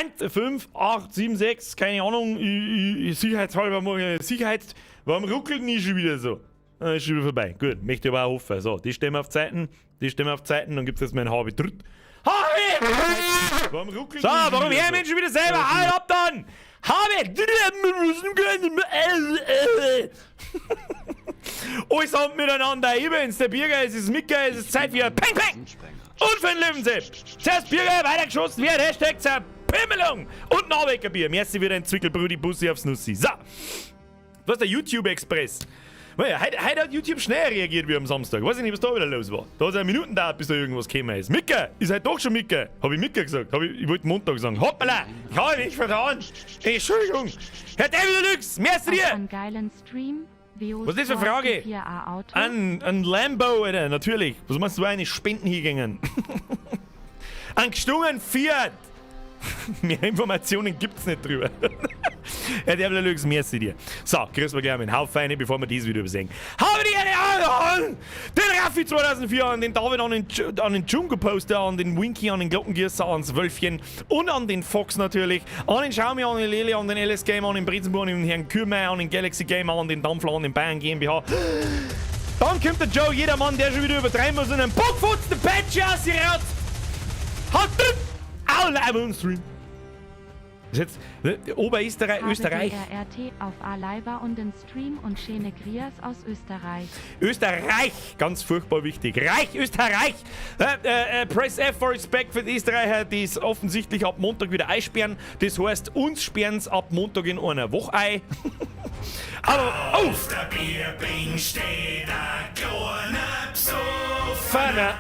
1, 5, 8, 7, 6, keine Ahnung, sicherheitshalber, warum ruckelt nie schon wieder so? Ist schon wieder vorbei. Gut, möchte ich aber auch hoffen. So, die stellen wir auf Zeiten, dann gibt es jetzt mein Harvey Trutt. Harvey! Warum ruckelt so, warum her Menschen wieder selber? Halt ab dann! Harvey! Alles haben miteinander. Übrigens, der Bierger, es ist Micker, es ist Zeit für Peng Peng! Und für den Löwensepp. Zuerst Bierger, weitergeschossen wird, Hashtag Zerpimmelung. Und ein Abweckerbier. Merci wieder ein Zwickelbrudi, Bussi aufs Nussi. So. Was ist der YouTube-Express? Heute hat YouTube schneller reagiert wie am Samstag. Weiß ich nicht, was da wieder los war. Da hat es ja Minuten gedauert, bis da irgendwas gekommen ist. Micker, ist halt doch schon Micker. Hab ich Micker gesagt? Ich wollte Montag sagen. Hoppala, ich habe mich vertan. Entschuldigung. Herr David Deluxe, merci dir. Einen geilen Stream. Was ist das für eine Frage? Ein Lambo, Alter, natürlich. Was meinst du, eine Spenden hier gingen? Ein gestungen Fiat. Mehr Informationen gibt's nicht drüber. Herr Derbler-Lux, merci dir. So, grüßen wir gleich mal einen Haufen rein, bevor wir dieses Video besingen. Haben die an den Raffi 2004, an den David, an den Jungle-Poster, an den Winky, an den Glockengießer, ans Wölfchen und an den Fox natürlich, an den Xiaomi, an den Lele, an den LS Gamer, an den Brezenburg, an den Herrn Kürmeier, an den Galaxy Gamer, an den Dampfler, an den Bayern GmbH. Dann kommt der Joe, jeder Mann, der schon wieder übertreiben muss, und einen Bockfutz, der Patch aus ihr raus. Halt all live on stream. Das ist jetzt Oberösterreich, Österreich. RT auf A-Leiva und den Stream und Schene Grias aus Österreich. Österreich, ganz furchtbar wichtig. Reich, Österreich. Press F for Respect für die Österreicher, die es offensichtlich ab Montag wieder einsperren. Das heißt, uns sperren es ab Montag in einer Woche ein. Aber auf der Bierbing steht ein kleiner Psofener.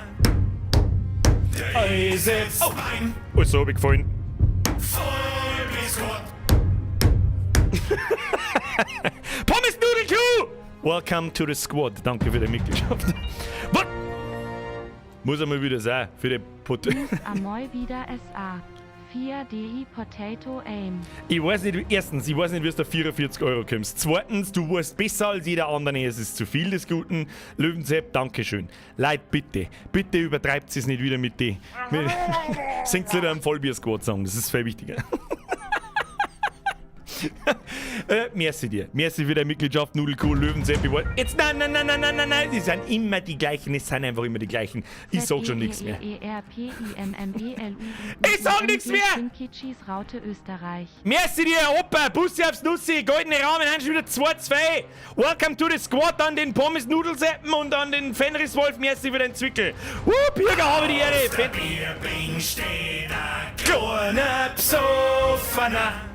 Der ist jetzt mein. Oh, so hab ich gefallen. Voll bis Gott. Pommes Nudel Crew! Welcome to the Squad. Danke für die Mitgliedschaft. Was? Muss er mal wieder sein. Für die Amoy wieder SA. 4 DI Potato Aim. Ich weiß nicht, erstens, ich weiß nicht, wie du da 44 Euro kommst. Zweitens, du weißt besser als jeder andere, es ist zu viel des Guten. Löwensepp, Dankeschön. Leute, bitte übertreibt es nicht wieder mit die. Singt wieder einen Vollbier-Squad-Song, das ist viel wichtiger. Merci dir. Merci für deine Mitgliedschaft, Nudelkuh, Löwensepp. Jetzt nein. Die sind immer die gleichen. Es sind einfach immer die gleichen. Ich sag schon nichts mehr. Ich sag nichts mehr! Raute Österreich. Merci dir, Opa. Bussi aufs Nussi. Goldene Rahmen. Dann schon wieder 2-2. Welcome to the Squad an den Pommes Nudelseppen und an den Fenriswolf. Merci für deinen Zwickel. Bierger habe die Ehre. Bierbing steht ein kleiner Psofener.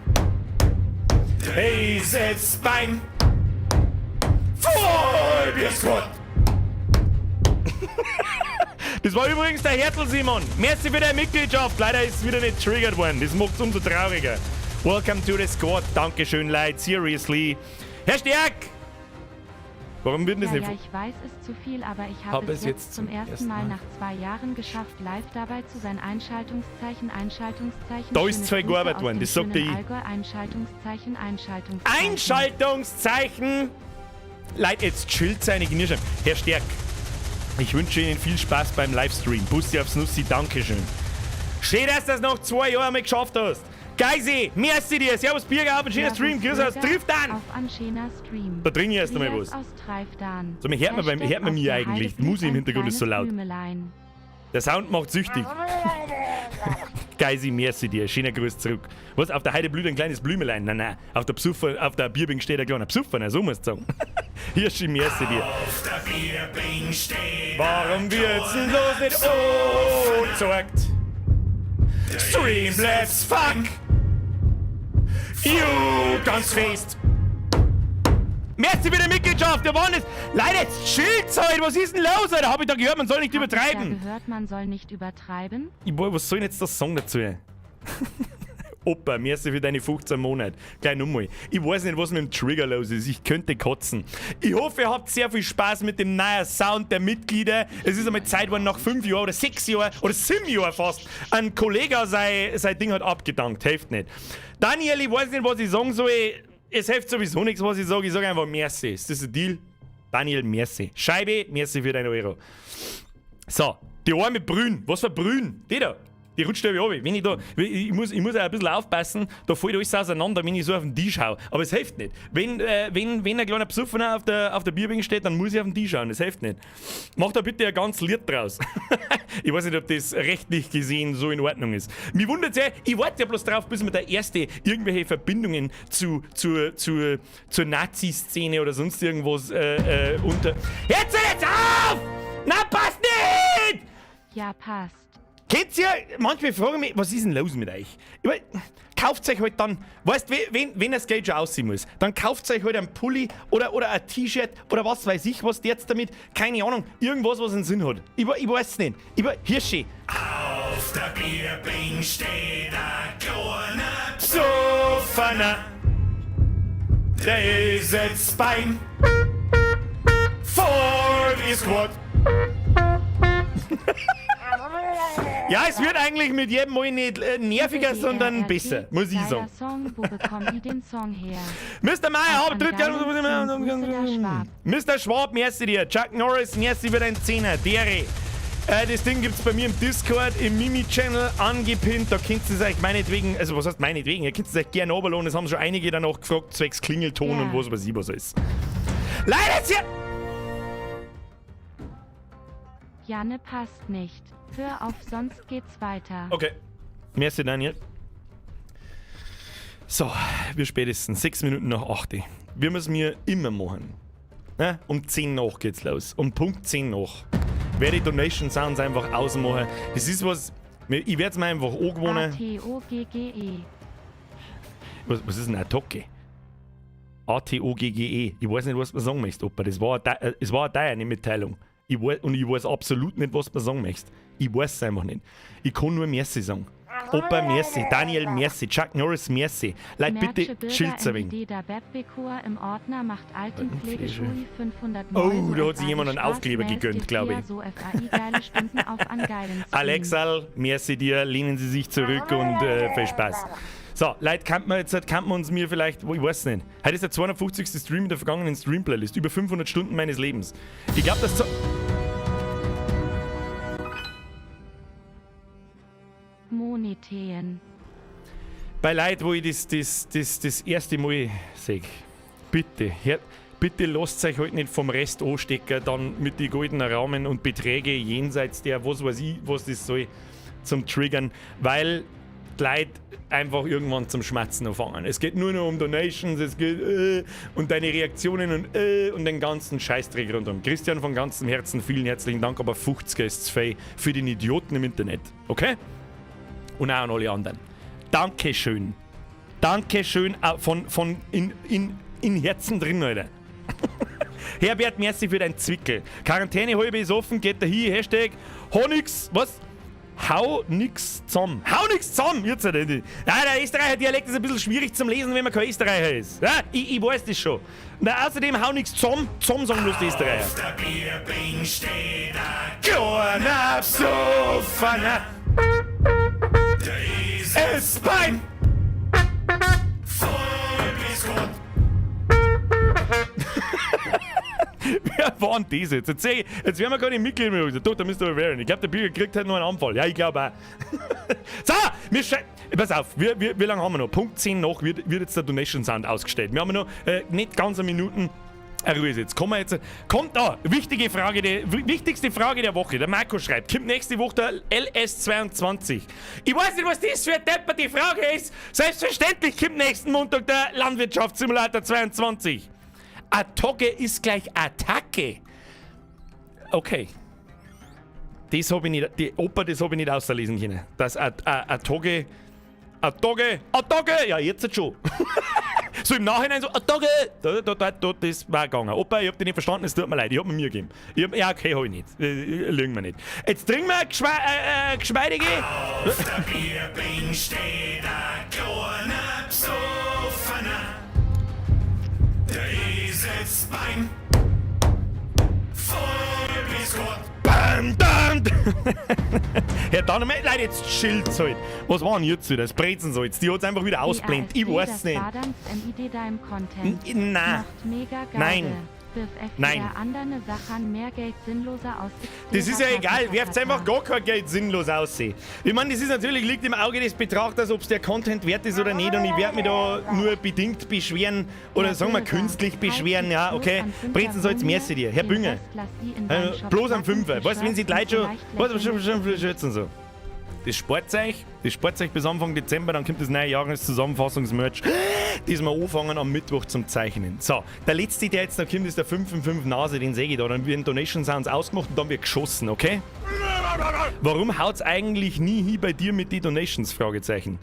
Hey, setz Bein voll bis Gott. Das war übrigens der Hertel Simon. Merci für deine Mitgliedschaft. Leider ist es wieder nicht triggert worden. Das macht es umso trauriger. Welcome to the Squad. Dankeschön, Leute. Seriously. Herr Stärk! Warum wird das nicht... Ja, ich weiß, es ist zu viel, aber ich habe es jetzt zum ersten Mal nach 2 Jahren geschafft, live dabei zu sein. Einschaltungszeichen. Da ist 2 gearbeitet worden, das sagt ich. Einschaltungszeichen! Leute, jetzt chillt seine Genier. Herr Stärk, ich wünsche Ihnen viel Spaß beim Livestream. Bussi aufs Nussi, Dankeschön. Schön, dass du das nach 2 Jahren mal geschafft hast. Geisi, merci dir. Servus, Bierger, auf einen schönen Stream. Grüß aus Triftan. Auf einen schönen Stream. Da drin erst einmal was. So, hört man mich eigentlich. Die Musik im Hintergrund ist so laut. Der Sound macht süchtig. Geisi, merci dir. Schöner Gruß zurück. Was, auf der Heide blüht ein kleines Blümelein? Nein. Auf der Bierbing steht ein kleiner Psuffer. So musst du sagen. Hier, schön, merci dir. Auf der Bierbing steht. Warum wird's denn los nicht gezeigt? Stream, let's fuck! You ganz fest! Merci für die Mitgliedschaft, der waren es! Leider, jetzt chillt's halt! Was ist denn los, Alter? Hab ich da gehört, man soll nicht übertreiben! Ich hab gehört, man soll nicht übertreiben? Was soll denn jetzt das Song dazu? Opa, merci für deine 15 Monate. Gleich nochmal. Ich weiß nicht, was mit dem Trigger los ist. Ich könnte kotzen. Ich hoffe, ihr habt sehr viel Spaß mit dem neuen Sound der Mitglieder. Es ist einmal Zeit, wann nach 5 Jahren oder 6 Jahren oder 7 Jahren fast ein Kollege sein Ding hat abgedankt. Hilft nicht. Daniel, ich weiß nicht, was ich sagen soll. Es hilft sowieso nichts, was ich sage. Ich sage einfach merci. Ist das ein Deal? Daniel, merci. Scheibe, merci für deine Euro. So, die Ohren mit Brühen. Was für Brühen? Die da. Die rutscht irgendwie runter. Wenn ich muss auch ein bisschen aufpassen, da fällt alles auseinander, wenn ich so auf den Tisch schaue. Aber es hilft nicht. Wenn ein kleiner Besoffener auf der Bierbänke steht, dann muss ich auf den Tisch schauen. Das hilft nicht. Mach da bitte ein ganz Lied draus. Ich weiß nicht, ob das rechtlich gesehen so in Ordnung ist. Mich wundert es ja, ich warte ja bloß drauf, bis mir der Erste irgendwelche Verbindungen zur Nazi-Szene oder sonst irgendwas unter... Jetzt auf! Na, passt nicht! Ja, passt. Kennt ihr, manchmal fragen mich, was ist denn los mit euch? Ich mein, kauft euch halt dann, weißt du, wenn das Geld schon aussehen muss, dann kauft euch halt einen Pulli oder ein T-Shirt oder was weiß ich, was jetzt damit, keine Ahnung, irgendwas, was einen Sinn hat. Ich weiß es nicht. Hirschi. Auf der Bierbänk steht ein kleiner Besoffener, der ist jetzt beim Vollbisquad. Ja, es wird eigentlich mit jedem Mal nicht nerviger, sondern besser, muss ich sagen. Song, wo bekomme ich den Song her? Mr. Meyer, Mr. Schwab, merci dir. Chuck Norris, merci für deinen Zehner. Dere. Das Ding gibt's bei mir im Discord, im Mimi-Channel angepinnt. Da könnt ihr euch meinetwegen, also was heißt meinetwegen, ihr könnt es euch gerne runterladen. Das haben schon einige dann auch gefragt, zwecks Klingelton und was weiß ich was ist. Leider ist hier... Janne passt nicht. Hör auf, sonst geht's weiter. Okay. Merci, Daniel. So, wir spätestens 6 Minuten nach 8. Wir müssen mir immer machen. Ja, um 10 nach geht's los. Um Punkt 10 nach. Werde ich Donation Sounds einfach ausmachen. Das ist was... Ich werde es mir einfach angewöhnen. A-T-O-G-G-E. Was ist denn Attacke? A-T-O-G-G-E. Ich weiß nicht, was du sagen möchtest, Opa. Es war eine Mitteilung. Ich weiß absolut nicht, was du sagen möchtest. Ich weiß es einfach nicht. Ich kann nur Merci sagen. Opa, merci. Daniel, merci. Chuck Norris, merci. Leute, bitte schild's ein wenig. Im Ordner macht Altenpflegeschule 500 Oh, da hat sich jemand einen Aufkleber gegönnt, glaube ich. So FAI geile Stunden auf an geilen Alexal, merci dir. Lehnen Sie sich zurück und viel Spaß. So, Leute, kann man uns mir vielleicht, ich weiß nicht. Heute ist der 250. Stream in der vergangenen Stream-Playlist. Über 500 Stunden meines Lebens. Ich glaube, das... Moneten. Bei Leuten, wo ich das erste Mal sehe, bitte lasst euch halt nicht vom Rest anstecken, dann mit den goldenen Rahmen und Beträge jenseits der, was weiß ich, was das soll, zum Triggern, weil die Leute einfach irgendwann zum Schmatzen anfangen. Es geht nur noch um Donations, es geht und deine Reaktionen und den ganzen Scheißdreck rundum. Christian, von ganzem Herzen vielen herzlichen Dank, aber 50 ist zu viel für den Idioten im Internet, okay? Und auch an alle anderen. Dankeschön. Dankeschön von in Herzen drin, Alter. Herbert, merci für dein Zwickel. Quarantäne halbe ist offen, geht da hin, Hashtag Honix, was? Hau nix zusammen. Hau nix zusammen! Jetzt der Österreicher Dialekt ist ein bisschen schwierig zum Lesen, wenn man kein Österreicher ist. Ja, ich weiß das schon. Und außerdem hau nix zusammen. Zusammen sagen bloß die Österreicher. Auf der Bierbänk steht ein kleiner Besoffener. Der ist beim Vollbisquad. Wer war denn das jetzt? Jetzt werden wir gar nicht Mitglied mehr. Doch, da müsst ihr aber werden. Ich glaube, der Bürger kriegt halt noch einen Anfall. Ja, ich glaube auch. So, pass auf, wie lange haben wir noch? Punkt 10 nach wird jetzt der Donation Sound ausgestellt. Wir haben noch nicht ganz eine Minute. Ruhe ist jetzt. Kommt da, wichtigste Frage der Woche. Der Marco schreibt, kommt nächste Woche der LS22. Ich weiß nicht, was das für eine depperte Frage ist. Selbstverständlich kommt nächsten Montag der Landwirtschaftssimulator 22. Attacke ist gleich Attacke. Okay. Das habe ich nicht auslesen können. Das Attacke. Ja, jetzt schon. So im Nachhinein so, Attacke. Das war gegangen. Opa, ich hab dich nicht verstanden, es tut mir leid. Ich hab mir gegeben. Ja, okay, hab ich nicht. Lügen wir nicht. Jetzt trinken wir eine geschmeidige. Auf der Bierbänk steht ein kleiner Besoffener. Der ist jetzt beim Vollbisquad. Bam, bam! Herr Dannemann, Leute, jetzt chillt's halt. Was war denn jetzt wieder? Das Brezensalz, die hat's einfach wieder ausblendet. Ich weiß nicht. Nein. Nein. Nein. Andere Sachen mehr Geld sinnloser aus. Das ist ja egal, werft einfach gar kein Geld sinnlos aussehen. Ich meine, das ist natürlich, liegt im Auge des Betrachters, ob es der Content wert ist oder nicht, und ich werde mich da nur bedingt beschweren oder sagen wir künstlich beschweren, ja, okay. Brezen soll's merci dir. Herr Bünger, bloß am 5. Weißt du, wenn sie die Leute schon schützen so. Das Sportzeug bis Anfang Dezember, dann kommt das neue Jahreszusammenfassungsmerch, das wir anfangen am Mittwoch zum Zeichnen. So, der letzte, der jetzt noch kommt, ist der 555 Nase, den sehe ich da. Dann werden Donation Sounds ausgemacht und dann wird geschossen, okay? Warum haut's eigentlich nie hin bei dir mit den Donations? Fragezeichen.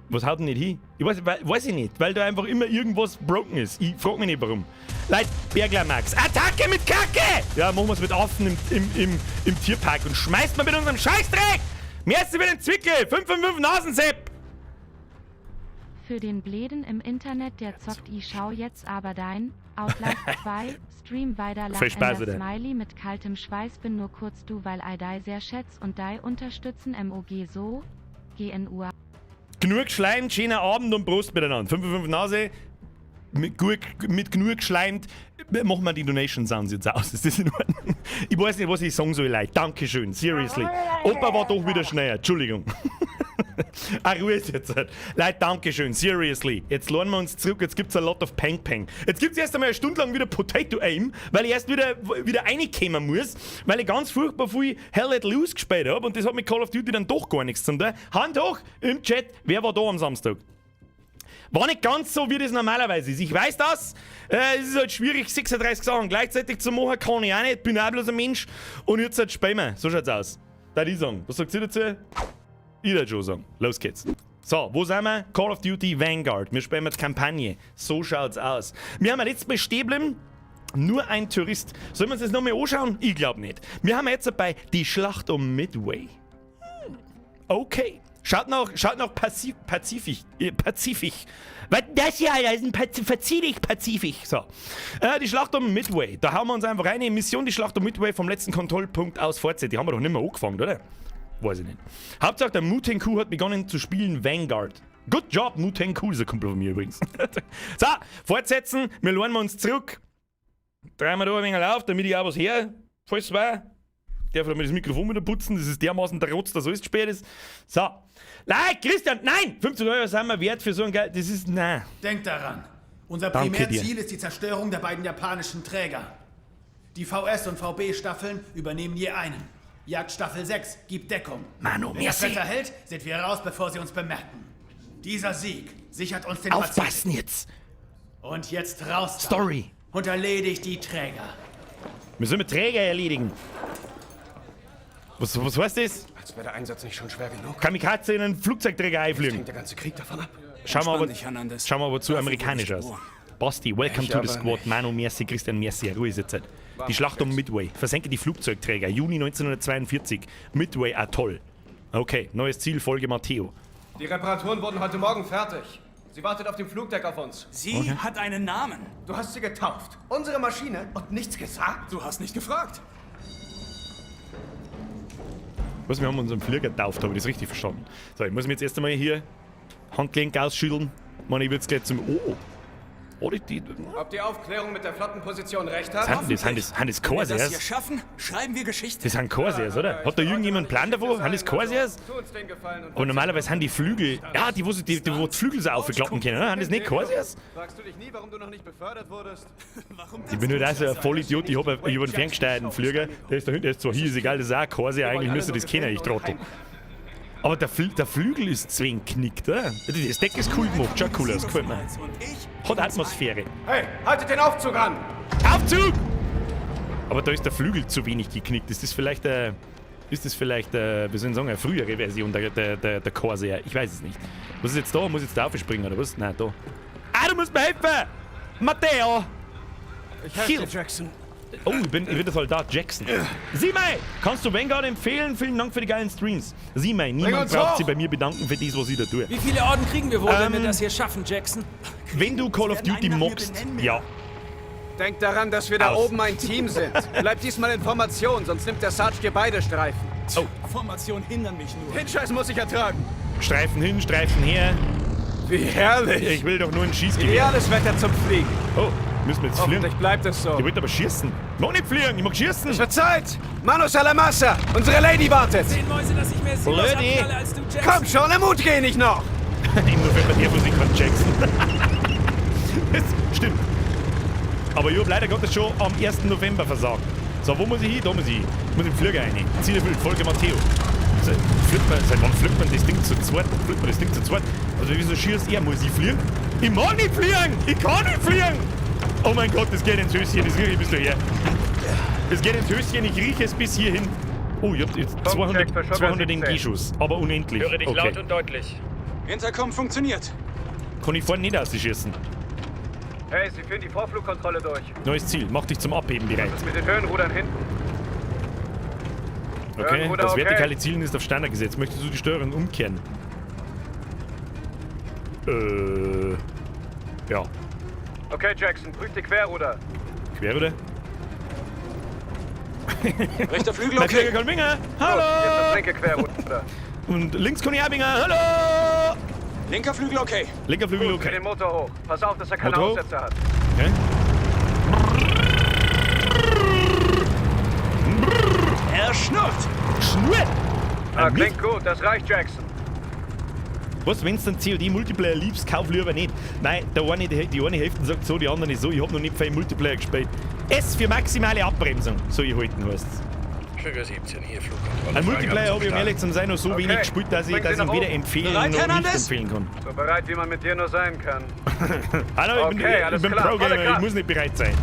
Was haut denn nicht hin? Ich weiß ich nicht, weil da einfach immer irgendwas broken ist. Ich frag mich nicht warum. Leute, Bergler Max, Attacke mit Kacke! Ja, machen wir's mit Affen im Tierpark und schmeißt mal mit unserem Scheißdreck! Merci für den Zwickel! 555 Nasensepp! Für den Bläden im Internet, der zockt, ich schau jetzt aber dein Outlife 2 Stream weiter lang in der Smiley mit kaltem Schweiß, bin nur kurz du, weil I die sehr schätzt und die unterstützen MOG so GNU. Genug Schleim, schöner Abend und Prost miteinander. 555 Nase, mit genug geschleimt, machen wir die Donation Sounds jetzt aus. Ist das in Ordnung? Ich weiß nicht, was ich sagen soll, Leute. Dankeschön, seriously. Opa war doch wieder schneller, Entschuldigung. Ruhe ist jetzt halt. Leute, Dankeschön, seriously. Jetzt lernen wir uns zurück, jetzt gibt's a lot of Peng Peng. Jetzt gibt's erst einmal eine Stunde lang wieder Potato Aim, weil ich erst wieder reinkommen muss, weil ich ganz furchtbar viel Hell Let Loose gespielt habe und das hat mit Call of Duty dann doch gar nichts zu tun. Hand hoch im Chat, wer war da am Samstag? War nicht ganz so, wie das normalerweise ist. Ich weiß das. Es ist halt schwierig, 36 Sachen gleichzeitig zu machen. Kann ich auch nicht. Bin auch bloß ein Mensch. Und jetzt halt spielen wir. So schaut's aus. Da ich sagen. Was sagt ihr dazu? Ich würde schon sagen. Los geht's. So, wo sind wir? Call of Duty Vanguard. Wir spielen jetzt Kampagne. So schaut's aus. Wir haben letztes Mal stehen geblieben. Nur ein Tourist. Sollen wir uns das nochmal anschauen? Ich glaube nicht. Wir haben jetzt bei die Schlacht um Midway. Okay. Schaut noch Pazifik. Was das hier, Alter? Das ist ein Pazifik. So. Die Schlacht um Midway. Da haben wir uns einfach eine Mission, die Schlacht um Midway vom letzten Kontrollpunkt aus fortsetzt. Die haben wir doch nicht mehr angefangen, oder? Weiß ich nicht. Hauptsache, der Mutenku hat begonnen zu spielen Vanguard. Good job, Mutenku. Ist ein Kumpel von mir übrigens. So, fortsetzen. Wir lernen uns zurück. Drehen wir da ein wenig auf, damit ich auch was her. Falls es war. Darf ich mir das Mikrofon wieder putzen? Das ist dermaßen der Rotz, dass alles spät ist. So. Nein, Christian, nein! 15 € sind wir wert für so ein Geld. Das ist, nein. Denkt daran. Unser Primärziel ist die Zerstörung der beiden japanischen Träger. Die VS- und VB-Staffeln übernehmen je einen. Jagdstaffel 6 gibt Deckung. Manu, wenn das Wetter hält, sind wir raus, bevor sie uns bemerken. Dieser Sieg sichert uns den Aufpassen Pazifik. jetzt! Und jetzt raus da. Story. Und erledigt die Träger. Wir sollen mit Träger erledigen. Was heißt das? Als wäre der Einsatz nicht schon schwer genug. Kamikaze in einen Flugzeugträger einfliegen. Hängt der ganze Krieg davon ab. Schauen wir aber zu amerikanisch aus. Basti, welcome to the squad. Manu, merci, Christian, merci. Ruhe ist jetzt. Die Schlacht um Midway. Versenke die Flugzeugträger. Juni 1942. Midway Atoll. Okay, neues Ziel, Folge Matteo. Die Reparaturen wurden heute Morgen fertig. Sie wartet auf dem Flugdeck auf uns. Sie hat einen Namen. Du hast sie getauft. Unsere Maschine und nichts gesagt. Du hast nicht gefragt. Was, wir haben unseren Flieger getauft, habe ich das richtig verstanden. So, ich muss mir jetzt erst einmal hier Handgelenk ausschütteln. Man, ich will jetzt gleich zum... Oh! Ob die Aufklärung mit der Flottenposition recht hat? Sind das Corsairs? Wenn wir das hier schaffen, schreiben wir Geschichte. Das sind Corsairs, oder? Hat da irgendjemand einen Plan davon? Sind das Corsairs? Aber normalerweise haben die Flügel... Ja, die wo die Flügel so aufklappen können, oder? Haben das nicht Corsairs? Fragst du dich nie, warum du noch nicht befördert wurdest? Ich bin nur so ein Vollidiot, ich habe einen ferngesteuerten Flieger. Der ist da hinten, der ist zwar hier, ist egal, das ist auch ein Corsair, eigentlich müsste das kennen, ich Trottel. Aber der Flügel ist zwingknickt, oder? Das Deck ist cool gemacht, schaut cool aus, gefällt mir. Hat Atmosphäre. Hey, haltet den Aufzug an! Aufzug! Aber da ist der Flügel zu wenig geknickt. Ist das vielleicht, wie soll ich sagen, eine frühere Version der Corsair? Ich weiß es nicht. Was ist jetzt da? Muss ich jetzt da aufspringen, oder was? Nein, da. Ah, du musst mir helfen! Matteo! Ich helfe dir, Jackson. Oh, ich bin der Soldat Jackson. Simei, kannst du Vanguard empfehlen? Vielen Dank für die geilen Streams. Simei, niemand braucht sich bei mir bedanken für das, was ich da tue. Wie viele Orden kriegen wir wohl, wenn wir das hier schaffen, Jackson? Wenn du Call of Duty mockst, ja. Denk daran, dass wir da oben ein Team sind. Bleib diesmal in Formation, sonst nimmt der Sarge dir beide Streifen. Oh. Formationen hindern mich nur. Den Scheiß muss ich ertragen. Streifen hin, Streifen her. Wie herrlich. Ich will doch nur ein Schießgewehr. Ideales Wetter zum Fliegen. Oh, Müssen wir jetzt fliegen? Hoffentlich bleibt es so. Ich wollte aber schießen. Ich mag nicht fliegen, ich mag schießen. Es wird Zeit! Manus a la massa! Unsere Lady wartet! 10 Mäuse, dass ich mehr Silos Blödi. abknalle als du, Jackson. Komm schon, der Mut geh nicht noch! Im November der Musik von Jackson. Das stimmt. Aber ich hab leider Gottes schon am 1. November versagt. So, wo muss ich hin? Da muss ich hin. Ich muss im Flieger rein. Ziel erfüllt, Folge Matteo. Seit wann flippt man das Ding zu zweit? Flippt man das Ding zu zweit? Also wieso schießt er? Muss ich fliegen? Ich mag nicht fliegen! Ich kann nicht fliegen! Oh mein Gott, das geht ins Höschen, das rieche ich bis daher. Das geht ins Höschen, ich rieche es bis hierhin. Oh, ich hab jetzt 200 MG-Schuss, aber unendlich. Höre dich laut und deutlich. Intercom funktioniert. Kann ich vorne nicht ausschießen. Hey, Sie führen die Vorflugkontrolle durch. Neues Ziel, mach dich zum Abheben bereit. Was ist mit den Höhenrudern hinten? Okay, Höhenruder, das okay. vertikale Zielen ist auf Standard gesetzt. Möchtest du die Steuerung umkehren? Ja. Okay, Jackson, prüf die Querruder. Quer, oder? Rechter Flügel, Mein Flieger okay. kann wingen. Jetzt das Hallo! linke Querruder. Und links kann ich auch wingen. Hallo! Linker Flügel, okay. Linker Flügel, Für okay. den Motor hoch. Pass auf, dass er keine Motor hoch. Aussätze hat. Okay. Er schnurrt. Schnur! Klingt gut, das reicht, Jackson. Was, wenn du den COD-Multiplayer liebst, kauf lieber nicht. Nein, die eine Hälfte sagt so, die andere ist so. Ich hab noch nicht viel Multiplayer gespielt. S für maximale Abbremsung, soll ich halten, heißt es. Trigger 17, hier Flugkontrolle. Ein Multiplayer habe ich um ehrlich zu sein noch so Okay. wenig gespielt, dass ich Bringen Sie ihn nach weder oben. empfehlen Bereit, noch nicht Hernandez? empfehlen kann. So bereit, wie man mit dir nur sein kann. Hallo, Okay, ich alles bin klar, Pro-Gamer, volle ich Kraft. muss nicht bereit sein.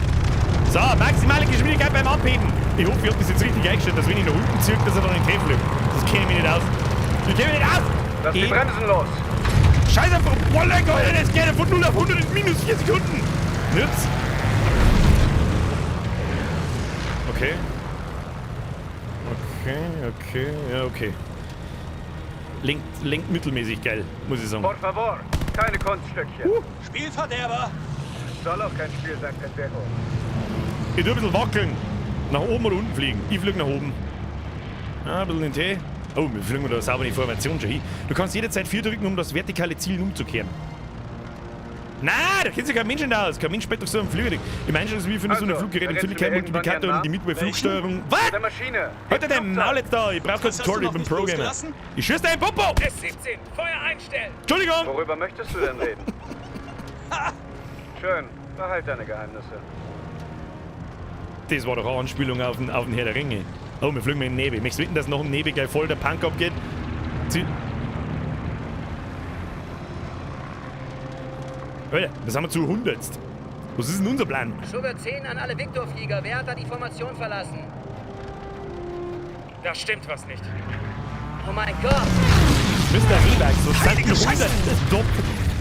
So, maximale Geschwindigkeit beim Abheben. Ich hoffe, ich habe das jetzt richtig eingestellt, dass wenn ich nach unten ziehe, dass er dann in den Käfer fliegt. Das kenne ich mich nicht aus. Ich kenne mich nicht aus! Lass die Bremsen los. Scheiße, boah, lecker, das geht ja von 0 auf 100 in minus 4 Sekunden. Nütz. Okay. Ja, okay. Lenkt mittelmäßig geil, muss ich sagen. Por favor, keine Kunststückchen. Spielverderber. Soll auch kein Spiel sein, Pendejo. Ich tue ein bisschen wackeln. Nach oben oder unten fliegen. Ich fliege nach oben. Ah, ein bisschen in den Tee. Oh, wir fliegen da sauber die Formation schon hin. Du kannst jederzeit 4 drücken, um das vertikale Ziel umzukehren. Nein, da kennt sich kein Mensch nicht aus. Kein Mensch spielt doch so einen Flüger. Ich meine schon, dass wir von so einem Fluggerät natürlich kein Multiplikator und die Midway-Flugsteuerung. Was? Der Maschine. Halt dein Maul jetzt da, ich brauch kein Was hast du Tutorial, noch ich bin nicht Pro-Gamer. losgelassen? Ich schieß dein Popo! S17, Feuer einstellen. Entschuldigung! Worüber möchtest du denn reden? Schön, behalt deine Geheimnisse. Das war doch eine Anspielung auf den Herr der Ringe. Oh, wir fliegen mit dem Nebel. Möchtest du wissen, dass nach dem Nebel gleich voll der Punk abgeht? Alter, das haben wir zu 100. Was ist denn unser Plan? Schubert 10 an alle Viktorflieger. Wer hat da die Formation verlassen? Da stimmt was nicht. Oh mein Gott! Mr. Rehberg, so sagt 100 Stopp.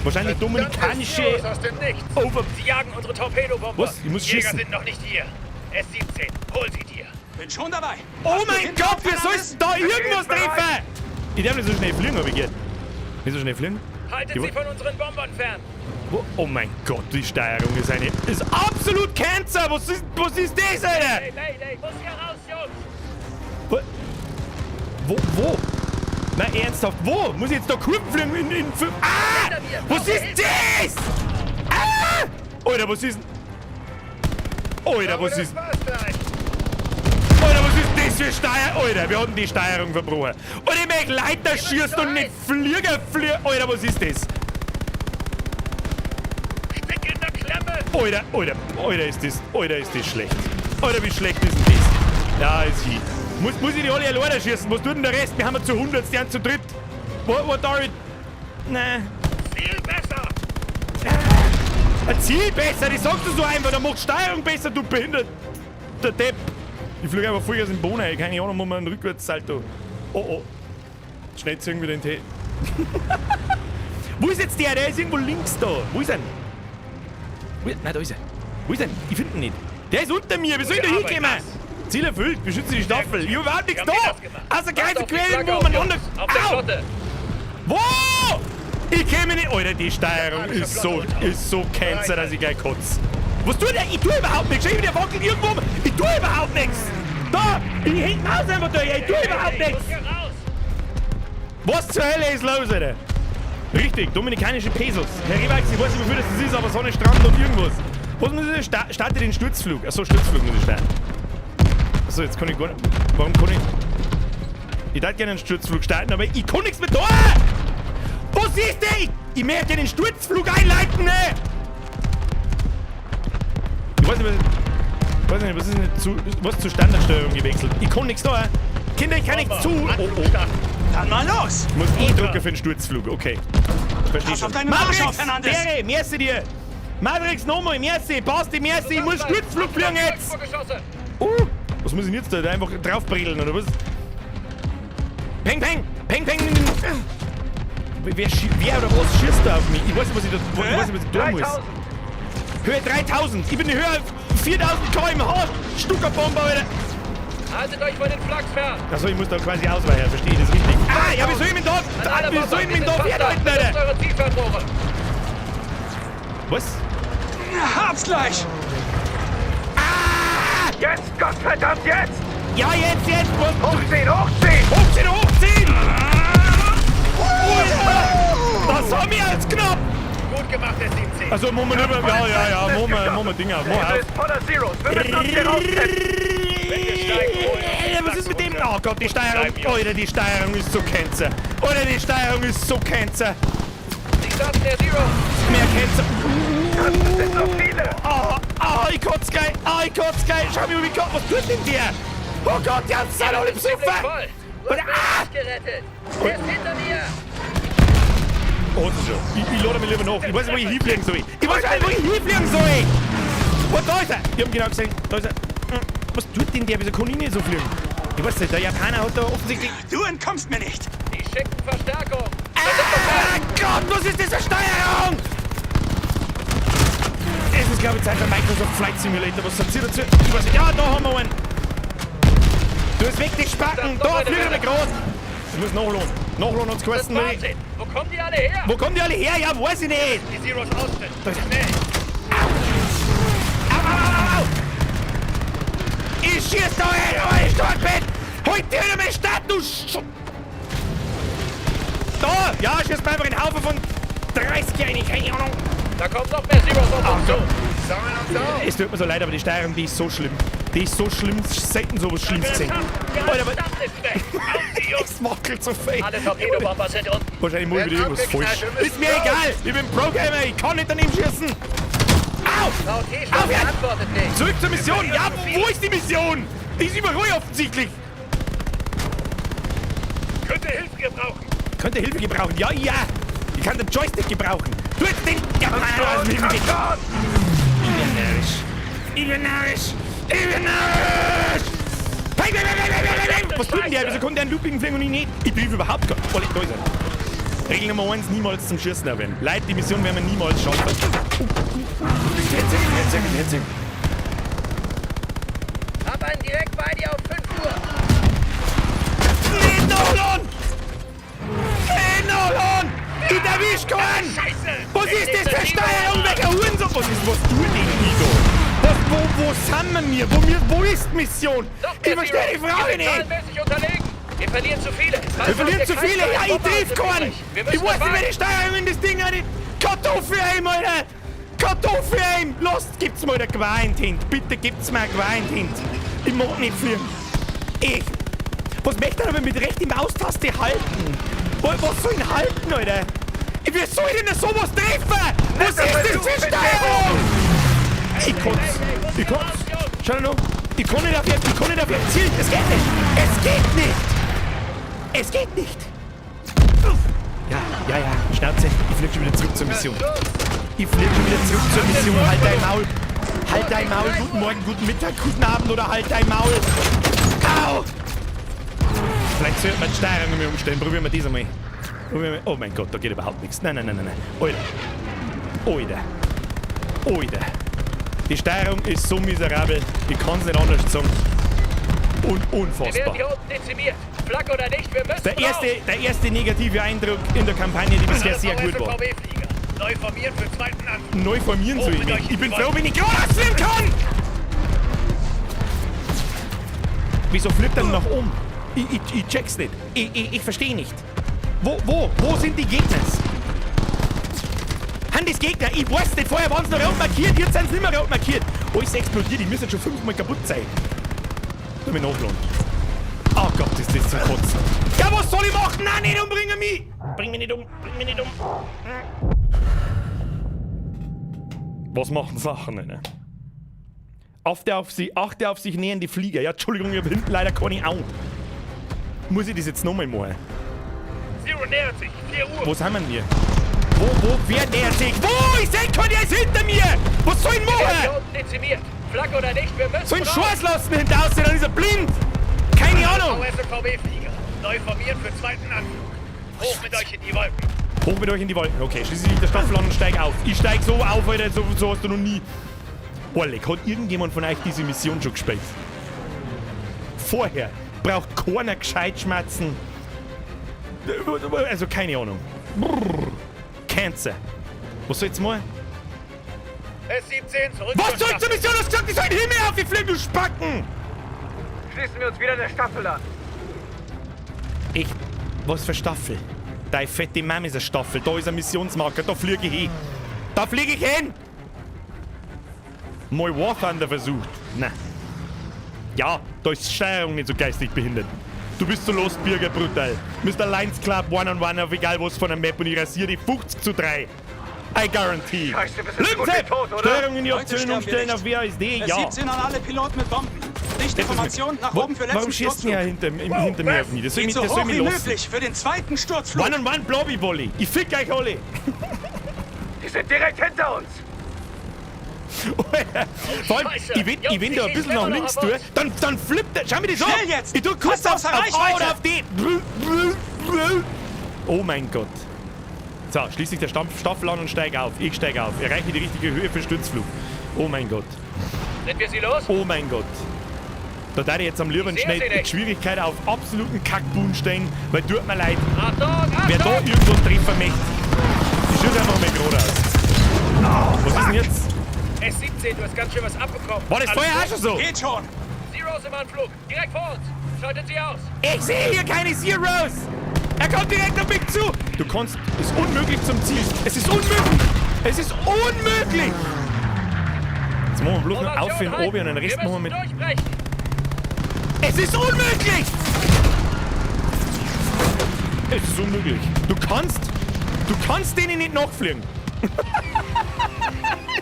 Wahrscheinlich dominikanische Los aus dem Nichts. Over... Sie jagen unsere Torpedobomber. Was? Ich muss Die Jäger schießen. sind noch nicht hier. S17, hol sie dir. Bin schon dabei. Oh Hast du mein hinten Gott, auf, wie soll Hernandez? es da irgendwas treffen? Ich darf nicht so schnell fliegen, aber ich geht. Nicht so schnell fliegen? Haltet Ja, sie von unseren Bombern fern. Oh mein Gott, die Steuerung ist eine... ist absolut Cancer! Was ist das, Alter? Hey, muss hier raus, Jungs. Wo? Nein, ernsthaft, wo? Muss ich jetzt da Kurven fliegen Ah! Was ist das? Ah! Alter, was ist... Alter, was ist... Das war's gleich. Alter, was ist das für Steuer... Alter, wir hatten die Steuerung verbrochen. Und ich möchte Leiter schießt und nicht Flieger fliegen. Alter, was ist das? Steck in der Klemme. Alter, ist das schlecht. Alter, wie schlecht ist denn das? Ja, ist hier. Muss ich die alle alleine schießen? Was tut denn der Rest? Wir haben zu 100, die haben zu dritt. What are it? Nein. Viel besser. Ein Ziel besser, das sagst du so einfach. Dann macht Steuerung besser, du behindert. Der Depp. Ich fliege einfach Vollgas in den Boden rein. Keine Ahnung, wo man einen Rückwärtssalto. Oh. Schnell ziehen wir den Tee. Wo ist jetzt der? Der ist irgendwo links da. Wo ist er? Nein, da ist er. Wo ist er? Ich finde ihn nicht. Der ist unter mir. Wie soll ich da hinkommen? Ziel erfüllt. Beschütze die Staffel. Ich hab überhaupt nichts da. Außer Kreise quälen, wo man unter... Auf der Schotte. Wo? Ich käme nicht... Alter, die Steuerung ist so cancer, dass ich gleich kotze. Was tut der? Ich tue überhaupt nichts. Schau, der wackelt irgendwo. Ich tue überhaupt nichts. Da! Ich hinten aus einfach da. Ich tue überhaupt nichts. Hier raus. Was zur Hölle ist los, Alter? Richtig, dominikanische Pesos. Herr Rehberg, ich weiß nicht, wofür das ist, aber Sonne, Strand und irgendwas. Was muss ich starte den Sturzflug? Achso, Sturzflug muss ich starten. Achso, jetzt kann ich gar nicht. Warum kann ich. Ich darf gerne einen Sturzflug starten, aber ich kann nichts mehr tun! Wo siehst du? Ich möchte den Sturzflug einleiten, ne? Ich weiß nicht, was zur Standardsteuerung gewechselt? Ich kann nichts tun. Kinder, ich kann nichts zu. Oh. Dann mal los! Ich muss drücken für den Sturzflug, okay. Versteh schon. Auf deinen Arsch auf, Fernandes! Bere, merci dir! Matrix, nochmal, merci! Basti, merci! Ich muss Sturzflug fliegen jetzt! Was muss ich denn jetzt da? Einfach draufbredeln, oder was? Peng! Wer oder was schießt da auf mich? Ich weiß nicht, was ich tun muss. Höhe 3000! Ich bin in Höhe 4000 km/h! Stuckerbomber, Alter! Haltet euch von den Flaks fern! Achso, ich muss da quasi ausweichen, verstehe ich das richtig? Ah, ja, wie soll ich mich da fernhalten, Alter? Eure Zielfernrohre! Was? Hab's gleich! Ah! Jetzt, Gottverdammt, jetzt! Ja, jetzt! Hochziehen! Hochziehen! Das haben wir als knapp! Gut gemacht, der 17. Also, Moment, ja, Moment, Dinger, Dieser ist voller Zeros. Wir müssen uns hier rausfinden. Was ist mit dem? Oh Gott, die Steuerung. Alter, die Steuerung ist so Cancer. Sie starten der Zero! Mehr Cancer. Das sind so viele. Ich kotze geil. Schau mir, was tut denn der? Oh Gott, die haben es alle im Sofa. Voll! Du hast mich gerettet! Der ist hinter mir! Oh, das ist schon. Ich lade mich lieber nach. Ich weiß nicht, wo ich hinfliegen soll. Und da ist er. Ich hab genau gesehen. Da ist er. Was tut denn der? Wieso kann ich nicht so fliegen? Ich weiß nicht, der Japaner hat da offensichtlich... Du entkommst mir nicht! Die schicken Verstärkung! Gott, was ist das für Steuerung? Es ist, glaube ich, Zeit für Microsoft Flight Simulator. Was sagt ihr dazu? Ich weiß nicht. Ja, da haben wir einen. Du hast weg, die Spacken. Da fliegen wir groß. Ich muss nachladen. Nachladen hat's geheißen. Wahnsinn! Wo kommen die alle her? Wo kommen die alle her? Ja, weiß ich nicht. Die Zeros ausstellen. Da ist er. Au! Ich schieß da hin, ich dort bin! Heute dir meine Stadt, du Da! Ja, schießt mir einfach einen Haufen von 30 rein, keine Ahnung. Da kommen noch mehr Zeros auf uns zu! Sammeln uns auf. Es tut mir so leid, aber die Steuerung, die ist so schlimm. Selten sowas Schlimmes gesehen. Alter, aber... Es wackelt so fett. Alle Torpedobomber sind unten! Wahrscheinlich muss ich wieder irgendwas falsch. Ist mir egal! Ich bin Pro-Gamer, ich kann nicht daneben schießen! Au! VT antwortet nicht! Zurück zur Mission! Ja, wo ist die Mission? Die ist überall offensichtlich! Könnte Hilfe gebrauchen? Ja! Ich kann den Joystick gebrauchen! Du jetzt den... Ja, Ich bin narrisch! Was tut denn der? Wieso konnte der einen Looping fliegen und ich nicht? Ich triff überhaupt gar nicht. Oh, da ist er. Regel Nummer 1, niemals zum Schießen erwähnen. Leute, die Mission werden wir niemals schaffen. Herzig. Hab einen direkt bei dir auf 5 Uhr! Nolan! Ich erwisch keinen! Was ist das für Steuerung? Welcher Hurensohn? Was tut denn Ido? Wo sind wir? Wo ist die Mission? Ich verstehe die Frage nicht! Zahlenmäßig unterlegen! Wir verlieren zu viele! Wir verlieren zu viele! Ja, ich triff keinen! Ich weiß nicht, wer die Steuerung in das Ding hat! Kartoffelaim, Alter! Kartoffelaim! Lasst, gibt's mal der Geweint hin! Bitte gibt's mir ein Geweint hin! Ich mag nicht fliegen! Was möchte er aber mit rechter Maustaste halten? Was soll ihn halten, Alter? Wie soll ich denn sowas treffen? Was ist das für Steuerung? Ich kotz. Schau noch. Ich kann nicht auf ihn zielen. Es geht nicht. Ja. Schnauze. Ich flieg schon wieder zurück zur Mission. Halt dein Maul. Guten Morgen, guten Mittag, guten Abend oder halt dein Maul. Au! Vielleicht sollte man die Steuerung mal umstellen. Probieren wir das einmal. Oh mein Gott, da geht überhaupt nichts. Nein. Alter. Die Steuerung ist so miserabel. Ich kann es nicht anders sagen. Unfassbar. Wir werden hier unten dezimiert. Flak oder nicht, wir müssen Der erste negative Eindruck in der Kampagne, die bisher sehr gut war. Neu formieren für zweiten Angriff. Neu formieren soll ich nicht. Ich bin froh, wenn ich gerade fliegen kann! Wieso fliegt er nach oben? Ich check's nicht. Ich verstehe nicht. Wo sind die Gegner? Haben das Gegner? Ich weiß nicht, vorher waren sie noch rot markiert, jetzt sind sie nicht mehr rot markiert. Alles explodiert, die müssen schon 5-mal kaputt sein. Tu mich nachladen. Oh Gott, ist das zum Kotzen. Ja, was soll ich machen? Nein, nicht umbringen mich! Bring mich nicht um, bring mich nicht um. Was machen Sachen, ne? Achte auf sich nähernde Flieger. Ja, Entschuldigung, ich hab hinten leider keine Augen. Muss ich das jetzt nochmal machen? Zero nähert sich. 4 Uhr. Wo sind wir? Wer nähert sich? Wo? Ich seh keinen, der ist hinter mir! Was soll ich Hier machen? unten dezimiert. Flak oder nicht, wir müssen Soll ich raus. Schuss lassen hinter aussehen, dann ist er blind! Keine Ahnung! VS und VB-Flieger. Neu formiert für zweiten Anflug. Hoch mit euch in die Wolken. Hoch mit euch in die Wolken. Okay, schließe ich der Staffel an und steig auf. Ich steig so auf, Alter, so hast du noch nie. Oleg, hat irgendjemand von euch diese Mission schon gespielt? Vorher braucht keiner gescheit schmerzen. Also keine Ahnung. Cancer. Was soll jetzt mal? S-17 zurück. Was soll zur Mission? Du hast gesagt, ich soll den Himmel aufgefliegen, du Spacken! Schließen wir uns wieder der Staffel an. Ich. Was für Staffel? Deine fette Mama ist eine Staffel. Da ist ein Missionsmarker. Da fliege ich hin. Da fliege ich hin! Mal War Thunder versucht. Nein. Ja, da ist die Steuerung nicht so geistig behindert. Du bist so Lost Bürger brutal. Mr. Lions Club One-on-One auf egal was von der Map und ich rasiere die 50:3. I guarantee. Scheiße, wir sind so gut wie tot, oder? Steuerung in die Optionen umstellen auf WASD, ja. S-17 an alle Piloten mit Bomben. Dichte Formation nach oben für letzten Warum schießt ihr hinter mir auf mich? Das soll mich so hoch wie lassen. möglich für den zweiten Sturzflug. One-on-One Blobby-Volley. Ich fick euch alle. Die sind direkt hinter uns. Vor allem, wenn du ein bisschen nach links tue, dann flippt der. Schau mir das an! Schnell jetzt! Ich tue kurz Fast auf außer A Reichweite! oder auf D. Oh mein Gott. So, schließe ich der Staffel an und steige auf. Ich steige auf. Erreiche die richtige Höhe für Sturzflug. Oh mein Gott. Sind wir sie los? Oh mein Gott. Da darf ich jetzt am liebsten Ich sehe schnell sie die nicht. Schwierigkeit auf absoluten Kackbuhn stehen, weil tut mir leid. Achtung, Achtung! Wer da irgendwo einen Treffer möchte, die schießt einfach mal gerade aus. Was ist denn jetzt? S-17, du hast ganz schön was abbekommen. War das Alles vorher auch gut? schon so? Geht schon. Zeros im Anflug. Direkt vor uns. Schaltet sie aus. Ich sehe hier keine Zeros! Er kommt direkt auf mich zu! Du kannst... Es ist unmöglich zum Ziel. Es ist unmöglich! Es ist unmöglich! Jetzt machen wir bloß noch auf für den Obi und den Rest machen wir mit... Durchbrechen. Es ist unmöglich! Es ist unmöglich. Du kannst denen nicht nachfliegen.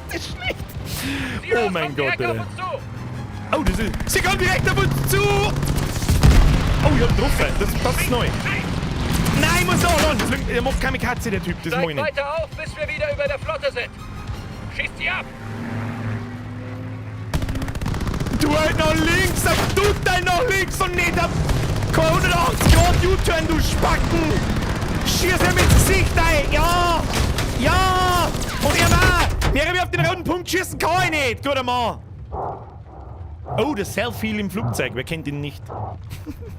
Das ist schlecht. Zeros Oh mein kommt Gott, direkt auf Alter. uns zu. Oh, das ist... Sie kommt direkt auf uns zu! Oh, ich hab getroffen. Das ist neu. Nein, ich muss auch ran. Er macht Kamikaze, der Typ. Das mag ich Steigt nicht. weiter auf, bis wir wieder über der Flotte sind. Schießt sie ab. Du halt nach links, sag du halt nach links und nicht ab 180 Grad U-Turn, du Spacken! Schieß ihm ins Gesicht ein! Ja! Ja! Und er war! Wäre wir auf den roten Punkt schießen kann ich nicht, guter Mann! Oh, der Selfie im Flugzeug, wer kennt ihn nicht?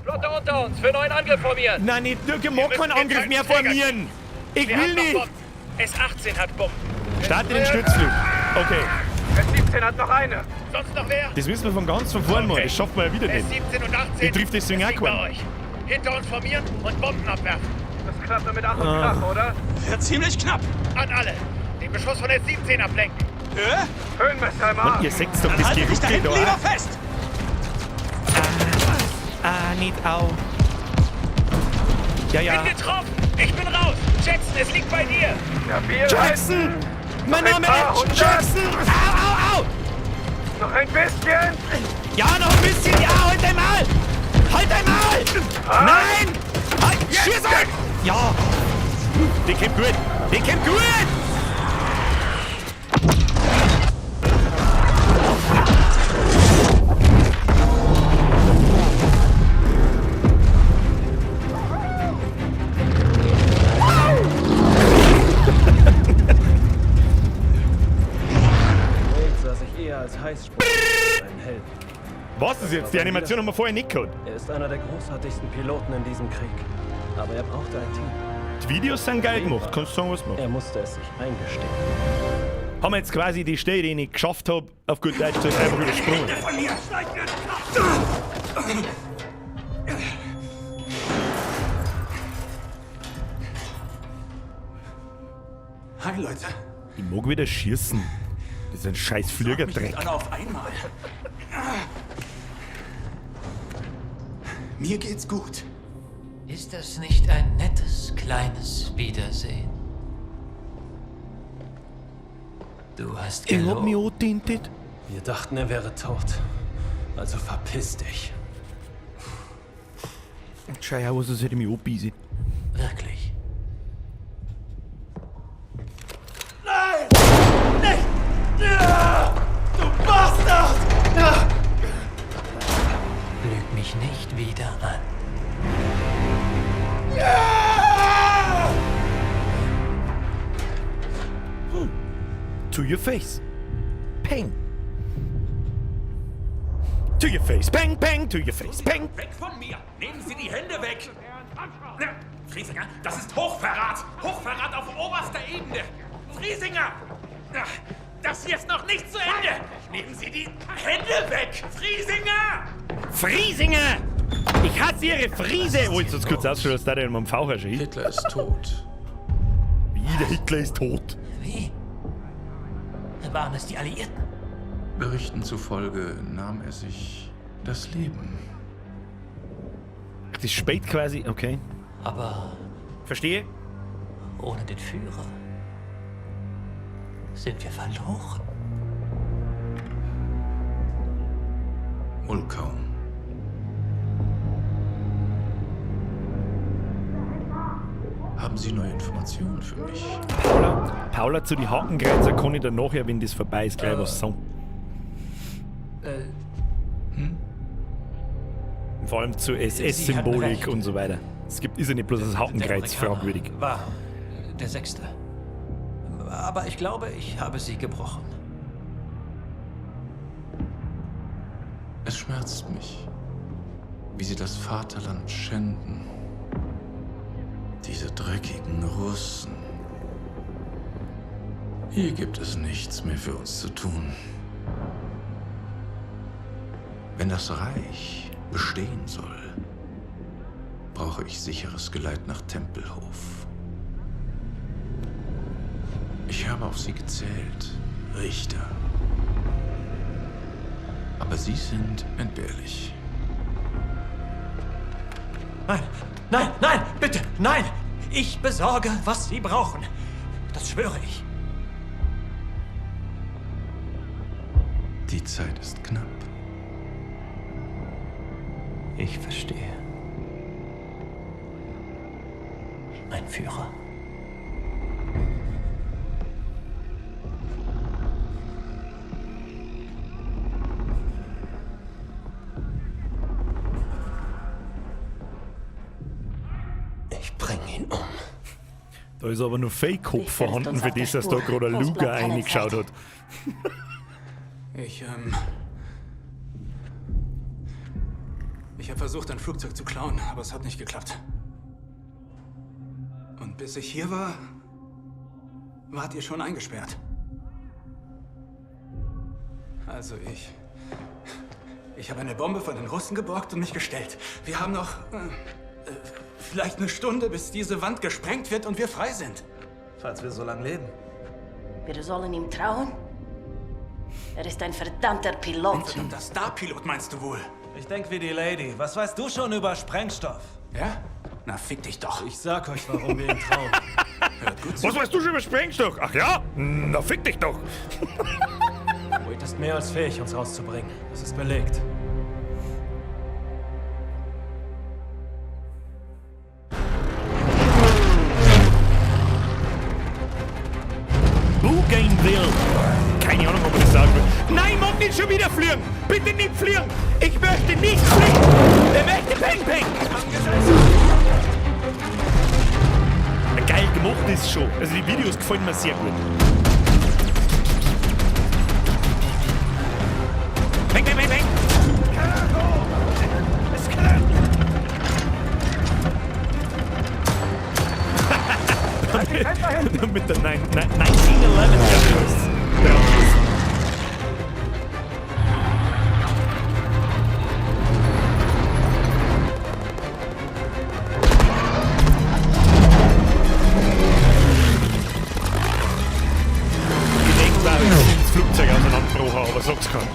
Flotte unter uns, für neuen Angriff formieren. Nein, nicht, ich mag keinen Angriff mehr formieren! Ich Wir will haben noch nicht! Bomben. S-18 hat Bomben. Starte den Sturzflug. Okay, S-17 hat noch eine. Sonst noch wer? das müssen wir von vorn mal, das schaffen wir ja wieder nicht. S-17 und 18. Ich triff deswegen Es auch liegt bei keinen. euch. Hinter uns formieren und Bomben abwerfen. Das klappt nur mit Ach und Krach, oder? Wird ziemlich knapp. An alle. Den Beschuss von S-17 ablenken. Höhenmesser im Und Arm. ihr seht doch, das Halte dich da Gerücht hinten da. lieber fest. Nicht au. Ja, ja. Bin getroffen. Ich bin raus. Jackson, es liegt bei dir. Jackson! Mein Name ist Jackson! Au, au, au! Noch ein bisschen. Ja, noch ein bisschen! Ja, halt einmal! Halt einmal! Nein! Halt! Schieß euch! Ja! Den kommt gut! Den kommt gut! Sah sich eher als Heißsprung als ein Held. Was ist jetzt? Die Animation haben wir vorher nicht gehabt. Er ist einer der großartigsten Piloten in diesem Krieg. Aber er brauchte ein Team. Die Videos sind geil gemacht. Kannst du sagen, was man. Er musste es sich eingestehen. Haben wir jetzt quasi die Stelle, die ich nicht geschafft habe, auf gut Deutsch das einfach übersprungen. Von mir! Hi, Leute. Ich mag wieder schießen. Das ist ein scheiß Fliegerdreck. Alle auf einmal. Mir geht's gut. Ist das nicht ein nettes, kleines Wiedersehen? Du hast gelogen. Ich hab mich angetintet. Wir dachten, er wäre tot. Also verpiss dich. Schau aus, als hätte ich mich angebissen. Wirklich? Nein! Nicht! Ja! Du Bastard! Ja! Lüg mich nicht wieder an. Ja! To your face. Peng. To your face. Peng, peng, to your face. Peng. Weg von mir! Nehmen Sie die Hände weg! Friesinger, das ist Hochverrat! Hochverrat auf oberster Ebene! Friesinger! Das hier ist noch nicht zu Ende! Nehmen Sie die Hände weg! Friesinger! Friesinger! Ich hasse Ihre Friese! Oh, jetzt hat's kurz ausschaut, als da der in meinem Faucher schon. Hitler ist tot. Wie, der Hitler ist tot? Wie? Waren es die Alliierten? Berichten zufolge nahm er sich das Leben. Das ist spät quasi, okay. Aber Verstehe? ohne den Führer sind wir verloren. Wohl kaum. Haben Sie neue Informationen für mich? Paula zu die Hakengrenzer kann ich dann nachher, wenn das vorbei ist, gleich was sagen. Vor allem zur SS-Symbolik und so weiter. Es ist ja nicht bloß das Hakenkreuz fragwürdig. War der 6. Aber ich glaube, ich habe sie gebrochen. Es schmerzt mich, wie Sie das Vaterland schänden. Diese dreckigen Russen. Hier gibt es nichts mehr für uns zu tun. Wenn das Reich bestehen soll, brauche ich sicheres Geleit nach Tempelhof. Ich habe auf Sie gezählt, Richter. Aber Sie sind entbehrlich. Nein, nein, nein, bitte, nein! Ich besorge, was Sie brauchen. Das schwöre ich. Die Zeit ist knapp. Ich verstehe. Mein Führer. Ich bringe ihn um. Da ist aber nur Fake-Kopf vorhanden, für das, dass da gerade ein Luger reingeschaut hat. Ich habe versucht, ein Flugzeug zu klauen, aber es hat nicht geklappt. Und bis ich hier war, wart ihr schon eingesperrt. Also ich habe eine Bombe von den Russen geborgt und mich gestellt. Wir haben noch vielleicht eine Stunde, bis diese Wand gesprengt wird und wir frei sind. Falls wir so lange leben. Wir sollen ihm trauen? Er ist ein verdammter Pilot. Ein verdammter Star-Pilot, meinst du wohl? Ich denke wie die Lady. Was weißt du schon über Sprengstoff? Ja? Na, fick dich doch. Ich sag euch, warum wir ihn trauen. Hört gut zu. Was weißt du schon über Sprengstoff? Ach ja? Na fick dich doch! Wade ist mehr als fähig, uns rauszubringen. Das ist belegt. Bougainville. Keine Ahnung, ob man das sagen will. Nein, mag nicht schon wieder fliegen! Bitte nicht fliegen! Ich möchte nicht fliegen! Ich möchte Peng Peng! Geil gemacht ist schon. Also die Videos gefallen mir sehr gut. Peng Peng Peng Peng! Mit der 1911 Roha, aber sag's kein.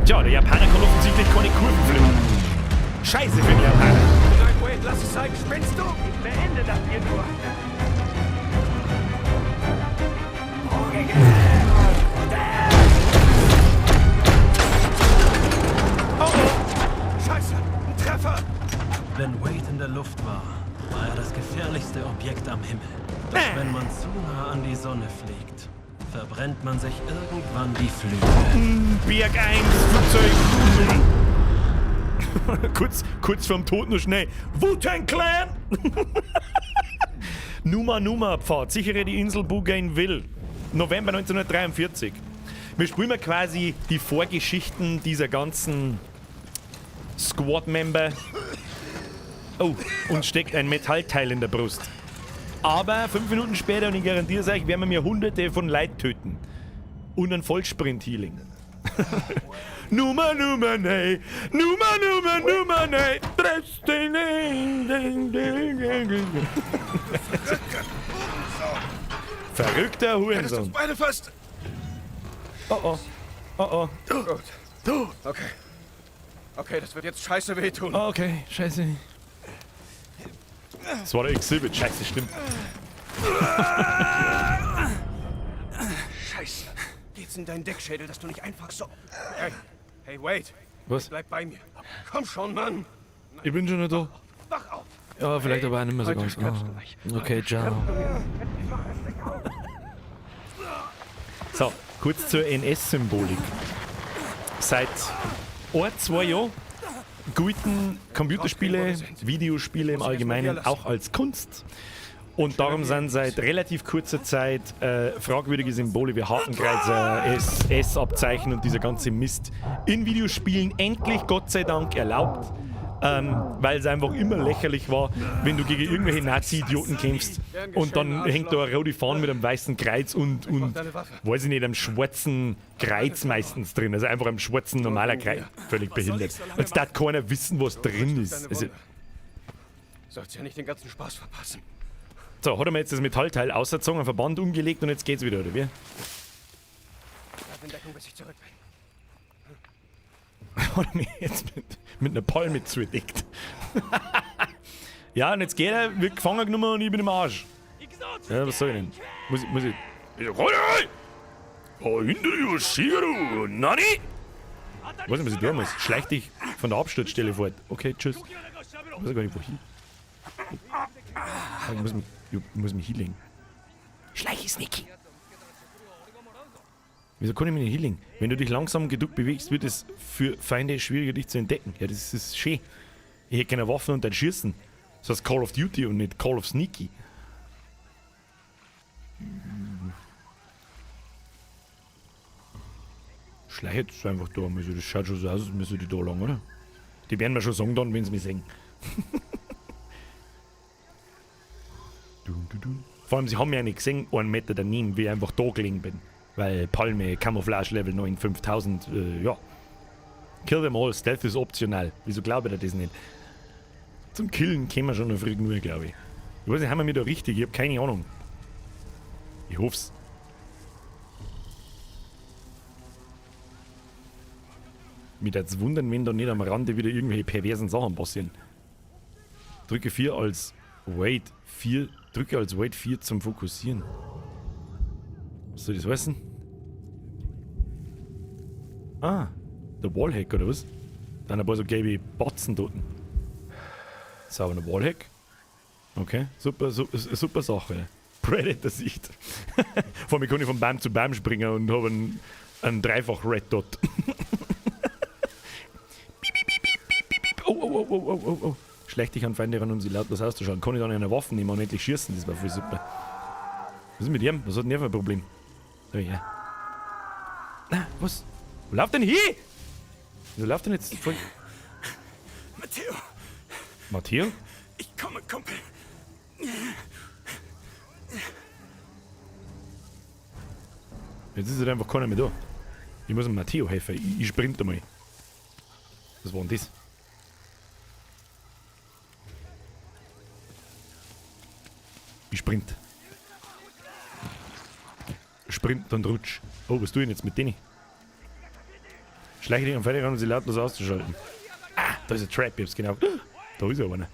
Tja, der Japaner kann offensichtlich keine Kurven fliegen. Scheiße für den Japaner. Nein, Wade, lass es sein. Spinnst du? Ich beende das hier nur. Oh! Scheiße! Ein Treffer! Wenn Wade in der Luft war, war er das gefährlichste Objekt am Himmel. Doch wenn man zu nah an die Sonne fliegt, verbrennt man sich irgendwann die Flügel. Berg 1, Flugzeug. kurz vorm Tod nur schnell. Wu-Tang Clan! Numa Pfad, sichere die Insel Bougainville. November 1943. Wir spielen quasi die Vorgeschichten dieser ganzen Squad-Member. Oh, uns steckt ein Metallteil in der Brust. Aber 5 Minuten später, und ich garantiere es euch, werden wir mir hunderte von Leid töten. Und ein Vollsprint-Healing. Numa, nei. Numa, nei. Verrückter Hurensohn. Beide fast. Oh. Gut. Okay, das wird jetzt scheiße wehtun. Okay, scheiße. Das war der Exhibit, scheiße, stimmt. Scheiße. Geht's in deinen Deckschädel, dass du nicht einfach so... Hey, Wade. Was? Bleib bei mir. Komm schon, Mann. Ich bin schon nicht da. Wach auf. Ja, vielleicht aber auch nicht mehr so ganz. Okay, ciao. So, kurz zur NS-Symbolik. Seit 2 Jahren gelten Computerspiele, Videospiele im Allgemeinen auch als Kunst. Und darum sind seit relativ kurzer Zeit fragwürdige Symbole wie Hakenkreuzer, SS-Abzeichen und dieser ganze Mist in Videospielen endlich Gott sei Dank erlaubt. Weil es einfach immer lächerlich war, wenn du gegen irgendwelche Nazi-Idioten kämpfst und dann hängt da eine rote Fahne mit einem weißen Kreuz und weiß ich nicht, einem schwarzen Kreuz meistens drin. Also einfach einem schwarzen normaler Kreuz. Völlig behindert. Als darf keiner wissen, was drin ist. Also, sollst ja nicht den ganzen Spaß verpassen. so, hat er mir jetzt das Metallteil ausgezogen, einen Verband umgelegt und jetzt geht's wieder, oder wie? Bleib in Deckung, bis ich zurück bin. Hat er mich jetzt mit einer Palme zugedeckt. Ja, und jetzt geht er, wird gefangen genommen und ich bin im Arsch. Ja, was soll ich denn? Muss ich... Nani? Ich weiß nicht, was ich tun muss. Schleich dich von der Absturzstelle fort. Okay, tschüss. Ich weiß gar nicht, wohin. Ich muss mich hinlegen. Schleich ist Niki. Wieso kann ich mich nicht hinlegen? Wenn du dich langsam genug bewegst, wird es für Feinde schwieriger, dich zu entdecken. Ja, das ist schön. Ich hätte keine Waffen und dann schießen. Das heißt Call of Duty und nicht Call of Sneaky. Schleich jetzt einfach da. Also das schaut schon so aus, als müsste die da lang, oder? Die werden mir schon sagen dann, wenn sie mich sehen. Vor allem, sie haben mich ja nicht gesehen, 1 Meter daneben, wie ich einfach da gelegen bin. Weil Palme, Camouflage Level 9, 5000, ja. Kill them all, Stealth ist optional. Wieso glaubt ihr das nicht? Zum Killen kämen wir schon noch früh genug, glaube ich. Ich weiß nicht, haben wir mich da richtig? Ich habe keine Ahnung. Ich hoff's. Mich würde es wundern, wenn da nicht am Rande wieder irgendwelche perversen Sachen passieren. Drücke 4 als Wade 4. Drücke als Wade 4 zum Fokussieren. Was soll das heißen? Ah, der Wallhack oder was? Dann ein paar so gelbe Batzen dort. Sauber, ein Wallhack. Okay, super Sache. Predator-Sicht. Vor allem kann ich von Baum zu Baum springen und habe einen dreifach Red Dot. Oh. Schlecht dich an Feinde ran, um sie lautlos auszuschauen. Kann ich dann eine Waffe nehmen und endlich schießen? Das war voll super. Was ist mit ihm? Was hat denn der für ein Problem? Oh ja. Na, was? Wo läuft denn hier? Wieso läuft denn jetzt voll... Matteo! Matteo? Ich komme, Kumpel. Jetzt ist halt einfach keiner mehr da. Ich muss dem Matteo helfen. Ich sprinte mal. Was war denn das? Ich sprint. Sprint und rutsch. Oh, was tue ich denn jetzt mit denen? Schleiche dich am Fertig ran, um sie lautlos auszuschalten. Ah, da ist ein Trap, ich hab's genau. Da ist aber einer.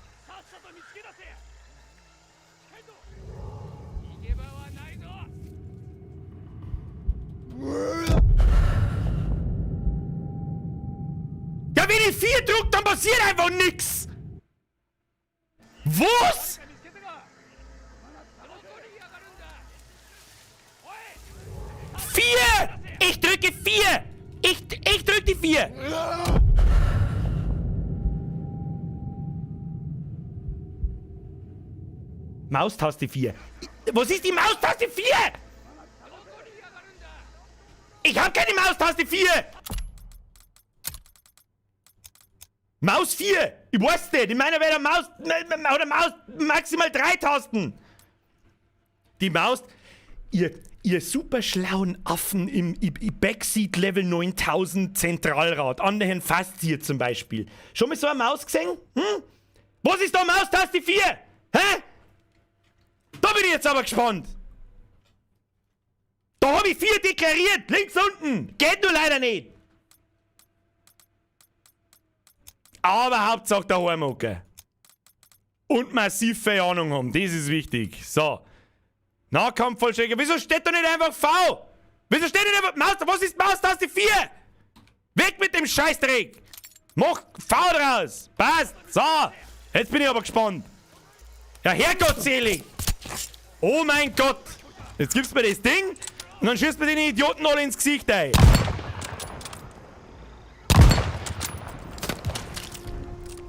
Ja, wenn ich 4 drück, dann passiert einfach nix! Was? Ich drücke 4! Ich drücke die 4! Maustaste 4. Was ist die Maustaste 4? Ich habe keine Maustaste 4! Maus 4! Ich weiß nicht, in meiner Welt Maus maximal 3 Tasten! Die Maus... Ihr super schlauen Affen im Backseat Level 9000 Zentralrad, an der Herrn Faszir zum Beispiel. Schon mal so eine Maus gesehen? Hm? Was ist da Maustaste 4? Hä? Da bin ich jetzt aber gespannt. Da habe ich 4 deklariert, links unten. Geht nur leider nicht. Aber Hauptsache daheim hocken. Und massive Ahnung haben, das ist wichtig. So. Nahkampfvollstrecker. Wieso steht da nicht einfach V? Wieso steht nicht einfach Maus? Was ist Maustaste 4? Weg mit dem Scheißdreck! Mach V draus! Passt! So! Jetzt bin ich aber gespannt. Ja, Herrgottselig! Oh mein Gott! Jetzt gibt's mir das Ding und dann schießt mir den Idioten alle ins Gesicht ein.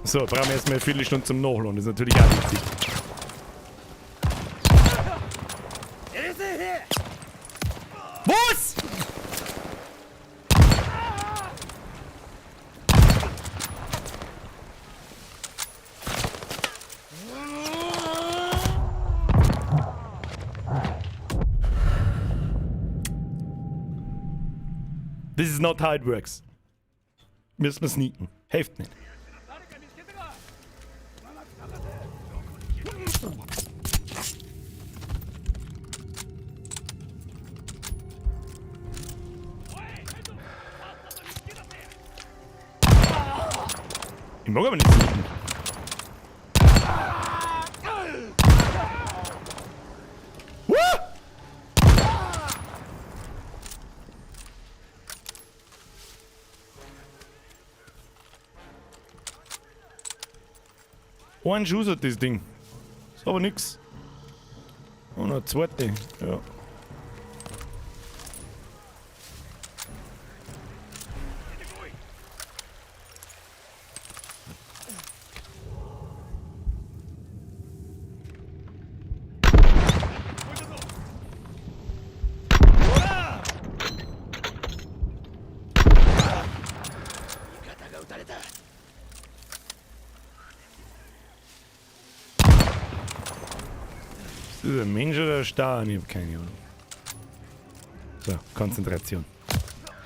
So, brauchen wir erstmal eine Viertelstunde zum Nachladen. Das ist natürlich auch wichtig. Was? This is not how it works. Müssen wir sneaken. Hilft nicht. Ich mag aber nicht sneaken. Ein Schuss hat das Ding. Ist aber nix. Und eine zweite. Ja. Ist das ein Mensch oder ein Star? Ich hab keine Ahnung. So, Konzentration.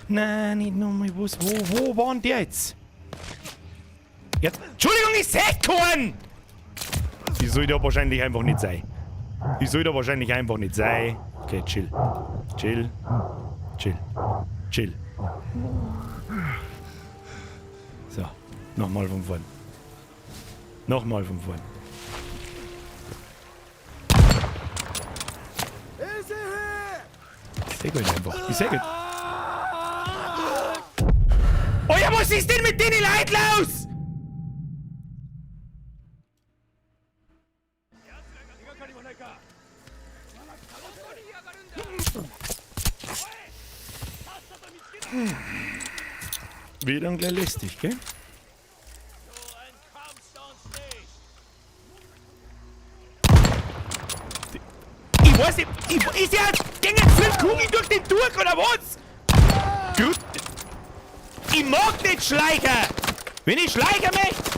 Nein, nicht nochmal. Wo war denn der jetzt? Jetzt. Entschuldigung, ich seh keinen! Die soll da wahrscheinlich einfach nicht sein. Die soll da wahrscheinlich einfach nicht sein. Okay, chill. Chill. Chill. Chill. So, nochmal von vorn. Nochmal von vorn. Ich seh halt einfach. Ich seh halt. Oh ja, was ist denn mit denen Leuten los? Wieder ein gleich lästig, gell? Ich weiß nicht, ist ja gegen 5 Kugeln durch den durch oder was? Gut. Ich mag nicht schleichen. Wenn ich schleichen möchte.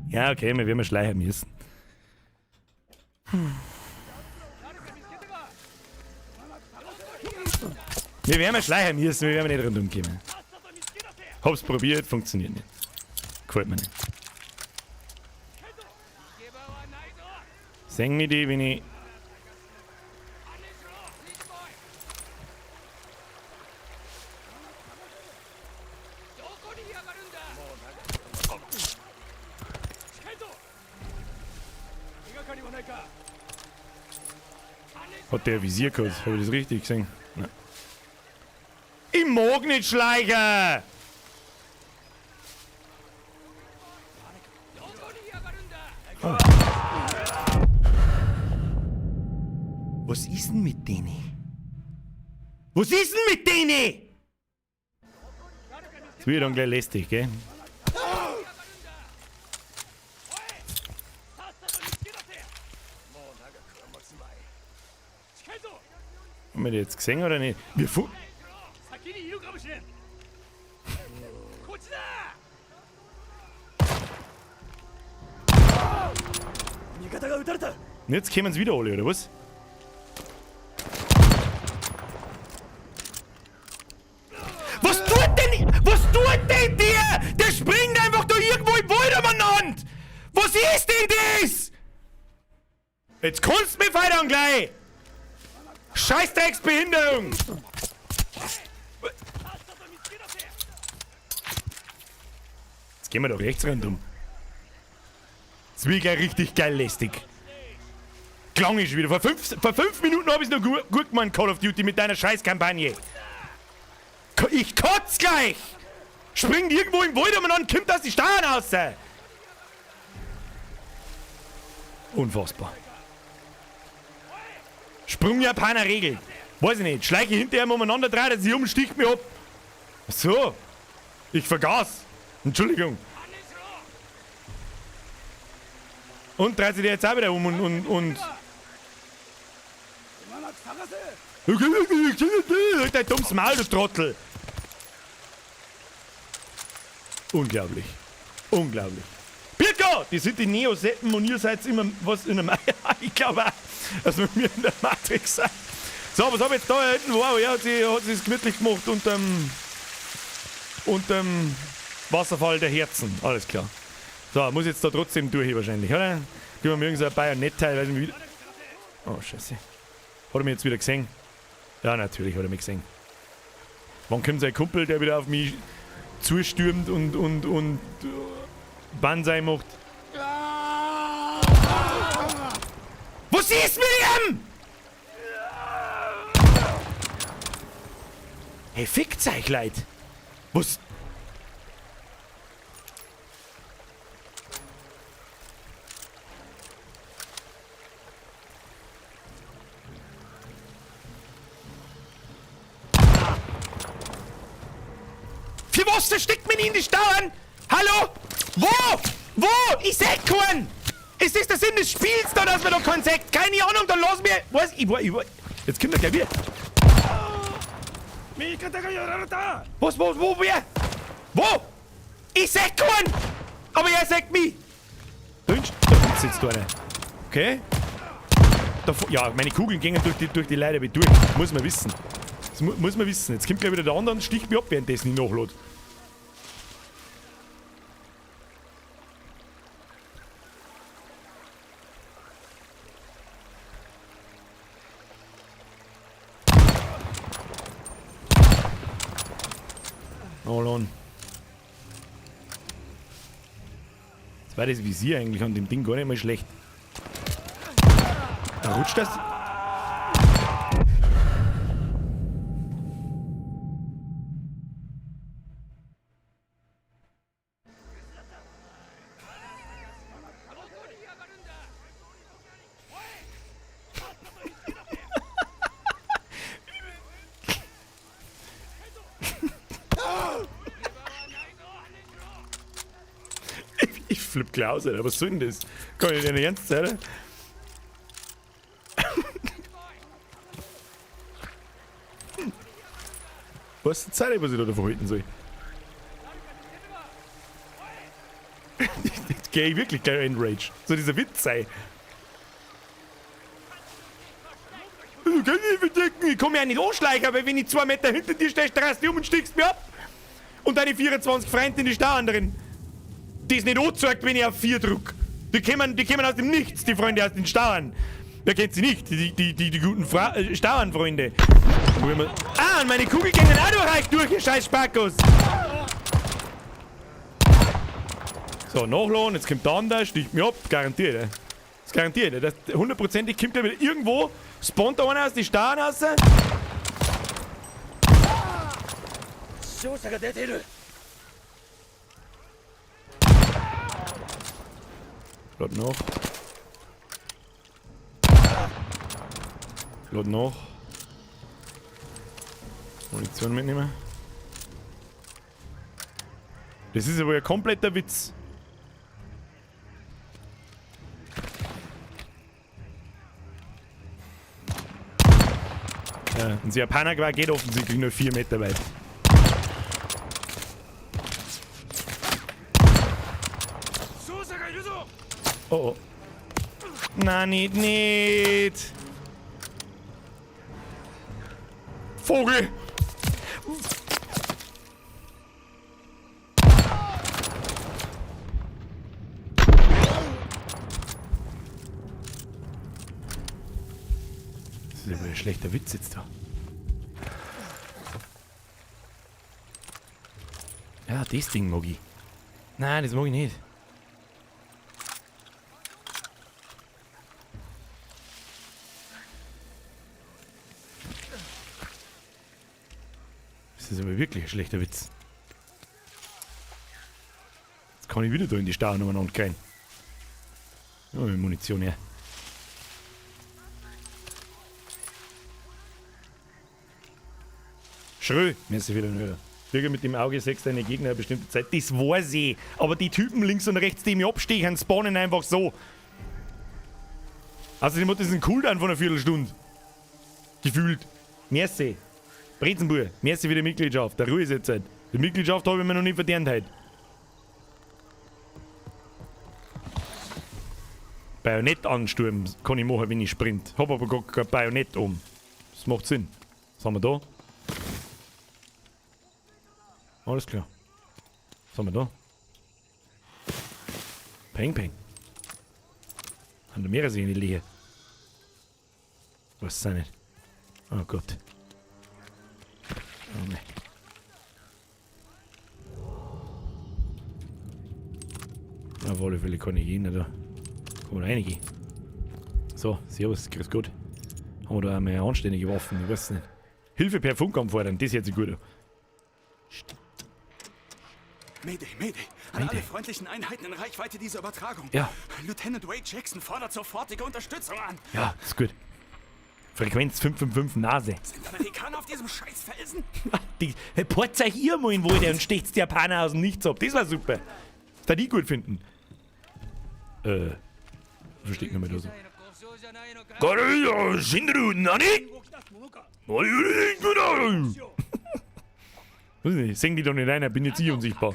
Ja, okay, wir werden schleichen müssen. Wir werden schleichen müssen, wir werden nicht rundum kommen. Hab's probiert, funktioniert nicht. Gefällt mir nicht. Sing mir die, wenn ich... Hat der Visier gehabt? Habe ich das richtig gesehen? Nein. Ich mag nicht schleichen! Oh. Was ist denn mit denen? Was ist denn mit denen? Das wird dann gleich lästig, gell? Haben wir die jetzt gesehen oder nicht? Wir Jetzt kommen sie wieder alle, oder was? Was tut denn der? Der springt einfach da irgendwo im Wald umeinander! Was ist denn das? Jetzt kannst du mich feiern gleich! Scheißdrecksbehinderung! Jetzt gehen wir doch rechts rundum. Das wird gleich richtig geil lästig. Klang ich schon wieder. Vor 5 Minuten habe ich es noch gut gemacht, Call of Duty, mit deiner Scheißkampagne. Ich kotz gleich! Springt irgendwo im Wald umeinander, kommt aus die Steuern raus! Unfassbar. Sprung Japaner Regel. Weiß ich nicht. Schleiche hinter ihm umeinander, dreht er sich um, sticht mich ab. Ach so. Ich vergaß. Entschuldigung. Und dreht sich der jetzt auch wieder um und... Dein dummes Maul, du Trottel. Unglaublich. Unglaublich. Birko! Die sind die Neo-Seppen und ihr seid immer was in einem... Ich glaube auch, dass wir in der Matrix sind. So, was habe ich jetzt da hinten? Wow, ja, sie hat es gemütlich gemacht unterm Wasserfall der Herzen. Alles klar. So, muss jetzt da trotzdem durch hier wahrscheinlich, oder? Gehen wir mir irgendein Bajonett-Teil, weil ich wieder... Oh, scheiße. Hat er mich jetzt wieder gesehen? Ja, natürlich hat er mich gesehen. Wann kommt sein Kumpel, der wieder auf mich zustürmt und Banzai macht? Was ist mit ihm? Hey, fickt euch, Leute. Was? Für was steckt man in die Stauern? Hallo? Wo? Wo? Ich seh keinen! Ist das der Sinn des Spiels da, dass man da keinen sagt? Keine Ahnung, dann lass mir... Was? Jetzt kommt er gleich wieder. Was? Wo? Wer? Wo? Ich seh keinen! Aber er sagt mich! Da sitzt einer. Okay. Ja, meine Kugeln gehen durch die Leiter durch. Muss man wissen. Das muss man wissen. Jetzt kommt gleich wieder der andere und sticht mich ab, währenddessen ich nachlade. Hold. Jetzt war das Visier eigentlich an dem Ding gar nicht mal schlecht. Da rutscht das. Ich flipp Klaus, Alter. Was soll denn das? Kann ich denn nicht ernst sein? Was ist die Zeit, was ich da verhalten soll? Jetzt gehe ich wirklich gleich in Rage. Soll dieser Witz sein? du kannst mich verdecken. Ich kann mich ja nicht anschleichen, aber wenn ich 2 Meter hinter dir stehe, drehst du um und stiegst mir ab. Und deine 24 Freunde in die Stauern drin. Die ist nicht angezeigt, wenn ich auf 4 drück. Die kommen aus dem Nichts, die Freunde aus den Stauern. Wer kennt sie nicht? Die guten Stauernfreunde. Ah, und meine Kugel gehen auch durch, ihr scheiß Spackos. So, nachladen, jetzt kommt der andere, sticht mich ab, garantiert. Das ist garantiert. Das 100%ig kommt ja wieder irgendwo, spawnt da einer aus den Stauern raus. Lad noch. Lad noch. Munition mitnehmen. Das ist aber ein kompletter Witz. Ja, und der Japaner geht offensichtlich nur 4 Meter weit. Oh oh. Nein, nicht. Vogel! Das ist aber ein schlechter Witz jetzt da. Ja, das Ding mag ich. Nein, das mag ich nicht. Das ist aber wirklich ein schlechter Witz. Jetzt kann ich wieder da in die Stauern umeinander gehen. Ja, mit Munition her. Schrö, merci wieder höher. Bürger mit dem Auge 6 deine Gegner eine bestimmte Zeit. Das weiß ich. Aber die Typen links und rechts, die mich abstechen, spawnen einfach so. Außerdem hat das einen Cooldown von einer Viertelstunde. Gefühlt. Merci. Brezenbuhr, merci für die Mitgliedschaft. Der Ruhe ist jetzt halt. Die Mitgliedschaft habe ich mir noch nicht verdient heute. Bajonett-Ansturm kann ich machen, wenn ich sprint. Hab aber gar kein Bajonett um. Das macht Sinn. Was haben wir da? Alles klar. Was haben wir da? Peng, peng. Haben da mehrere sehen die Lehe. Was ist das nicht? Oh Gott. Oh ne. Auf alle Fälle kann ich gehen, da. Kann man reingehen. So, servus, grüß Gott. Haben wir da einmal anständige Waffen, ich weiß nicht. Hilfe per Funk anfordern, das hört sich gut an. Mayday, Mayday. An alle freundlichen Einheiten in Reichweite dieser Übertragung. Ja. Lieutenant Wade Jackson fordert sofortige Unterstützung an. Ja, ist gut. Frequenz 555 Nase. Sind Amerikaner auf diesem Scheißfelsen? Die Porzer hier mal in Wohl, und stecht's die Japaner aus dem Nichts ab. Das war super. Das die gut finden. Versteht nicht mehr da so. Sing die doch nicht rein, bin jetzt ich unsichtbar.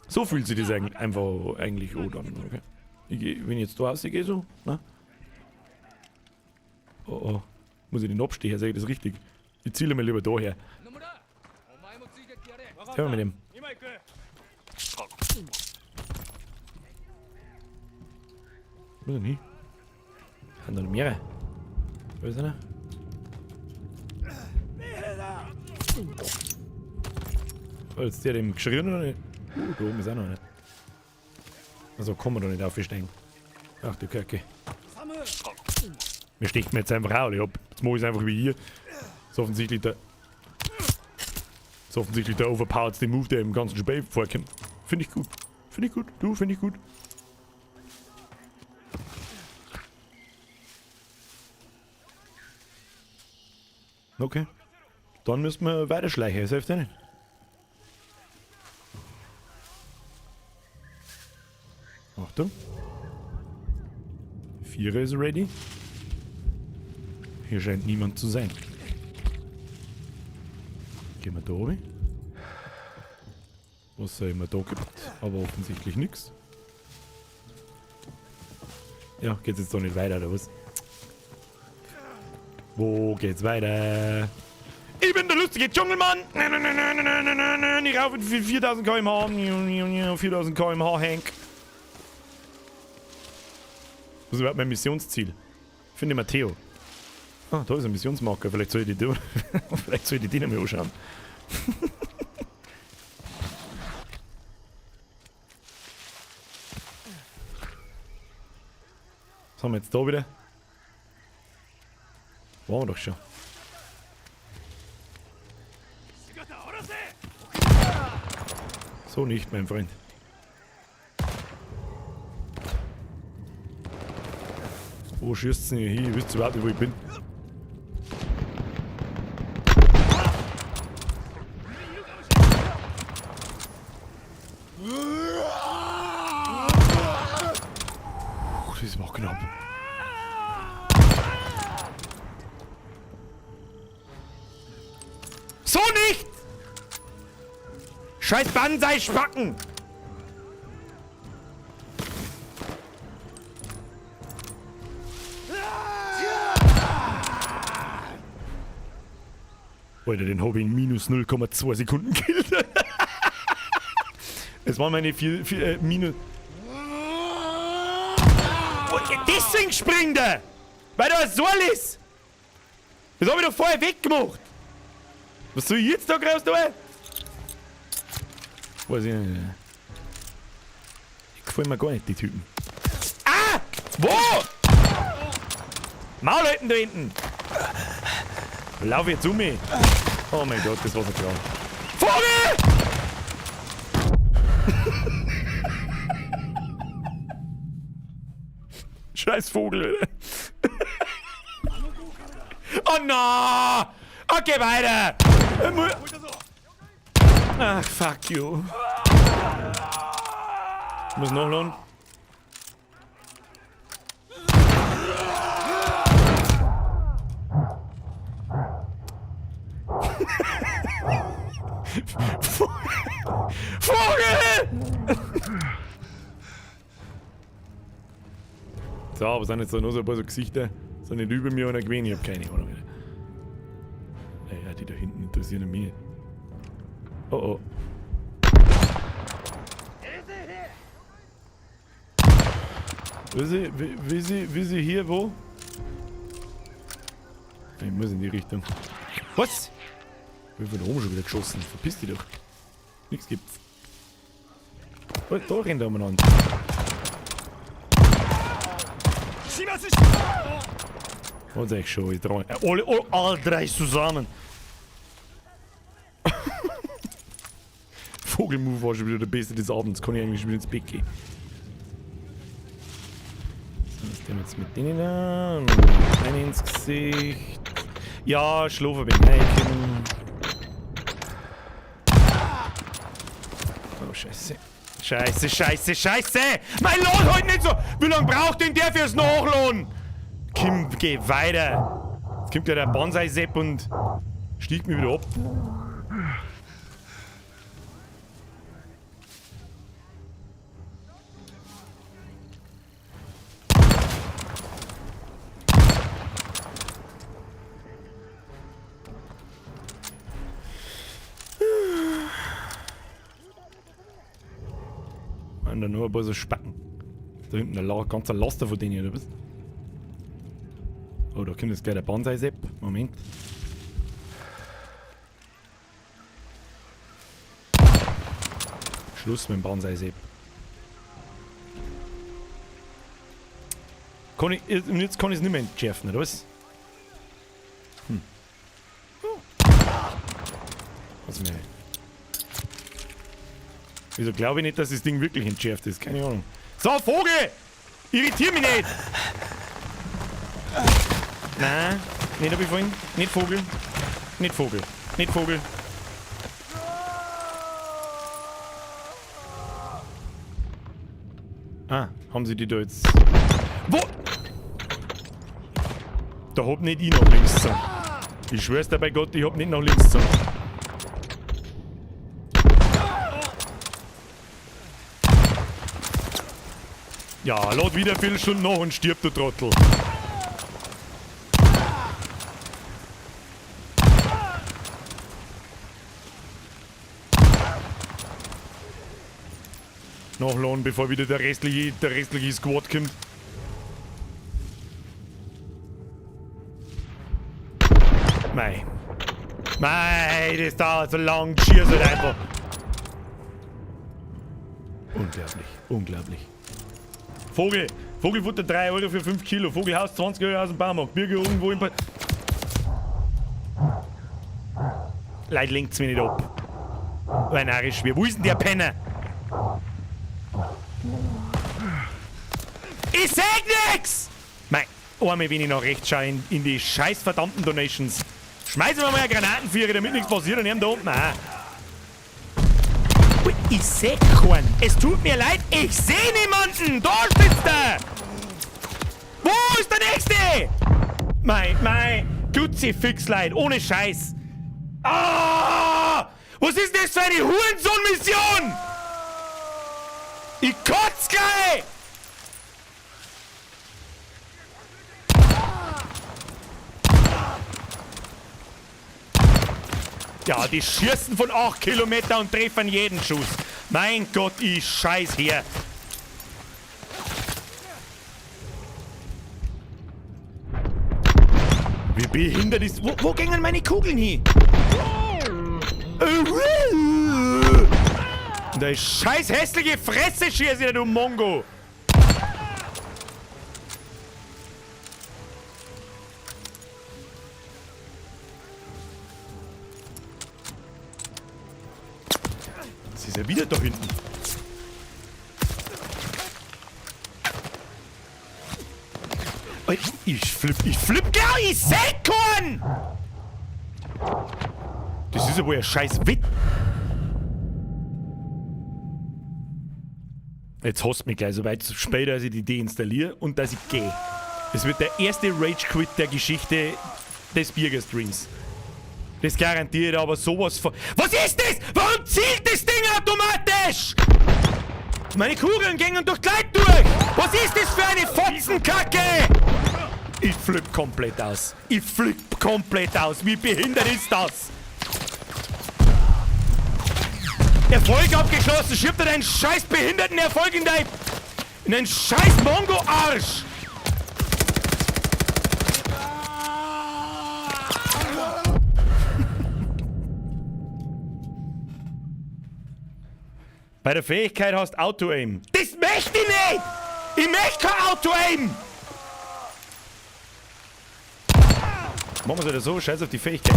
So fühlt sich das einfach eigentlich an. Okay. Wenn ich jetzt da rausgehe, so, na? Oh oh. Muss ich den abstehen, sag ich das richtig? Ich ziele mir lieber daher. Was können wir mit dem? Wo ist er nicht? Haben da noch mehrere? Wo ist einer? Oh, jetzt der dem geschrien oder nicht? Da oben ist auch noch einer. Also kann man da nicht aufsteigen. Ach du Kacke. Mir steckt mir jetzt einfach auch ab. Jetzt mache ich es einfach wie hier. Das ist offensichtlich der overpoweredste Move, der im ganzen Spiel vorkommt. Finde ich gut. Finde ich gut. Du, finde ich gut. Okay. Dann müssen wir weiter schleichen. Das hilft ja nicht. Achtung. 4 ist ready. Hier scheint niemand zu sein. Gehen wir da oben. Was es immer da gibt, aber offensichtlich nichts. Ja, geht's jetzt doch nicht weiter, oder was? Wo geht's weiter? Ich bin der lustige Dschungelmann. Ich raufe 4000 km/h. 4000 km/h, Hank. Was ist überhaupt mein Missionsziel? Ich finde Matteo. Ah, da ist ein Missionsmarker. Vielleicht soll ich die, vielleicht soll ich die noch mal anschauen. Was haben wir jetzt da wieder? Waren wir doch schon. So nicht, mein Freund. Wo schießt denn hier hin? Ihr wisst überhaupt nicht, wo ich bin. Das war knapp. So nicht! Scheiß Banzai-Spacken! Alter, den habe ich in minus 0,2 Sekunden gekillt. Es waren meine 4 minus... Deswegen springt er! Weil da ein Soll ist! Das habe ich doch vorher weggemacht! Was soll ich jetzt da raus tun? Weiß ich nicht. Die gefallen mir gar nicht, die Typen. Ah! Wo? Maulhalten da hinten! Lauf jetzt um mich! Oh mein Gott, das war so klar. Vogel! Scheiß Vogel, Alter. Oh no! Okay, weiter! Ach, fuck you. Ich muss nachladen. Vogel! So, aber sind jetzt da nur so ein paar so Gesichter? Sind nicht über mir oder gewesen? Ich hab keine Ahnung. Ja, die da hinten interessieren mich. Oh oh. Will sie hier wo? Ich muss in die Richtung. Was? Ich bin von oben schon wieder geschossen. Verpiss dich doch. Nichts gibt's. Oh, da rennt er umeinander. Und sag ich schon, ich trau. Alle drei zusammen. Vogelmove war schon wieder der beste des Abends. Kann ich eigentlich schon wieder ins Bett gehen. So, was denn jetzt mit denen da? Einen ins Gesicht. Ja, schlafen bin Eichen. Oh, scheiße. Scheiße, scheiße, scheiße! Mein Lohn heute nicht so! Wie lange braucht denn der fürs Nachladen? Kim, geh weiter! Jetzt kommt ja der Banzai-Sepp und stiegt mich wieder ab. Und dann nur ein paar so Spacken. Da hinten ein ganzer Laster von denen, oder was? Oh, da kommt jetzt gleich der Banzai-Sepp. Moment. Schluss mit dem Banzai-Sepp. Jetzt kann ich es nicht mehr entschärfen, oder was? Was mir. Wieso glaube ich nicht, dass das Ding wirklich entschärft ist? Keine Ahnung. So, Vogel! Irritier mich nicht! Nein, nicht hab ich vorhin. Nicht Vogel. Nicht Vogel. Nicht Vogel. Ah, haben sie die da jetzt... Wo? Da hab nicht ich nach links gezogen. Ich schwör's dir bei Gott, ich hab nicht nach links gezogen. Ja, lad wieder 4 Stunden nach und stirb, du Trottel. nachladen, bevor wieder der restliche Squad kommt. Mei, das dauert so lang. Schieß halt einfach. Unglaublich. Vogelfutter 3 Euro für 5 Kilo. Vogelhaus 20 Euro aus dem Baumarkt. Birge irgendwo im Leute, lenkt's mir nicht ab. Ein Arisch, wo ist denn der Penner? Ich seh nix! Mei, einmal wenn ich nach rechts schaue in die scheiß verdammten Donations. Schmeißen wir mal eine Granatenvierer, damit nichts passiert und nehmen da unten auch. Ui, ich seh keinen. Es tut mir leid, ich seh niemanden. Da sitzt er. Wo ist der Nächste? Mei, Kruzifix, Leute, ohne Scheiß. Ah! Was ist das für eine Hurensohn-Mission? Ich kotz gleich! Ja, die schießen von 8 Kilometern und treffen jeden Schuss. Mein Gott, ich scheiß hier. Wie behindert ist... Wo gingen meine Kugeln hin? Der scheiß hässliche Fresse schießt wieder, du Mongo. Jetzt ist er wieder da hinten. Ich flipp gar, ich seh keinen! Das ist ja wohl ein scheiß Witz. Jetzt hasst mich gleich so weit später, dass ich die deinstalliere und dass ich gehe. Das wird der erste Rage-Quit der Geschichte des Bierger-Streams. Das garantiert aber sowas von... Was ist das? Warum zielt das Ding automatisch? Meine Kugeln gingen doch gleich durch. Was ist das für eine Fotzenkacke? Ich flipp komplett aus. Wie behindert ist das? Erfolg abgeschlossen. Schiebt er deinen scheiß behinderten Erfolg in deinen scheiß Mongo-Arsch. Bei der Fähigkeit hast Auto-Aim. Das möchte ich nicht! Ich möchte kein Auto-Aim! Machen wir es wieder so, scheiß auf die Fähigkeit.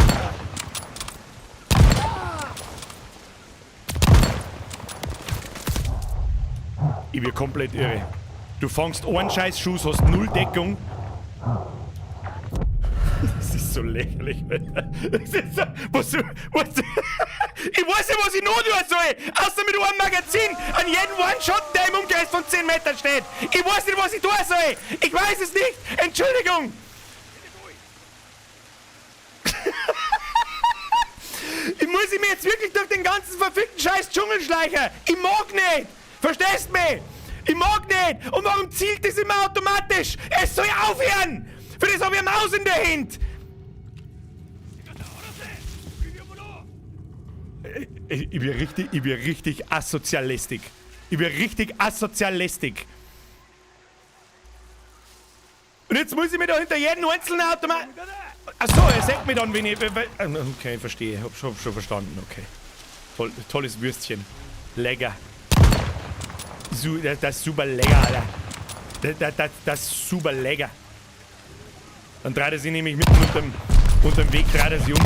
Ich bin komplett irre. Du fängst einen scheiß Schuss, hast 0 Deckung. Das ist so lächerlich, Alter. Das ist so... Ich weiß nicht, was ich noch tun soll, außer mit einem Magazin an jeden One-Shot, der im Umkreis von 10 Metern steht. Ich weiß nicht, was ich tun soll. Ich weiß es nicht. Entschuldigung. Ich muss mich jetzt wirklich durch den ganzen verfickten scheiß Dschungel schleichen. Ich mag nicht. Verstehst mich? Ich mag nicht. Und warum zielt das immer automatisch? Es soll aufhören. Für das habe ich eine Maus in der Hand. Ich bin richtig asozialistik. Und jetzt muss ich mir da hinter jedem einzelnen Automat... Achso, er sagt mir dann, wenn ich... Okay, verstehe. Hab schon verstanden, okay. Tolles Würstchen. Lecker. Das ist super lecker, Alter. Das ist super lecker. Dann dreht er sich nämlich mitten unterm Weg, dreht er sich um.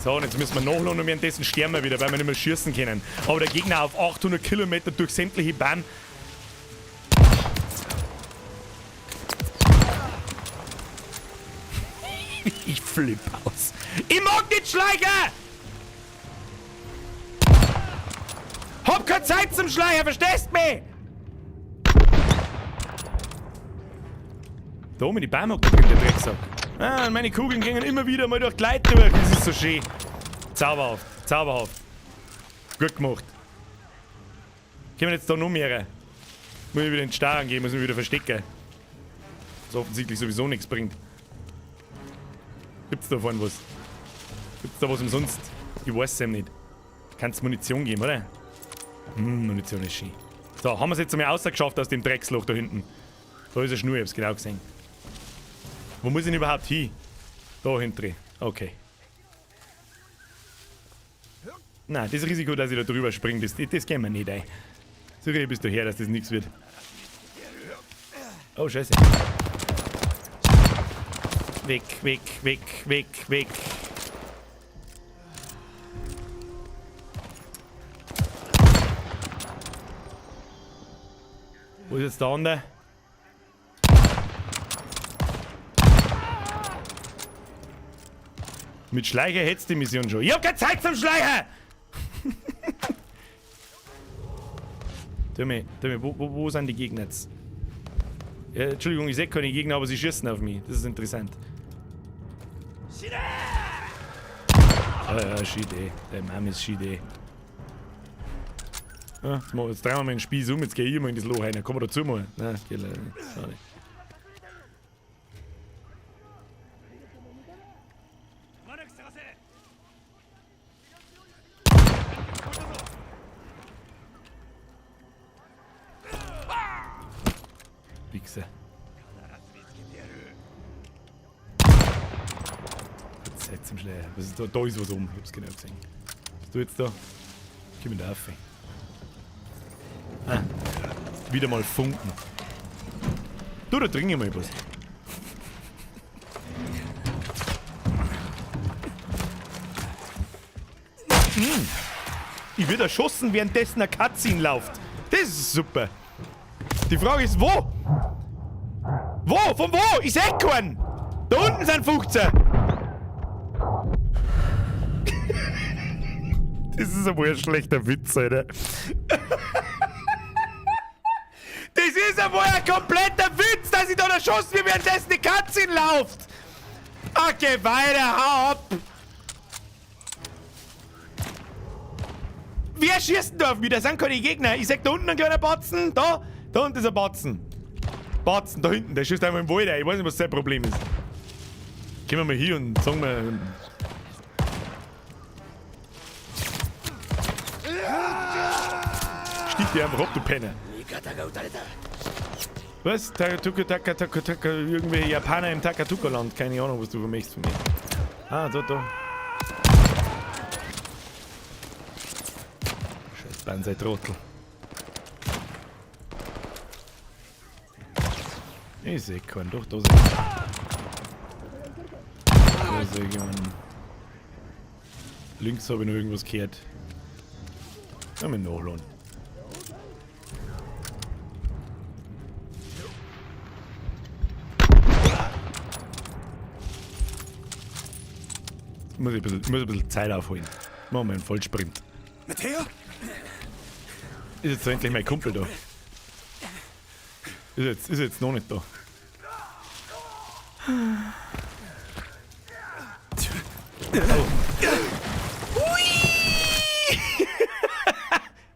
So, und jetzt müssen wir nachladen und währenddessen sterben wir wieder, weil wir nicht mehr schießen können. Aber der Gegner auf 800 Kilometer durch sämtliche Bahnen. Ich flipp aus. Ich mag nicht schleichen! Hab keine Zeit zum Schleichen, verstehst du mich? Da oben in die Baumarkt drin, der Drecksack. Ah, meine Kugeln gingen immer wieder mal durch die Leute durch. Das ist so schön. Zauberhaft. Gut gemacht. Können wir jetzt da noch mehr? Muss ich wieder in den Starren gehen, muss mich wieder verstecken. Was offensichtlich sowieso nichts bringt. Gibt's da vorne was? Gibt's da was umsonst? Ich weiß es eben nicht. Kann's Munition geben, oder? Munition ist schön. So, haben wir es jetzt einmal rausgeschafft aus dem Drecksloch da hinten. Da ist eine Schnur, ich hab's genau gesehen. Wo muss ich denn überhaupt hin? Da hinten. Okay. Nein, das Risiko, dass ich da drüber springe, das gehen wir nicht ein. So bist du her, dass das nichts wird. Oh, scheiße. Weg, weg, weg, weg, weg. Wo ist jetzt der andere? Mit Schleicher hättest du die Mission schon. Ich hab keine Zeit zum Schleicher! Wo sind die Gegner jetzt? Ja, Entschuldigung, ich sehe keine Gegner, aber sie schießen auf mich. Das ist interessant. Ja, Schide. Der Mann ist Schide. Ja, jetzt drehen wir mal den Spieß um, jetzt gehe ich mal in das Loch rein. Komm mal dazu mal. Nein, geht leider nicht. Schade. Wichse. Jetzt im Schleier. Was ist da? Da ist was um. Ich hab's genau gesehen. Was du jetzt da? Gib mir da auf. Ah. Wieder mal Funken. Du, da trinke ich mal was. Ich werde erschossen, währenddessen eine Cutscene läuft. Das ist super. Die Frage ist, wo? Wo? Von wo? Ich seh keinen. Da unten sind 15. Das ist aber ein schlechter Witz, Alter. Das ist aber ein kompletter Witz, dass ich da erschossen wird, währenddessen die Cutscene läuft. Okay, weiter, hau ab. Wer schießt denn da auf mich? Da sind keine Gegner. Ich sag da unten ein kleiner Batzen. Da unten ist ein Batzen. Batzen, da hinten, der schießt einmal im Wald. Ich weiß nicht, was sein Problem ist. Gehen wir mal hier und sagen wir. Stieg dir einfach ab, du Penner. Was? Irgendwelche Japaner im Takatuka-Land. Keine Ahnung, was du vermechst von mir. Ah, da. Scheiß Banzai-Trottel. Ich seh keinen, doch, da sehe ich jemanden. Links habe ich noch irgendwas gehört. Ja, mit nachladen. Ich muss ein bisschen Zeit aufholen. Machen wir einen Vollsprint. Matteo? Ist jetzt endlich mein Kumpel da? Ist jetzt noch nicht da.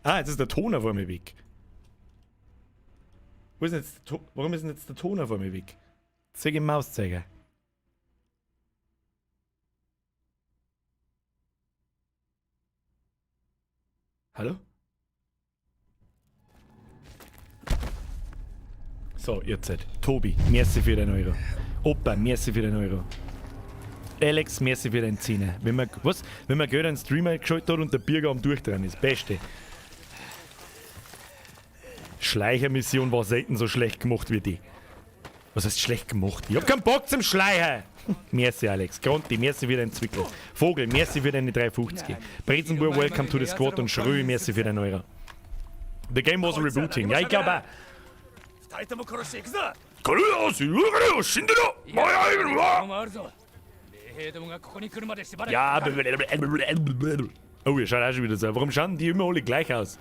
Ah, jetzt ist der Toner vor mir weg. Warum ist denn jetzt der Toner vor mir weg? Zeig im Mauszeiger. Hallo? So, ihr seid. Tobi, merci für den Euro. Opa, merci für den Euro. Alex, merci für den Zehner. Wenn man Geld einen Streamer geschaltet hat und der Bürger am Durchdrehen ist. Beste. Schleichermission war selten so schlecht gemacht wie die. Was heißt schlecht gemacht? Ich hab keinen Bock zum Schleicher! Merci, Alex. Gronti, merci für deinen Zwickel. Vogel, merci für deine 350. Brezenburg, welcome to the squad und Schröi, merci für den Euro. The game was rebooting. Ja, ich glaube auch. Ja, oh, ihr schaut auch schon wieder so. Warum schauen die immer alle gleich aus?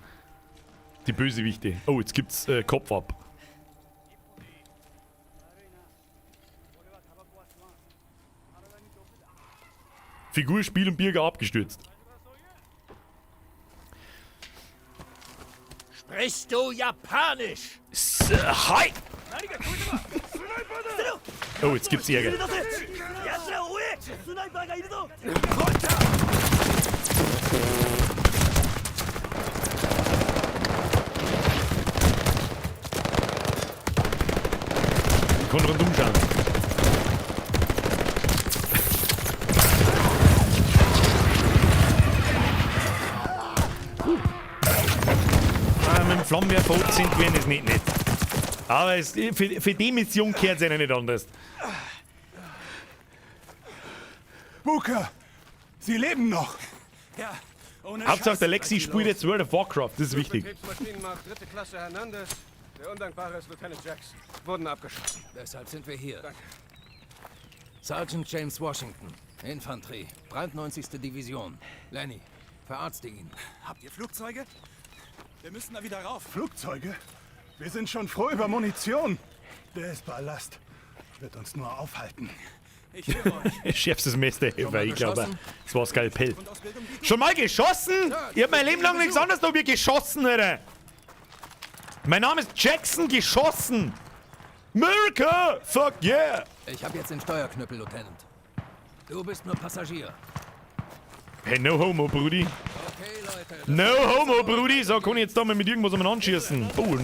Die Bösewichte. Oh, jetzt gibt's Kopf ab. Figur, Spiel und Bürger abgestürzt. Sprichst du Japanisch? Hi! Oh, jetzt gibt's Ärger. Ich kann rundum schauen. Mit dem Flammenwerfer sind wir es nicht nett. Aber für die Mission kehrt es ja nicht anders. Booker, Sie leben noch. Ja, Hauptsache der Lexi spielt jetzt World of Warcraft, das ist wichtig. Betriebsmaschinenmarkt, 3. Klasse Hernandez. Der Undankbare ist Lieutenant Jackson. Wurden abgeschossen. Deshalb sind wir hier. Danke. Sergeant James Washington, Infanterie, brandneunzigste Division. Lenny, verarzte ihn. Habt ihr Flugzeuge? Wir müssen da wieder rauf. Flugzeuge? Wir sind schon froh über Munition. Der ist Ballast. Wird uns nur aufhalten. Ich höre euch. Schärfstes Messer ever, ich glaube. Das war Skalpell. Schon mal geschossen? Ich hab mein Leben lang nichts anderes noch wie geschossen, Alter. Mein Name ist Jackson, geschossen. America! Fuck yeah! Ich hab jetzt den Steuerknüppel, Lieutenant. Du bist nur Passagier. Hey, no homo, Brudi. Okay, Leute. No homo, Brudi. So kann ich jetzt da mal mit irgendwas am anschießen. Oh,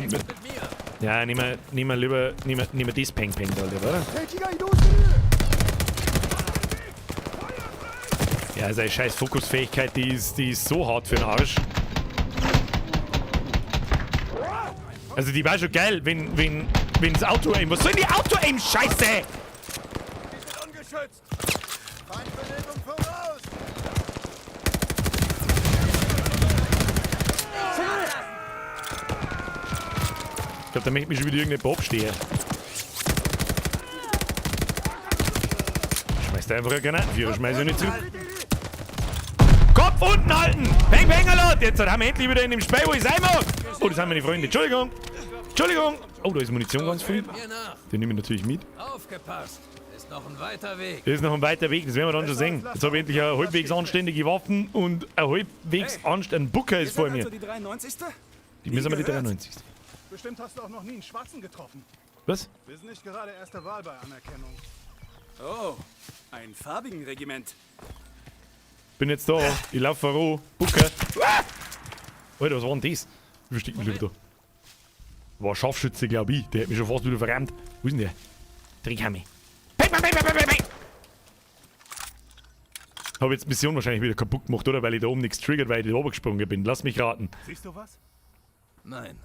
ja, nehmen wir lieber das Peng-Peng da, oder? Ja, seine scheiß Fokusfähigkeit, die ist so hart für den Arsch. Also die war schon geil, wenn das Auto-Aim... Was soll denn die Auto-Aim-Scheiße? Die sind ungeschützt. Feindbewegung voraus. Ich glaube, da möchte mich schon wieder irgendjemand abstehen. Schmeißt einfach eine Granatenführer, schmeiß ich nicht zurück. Kopf unten halten! Peng, peng, alert! Jetzt haben wir endlich wieder in dem Spiel, wo ich sein mag! Oh, das sind meine Freunde. Entschuldigung! Entschuldigung! Oh, da ist Munition ganz viel. Den nehme ich natürlich mit. Aufgepasst! Ist noch ein weiter Weg. Das ist noch ein weiter Weg, das werden wir dann schon sehen. Jetzt habe ich endlich eine halbwegs anständige Waffen und ein halbwegs anständiger Booker ist vor mir. Die 93. Die müssen wir die 93. Bestimmt hast du auch noch nie einen Schwarzen getroffen. Was? Wir sind nicht gerade erste Wahl bei Anerkennung. Oh, ein farbigen Regiment. Bin jetzt da. Ich laufe voran. Booker. Alter, was war denn das? Wie versteckt mich da? War ein Scharfschütze, glaube ich. Der hat mich schon fast wieder verrammt. Wo ist denn der? Drehkammer. Habe jetzt die Mission wahrscheinlich wieder kaputt gemacht, oder? Weil ich da oben nichts triggert, weil ich da oben gesprungen bin. Lass mich raten. Siehst du was? Nein.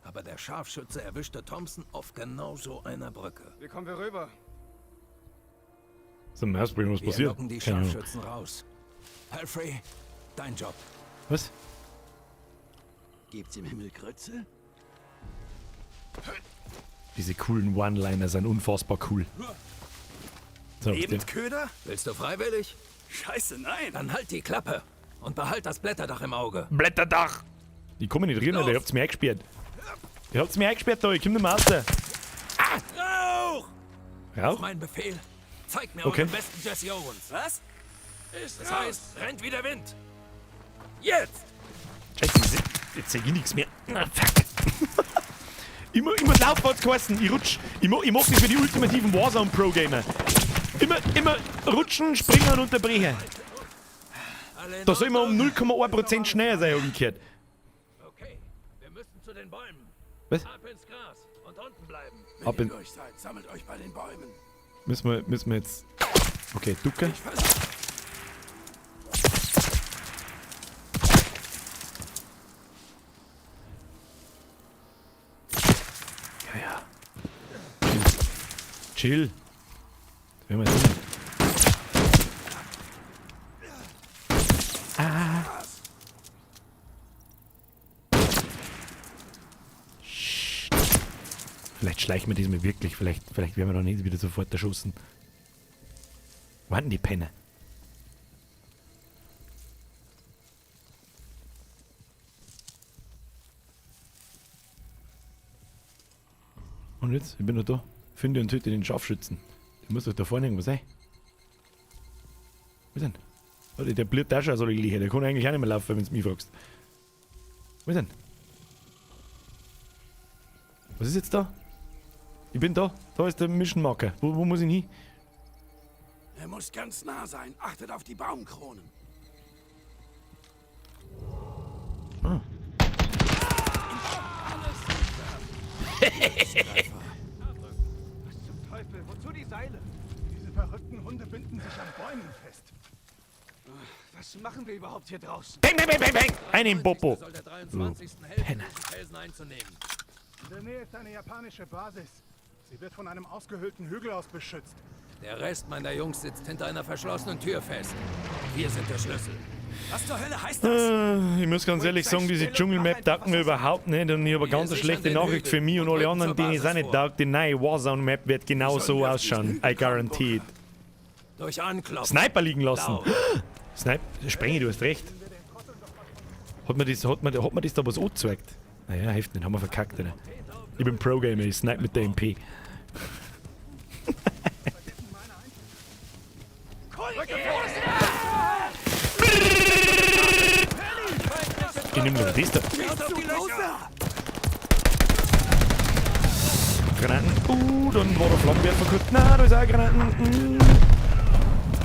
Aber der Scharfschütze erwischte Thompson auf genau so einer Brücke. Wie kommen wir rüber? So ein Mausbring, was Wir passiert? locken die Scharfschützen raus. Palfrey, dein Job. Was? Gibt's im Himmel Grütze? Diese coolen One-Liner sind unfassbar cool. So, Lebendköder? Willst du freiwillig? Scheiße, nein. Dann halt die Klappe und behalt das Blätterdach im Auge. Blätterdach! Ich komme nicht rein, Alter. Ihr habt's mir eingesperrt. Ihr habt's mir eingesperrt da, ich komm nicht mehr raus. Rauch! Das Rauch? ist mein Befehl. Zeig mir Okay. euren besten Jesse Owens. Was? Das heißt, rennt wie der Wind. Jetzt! Scheiße, jetzt seh ich nichts mehr. Ah, fuck. Ich muss laufen, hat's geheißen. Ich rutsch. Ich mach das für die ultimativen Warzone-Pro-Gamer. Immer rutschen, springen und unterbrechen. Da soll man um 0,1% schneller sein, hab ich gehört. Okay, wir müssen zu den Bäumen. Was? Ab ins Gras und unten bleiben. Ab in... Durch seid, sammelt euch bei den Bäumen. Müssen wir jetzt... Okay, ducken. Ja. Chill. Das werden wir jetzt nicht. Vielleicht schleichen wir diesmal wirklich. Vielleicht werden wir dann nicht wieder sofort erschossen. Warten die Penner. Und jetzt? Ich bin noch da. Finde und töte den Scharfschützen. Der muss doch da vorne irgendwo sein. Wo ist denn? Oh, der blöd da schon so gleich. Der kann eigentlich auch nicht mehr laufen, wenn du mich fragst. Wo ist denn? Was ist jetzt da? Ich bin da. Da ist der Mission Marker. Wo muss ich hin? Er muss ganz nah sein. Achtet auf die Baumkronen. Ah. Wozu die Seile? Diese verrückten Hunde binden sich an Bäumen fest. Was machen wir überhaupt hier draußen? Bang, bang, bang, bang, bang! Einen im Popo. Soll der 23. helfen, diesen Felsen einzunehmen. In der Nähe ist eine japanische Basis. Sie wird von einem ausgehöhlten Hügel aus beschützt. Der Rest meiner Jungs sitzt hinter einer verschlossenen Tür fest. Wir sind der Schlüssel. Was zur Hölle heißt das? Ich muss ganz ehrlich sagen, diese Dschungelmap taugt mir überhaupt nicht. Und ich habe eine ganz schlechte Nachricht für mich und alle anderen, denen es auch nicht taugt. Die neue Warzone-Map wird genau so ausschauen. I guarantee it. Durch Anklopfen. Sniper liegen lassen. Sniper, Sprengi, du hast recht. Hat mir das da was angezeigt? Naja, hilft nicht, haben wir verkackt. Oder? Ich bin Pro-Gamer, ich snipe mit der MP. Ich nehme noch das da. Granaten. Dann war der Flammenwerfer kaputt. Na, da ist auch Granaten.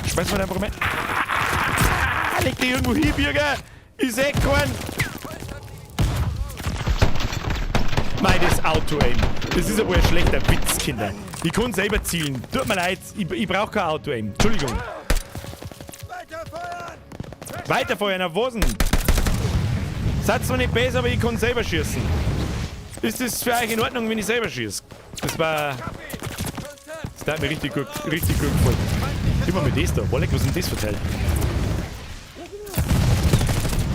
Schmeiß mal einfach mal. Leg dich irgendwo hin, Bürger. Ich seh keinen. Mei, das Auto-Aim. Das ist aber ein schlechter Witz, Kinder. Ich kann selber zielen. Tut mir leid, ich brauche kein Auto-Aim. Entschuldigung. Weiterfeuern, auf was denn? Seid zwar nicht besser, aber ich kann selber schießen. Ist das für euch in Ordnung, wenn ich selber schieße? Das hat mir richtig gut gefallen. Gib mal mit das da. Wollek, was ist denn das verteilt?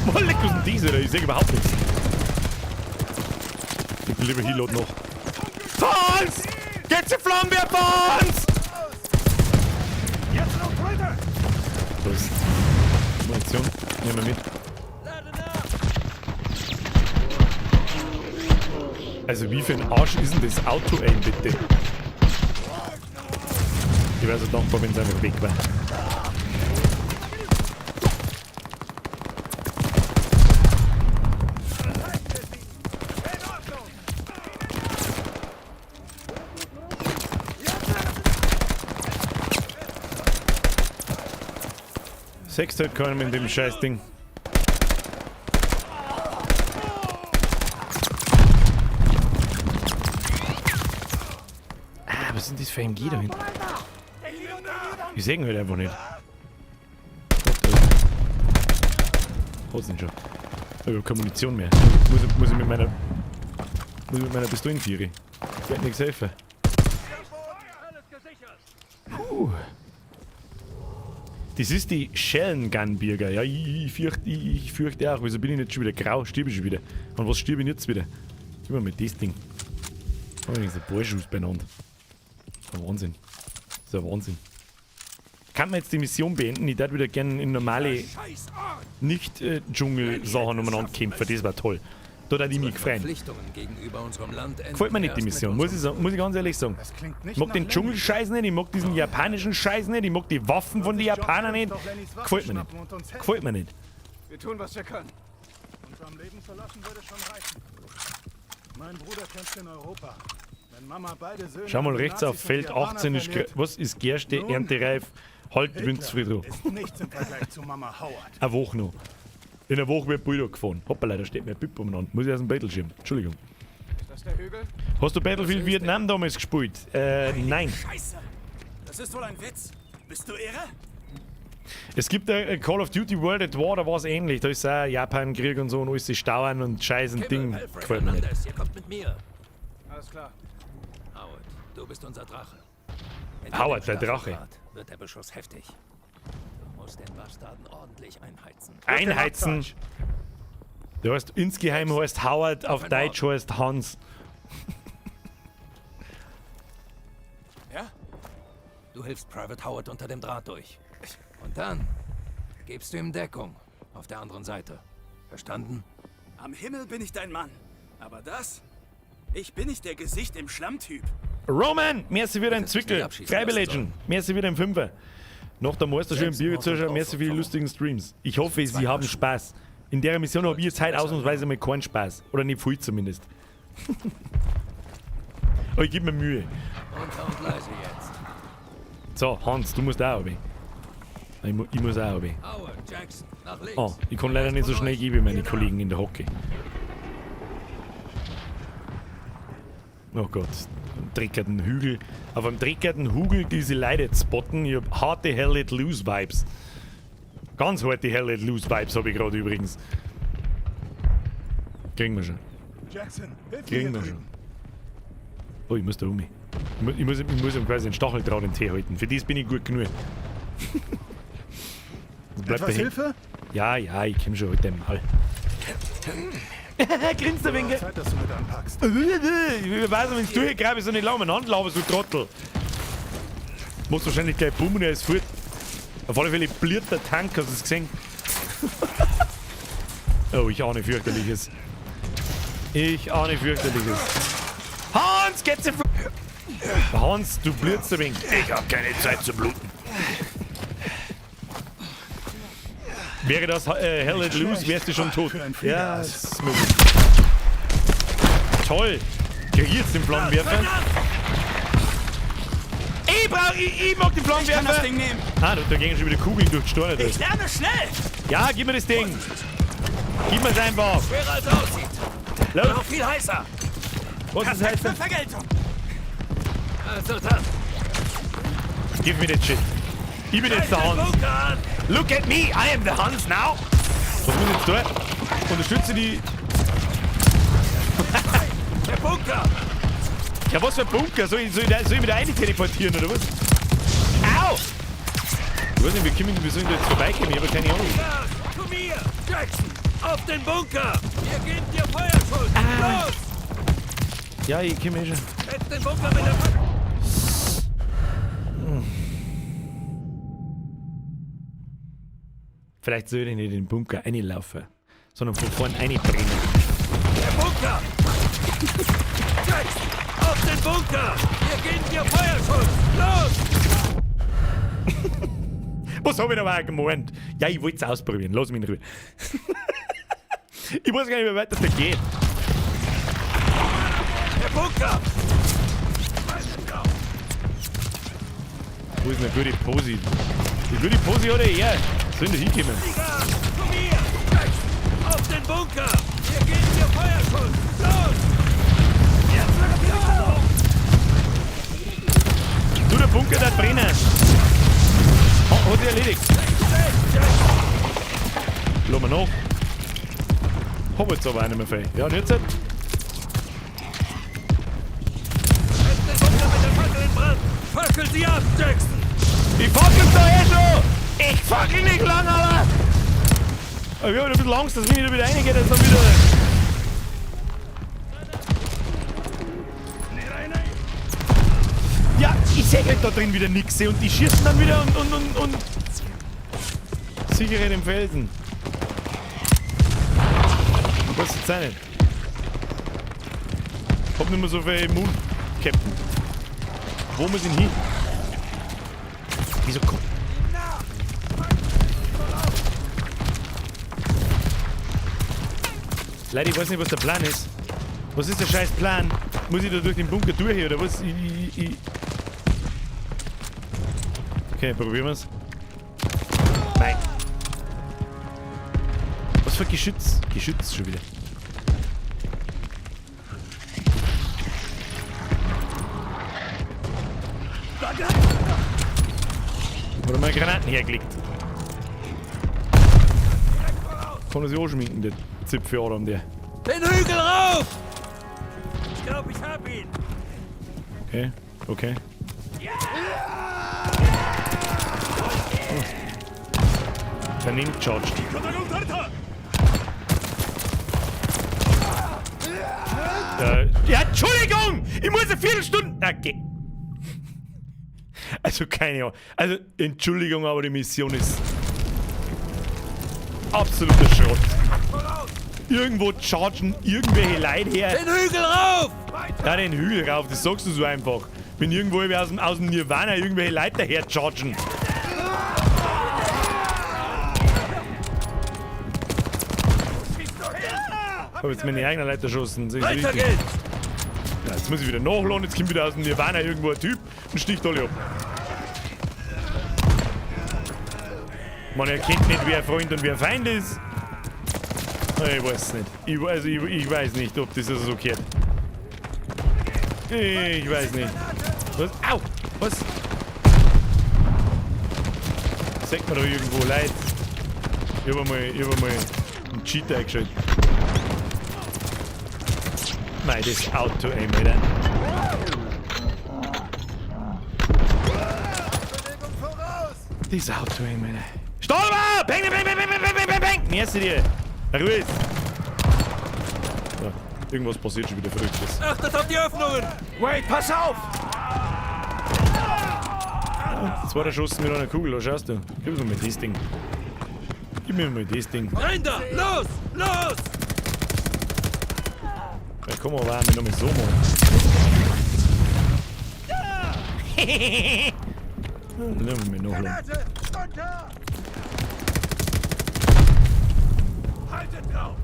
Wollek, was ist denn das, Alter? Ich sehe überhaupt nichts. Ich bin lieber Heload noch. Fons! Geht's in Flammenwerfer, Fons! Jetzt noch weiter! Los. Munition. Nehmen wir mit. Also wie für ein Arsch ist denn das Auto-Aim, bitte? Ich wäre so dankbar, wenn es einfach weg wäre. Sechs hält keiner mit dem Scheißding. Was ist denn das für ein MG da hinten? Ich sehe ihn halt einfach nicht. Hat's nicht schon. Ich habe keine Munition mehr. Muss ich mit meiner Pistolenviere. Wird nichts helfen. Puh. Das ist die Schellengun-Birger. Ja, ich fürchte auch. Wieso bin ich nicht schon wieder grau? Stirbe ich schon wieder. Und was stirbe ich jetzt wieder? Immer mit das Ding. Da habe ich so ein paar Schuss beieinander. Das ist ein Wahnsinn. Das ist ein Wahnsinn. Kann man jetzt die Mission beenden? Ich würde wieder gerne in normale Nicht-Dschungel-Sachen umeinander kämpfen. Das war toll. Da hat ich mich gefreut. Gefällt mir nicht die Mission, muss ich ganz ehrlich sagen. Ich mag den Dschungelscheiß nicht, ich mag diesen japanischen Scheiß nicht, ich mag die Waffen von den Japanern nicht. Gefällt mir nicht. Gefällt mir nicht. Wir tun, was wir können. Uns am Leben zu lassen würde schon reichen. Mein Bruder kämpft in Europa. Wenn Mama beide Söhne Schau mal rechts auf Feld 18 ist, was ist Gerste, erntereif, halt Windsfriedhof. Ist nichts im Vergleich zu Mama Howard. Eine Woche noch. In einer Woche wird Bulldog gefahren. Hoppala, da steht mir ein Pipp umeinander. Muss ich aus dem Battleschirm. Entschuldigung. Ist das der Hügel? Hast du Battlefield Vietnam damals gespielt? Nein. Scheiße! Das ist wohl ein Witz. Bist du irre? Es gibt ein Call of Duty World at War, da war es ähnlich. Da ist auch Japan-Krieg und so und alles die Stauern und scheißen Ding. Gefällt mir nicht. Ihr kommt mit mir. Alles klar. Howard, du bist unser Drache. Howard, der Drache. Wird der Beschuss heftig. Du musst den Bastarden ordentlich einheizen. Einheizen? Du heißt insgeheim heißt Howard, auf Deutsch heißt Hans. Ja? Du hilfst Private Howard unter dem Draht durch. Und dann gibst du ihm Deckung auf der anderen Seite. Verstanden? Am Himmel bin ich dein Mann. Aber das? Ich bin nicht der Gesicht im Schlammtyp. Roman, merci für deinen Zwickel. Freibelegend, merci für den Fünfer. Nach der Meisterschaft im Bier zuschauen, merci für die lustigen Streams. Ich hoffe, Sie haben Spaß. In der Mission habe ich jetzt heute ausnahmsweise mal keinen Spaß. Oder nicht viel zumindest. Aber ich gebe mir Mühe. Und leise jetzt. So, Hans, du musst auch runter. Ich muss auch runter. Oh, ich kann leider nicht so schnell gehen wie meine Kollegen in der Hocke. Oh Gott. dreckerten Hügel. Auf einem dreckerten Hügel diese Leute jetzt spotten. Ich hab harte Hell Let Loose Vibes. Ganz harte Hell Let Loose Vibes habe ich gerade übrigens. Kriegen wir schon. Jackson, Kriegen wir schon. Oh, ich muss da um. Ich muss ihm quasi den Stachel drauf den Tee halten. Für das bin ich gut genug. Etwas Hilfe? Ja, ich komm schon heute mal. Grinst der Winke. Zeit, dass du mit anpackst. Ich weiß nicht, wenn du hier gerade so nicht lang umeinander laufst, so Trottel. Muss wahrscheinlich gleich bummen, er ist fort. Auf alle Fälle bliert der Tank, hast du es gesehen? Oh, ich ahne fürchterliches. Hans, geht's dir Hans, du blutst ein wenig. Ich hab keine Zeit zu bluten. Wäre das Hell Let Loose, wärst du schon tot. Ja, ist möglich. Toll. Krieg ich jetzt den Flammenwerfer? Ich mag den Flammenwerfer. Ich kann das Ding nehmen. Ah, da gehen schon wieder Kugeln durch die Storne. Ich lerne schnell. Ja, gib mir das Ding. Gib mir es einfach. Schwerer als es aussieht. Los. Noch viel heißer. Was ist heißer? Vergeltung. Also dann. Gib mir den Shit. Ich bin jetzt der Hans. Look at me, I am the Hans now. Was muss ich jetzt tun? Unterstütze die... Der Bunker. Ja, was für ein Bunker? Soll ich mich da rein teleportieren, oder was? Au! Ich weiß nicht, wie sollen wir jetzt vorbeikommen? Ich habe keine Ahnung. Ja, komm hier. Jackson, auf den Bunker. Wir geben dir Feuerschutz. Los! Ja, ich komme schon. Setz den Bunker mit der Fackel. Vielleicht soll ich nicht in den Bunker reinlaufen, sondern von vorn reinbrennen. Der Bunker! Jackson, auf den Bunker! Wir geben dir Feuerschutz! Los! Was hab ich da mal gemeint? Ja, ich wollte es ausprobieren. Lass mich in Ruhe. Ich weiß gar nicht, wie weit das da geht. Der Bunker! Wo ist eine gute Pose? Die gute Pose hat er. Sollen da hinkommen? Komm hier! Jackson, auf den Bunker! Wir geben dir Feuerschutz! Los! Du, der Bunker da brennen! Hat sich erledigt! Lass mal nach! Hab jetzt aber auch nicht mehr viel. Ja, und jetzt? Setz den Bunker mit der Fackel in Brand! Fackel sie ab, Jackson! Ich fackel's da schon! Ich fackel nicht lang, Alter! Aber wir haben ein bisschen Angst, dass wenn ich da wieder reingehe, dass dann wieder... Ja, ich seh halt da drin wieder nix und die schießen dann wieder und... Sichere den Felsen. Was jetzt sein? Hab nicht mehr so viel Immun, Captain. Wo muss ich hin? Wieso kommt... Leute, ich weiß nicht, was der Plan ist. Was ist der scheiß Plan? Muss ich da durch den Bunker durch oder was? Okay, probieren wir's. Nein. Was für Geschütz? Geschütz schon wieder. Oder mal Granaten hergelegt. Kann er sich auch schminken, der Zipfelarm, der. Den Hügel rauf! Ich glaube, ich hab ihn. Okay, okay. Oh. Daneben charged. Ja, Entschuldigung! Ich muss eine Viertelstunde... Okay. Also keine Ahnung. Also, Entschuldigung, aber die Mission ist... absoluter Schrott. Irgendwo chargen irgendwelche Leute her. Den Hügel rauf! Ja, den Hügel rauf, das sagst du so einfach. Wenn irgendwo aus dem Nirvana irgendwelche Leute daher chargen. Ich hab jetzt meine eigenen Leute erschossen. Weiter geht's! Ja, jetzt muss ich wieder nachladen, jetzt kommt wieder aus dem Nirvana irgendwo ein Typ und sticht alle ab. Man erkennt nicht, wer Freund und wer Feind ist. Ich weiß nicht. Ich weiß nicht, ob das so gehört. Ich weiß nicht. Was? Au! Was? Sagt man da irgendwo, Leute. Ich hab mal einen Cheater eingeschaltet. Mei, das Auto-Aim, Alter. Das Auto-Aim, Alter. Stolper! Bang, bang, bang, bang, bang, bang, bang! Merci dir. Ruhe. Ja, irgendwas passiert schon wieder Verrücktes. Achtet auf die Öffnungen! Wait, pass auf! Das war der Schuss mit einer Kugel, da schaust du. Gib mir mal das Ding. Gib mir mal das Ding. Rein da! Los! Los! Ja, komm mal, warm, noch mal so machen. Lassen wir noch lang. Haltet drauf!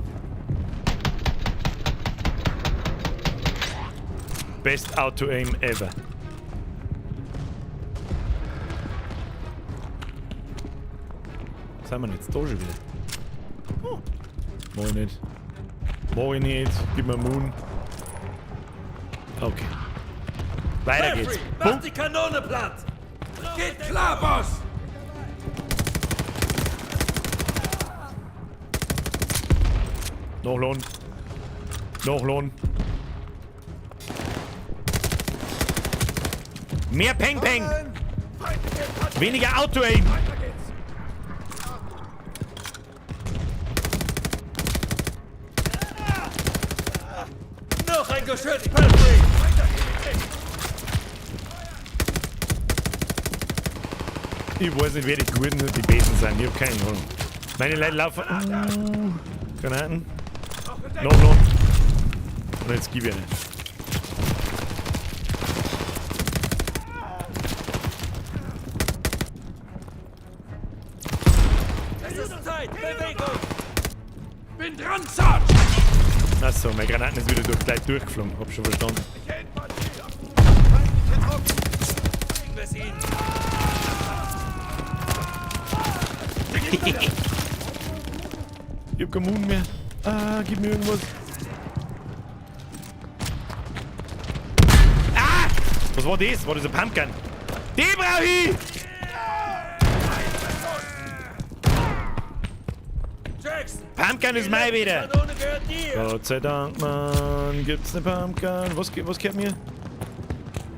Best Auto-Aim ever. Was haben wir jetzt da schon wieder? Oh. Mach ich nicht. Mach ich nicht. Gib mir Moon. Okay. Weiter geht's. Mach die Kanone platt! Geht klar, Boss! Noch Lohn. Noch Lohn. Mehr Peng Peng! Weniger Auto-Aim! Noch ein Geschütz, Pelfrey! Ich weiß nicht, wer die Guten und die Besen sind. Ich hab keine Ahnung. Meine Leute laufen. Granaten. Noch Lohn. Und jetzt gib ich eine. Zeit! Bewegung! Bin dran, Sarge! Achso, meine Granaten ist wieder gleich durchgeflogen. Hab schon verstanden. Kriegen wir's ihn! Ich hab keinen Mund mehr. Ah, gib mir irgendwas. Ah! Was war das? War das ein Pumpgun? Die brauch ich! Pumpgun ist mein wieder! Gott sei Dank, Mann. Gibt's eine Pumpgun? Was gehört mir?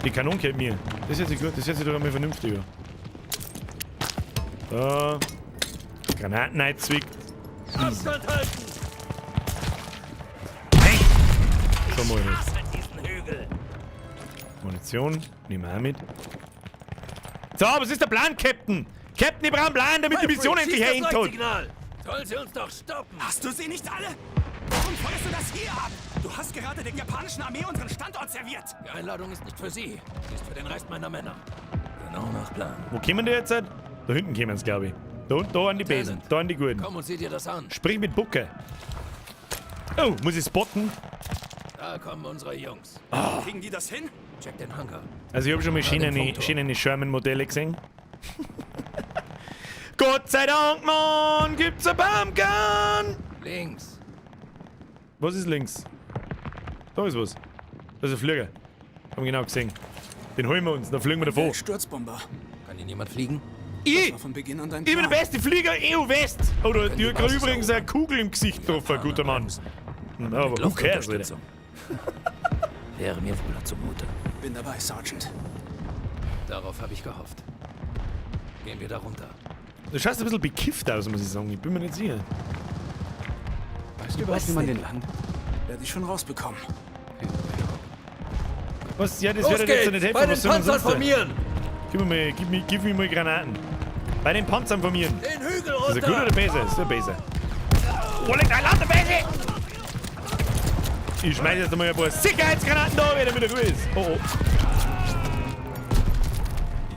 Die Kanone gehört mir. Das hört sich gut, das hört sich doch einmal vernünftiger. Da. Granaten einzwickt. Abstand halten! Hey! So mal nicht. Munition, nehmen wir auch mit. So, was ist der Plan, Captain? Captain, ich brauche einen Plan, damit die Mission endlich herintut. Sollen sie uns doch stoppen! Hast du sie nicht alle? Warum feuerst du das hier ab? Du hast gerade der japanischen Armee unseren Standort serviert. Die Einladung ist nicht für sie. Sie ist für den Rest meiner Männer. Genau nach Plan. Wo kommen die jetzt? Da hinten kommen sie, glaube ich. Da an die Besen, da an die Guten. Komm und sieh dir das an. Sprich mit Bucke. Oh, muss ich spotten? Da kommen unsere Jungs. Oh. Kriegen die das hin? Check den Hangar. Also ich habe schon mal schienene Sherman-Modelle gesehen. Gott sei Dank, Mann, gibt's ein Pumpgun! Links. Was ist links? Da ist was. Das ist ein Flieger. Haben wir genau gesehen. Den holen wir uns, dann fliegen wir davor. Sturzbomber. Kann ihn jemand fliegen? Ich bin der beste Flieger EU-West. Oder die hat gerade übrigens eine Kugel im Gesicht getroffen, guter Mann. Aber who cares, Alter? Wäre mir wohler zumute. Bin dabei, Sergeant. Darauf habe ich gehofft. Gehen wir da runter. Du schaust ein bisschen bekifft aus, muss ich sagen. Ich bin mir nicht sicher. Weißt du überhaupt, wie man den landet? Werde ich schon rausbekommen. Was? Ja, das wird jetzt nicht helfen. Bei den Panzern formieren! Gib mir mal Granaten. Bei den Panzern formieren. Den Hügel runter! Ist er gut oder besser? Ist er besser. Wo liegt ein Land, der Base? Ich schmeiß jetzt mal ein paar Sicherheitsgranaten da, damit er gut ist. Oh, oh.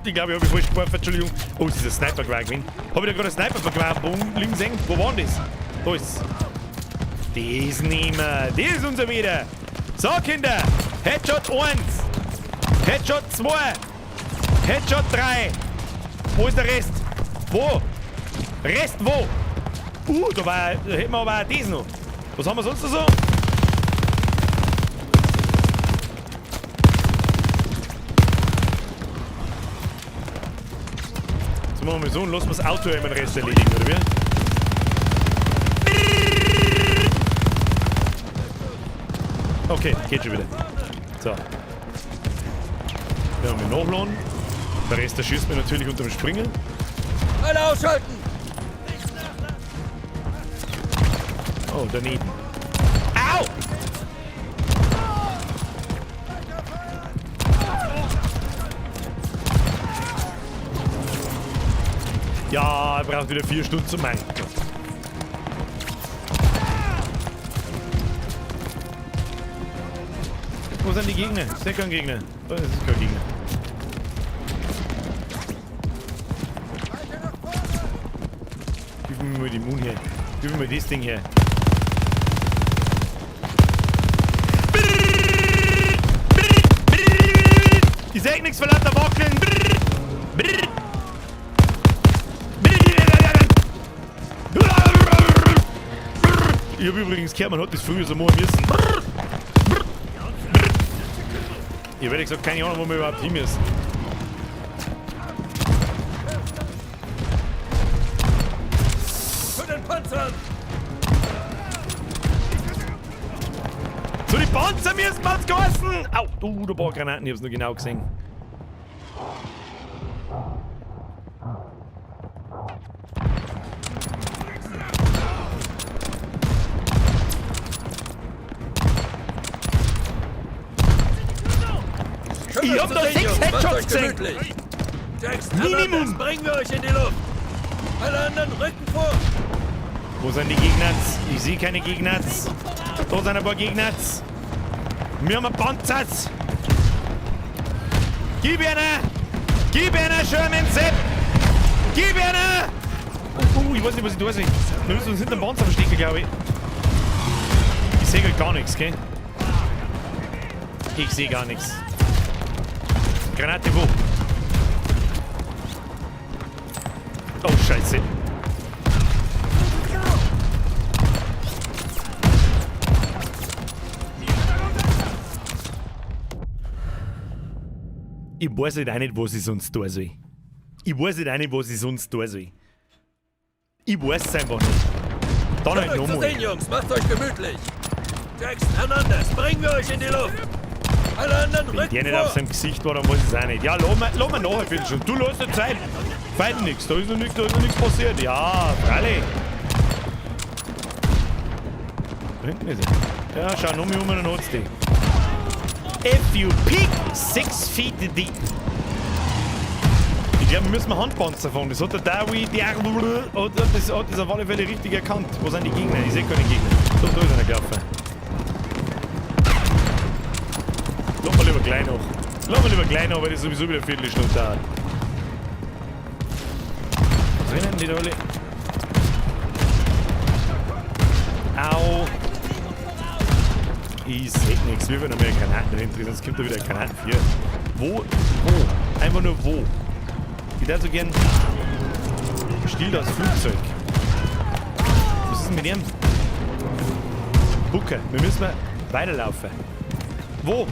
Ich glaube, ich habe falsch geworfen, Entschuldigung. Oh, das ist ein Sniper gewesen. Habe ich da gerade einen Sniper vergraben? Links hängen? Wo war denn das? Da ist es. Das nehmen wir. Das ist unser wieder. So, Kinder. Headshot 1. Headshot 2. Headshot 3. Wo ist der Rest? Wo? Rest wo? Da hätten wir aber auch das noch. Was haben wir sonst noch so? Jetzt machen wir so und lassen wir das Auto ja den Rest erledigen, oder wie? Okay, geht schon wieder. So. Wir haben wir nachladen. Der Rest der schießt mir natürlich unter dem Springen. Alle ausschalten! Oh, daneben. Au! Ja, er braucht wieder 4 Stunden zum Meinen. Wo sind die Gegner? Das ist kein Gegner. Oh, das ist kein Gegner. Gib mir mal die Moon her. Gib mir mal das Ding her. Ich sag nichts von lauter Wackeln. Ich hab übrigens gehört, man hat das früher so machen müssen. Ich hab ehrlich gesagt keine Ahnung, wo wir überhaupt hin müssen. Für den Panzer! So, die Panzer müssen wir uns geheißen! Au, da paar Granaten, ich hab's nur genau gesehen. Ich hab noch 6 Headshots gesehen! Minimum! Bringen wir euch in die Luft! Alle anderen rücken vor! Wo sind die Gegner? Ich sehe keine Gegner. Da sind ein paar Gegner. Wir haben Panzer! Gib ihnen! Gib ihnen, Sherman Sepp! Gib ihnen! Ich weiß nicht, was ich tue. Wir müssen uns hinter dem Panzer verstecken, glaube ich. Ich sehe gar nichts, gell? Ich sehe gar nichts. Granate wo? Oh, Scheiße. Ich weiß halt auch nicht, was ich sonst tun soll. Ich weiß halt auch nicht, was ich sonst tun soll. Ich weiß es einfach nicht. Dann halt nochmal. nochmal. Sehen, Jungs, macht euch gemütlich. Jackson, Hernandez, bringen wir euch in die Luft. Alle anderen rücken vor. Wenn der nicht auf seinem Gesicht war, dann weiß ich es auch nicht. Ja, lass mal nachher, bitte schon. Du lass dir Zeit. Feind nichts, da ist noch nichts passiert. Ja, freilich. Da hinten ist er. Ja, schau, noch mal um und dann hat's die. If you peek 6 feet deep. Ich glaube, wir müssen Handpanzer fahren. Das hat der Dawi, das hat auf alle Fälle richtig erkannt. Wo sind die Gegner? Ich sehe keine Gegner. So, da ist einer gelaufen. Lass mal lieber gleich noch. Lass mal lieber gleich noch, weil das sowieso wieder eine Viertelstunde dauert. Was rennen die da alle? Au! Ich seh nichts. Wir werden noch mehr Granaten drin, sonst kommt da wieder ein Granaten 4. Wo? Einfach nur wo? Ich hätte so gern. Still das Flugzeug. Was ist denn mit dem? Bucke, wir müssen weiterlaufen. Wo?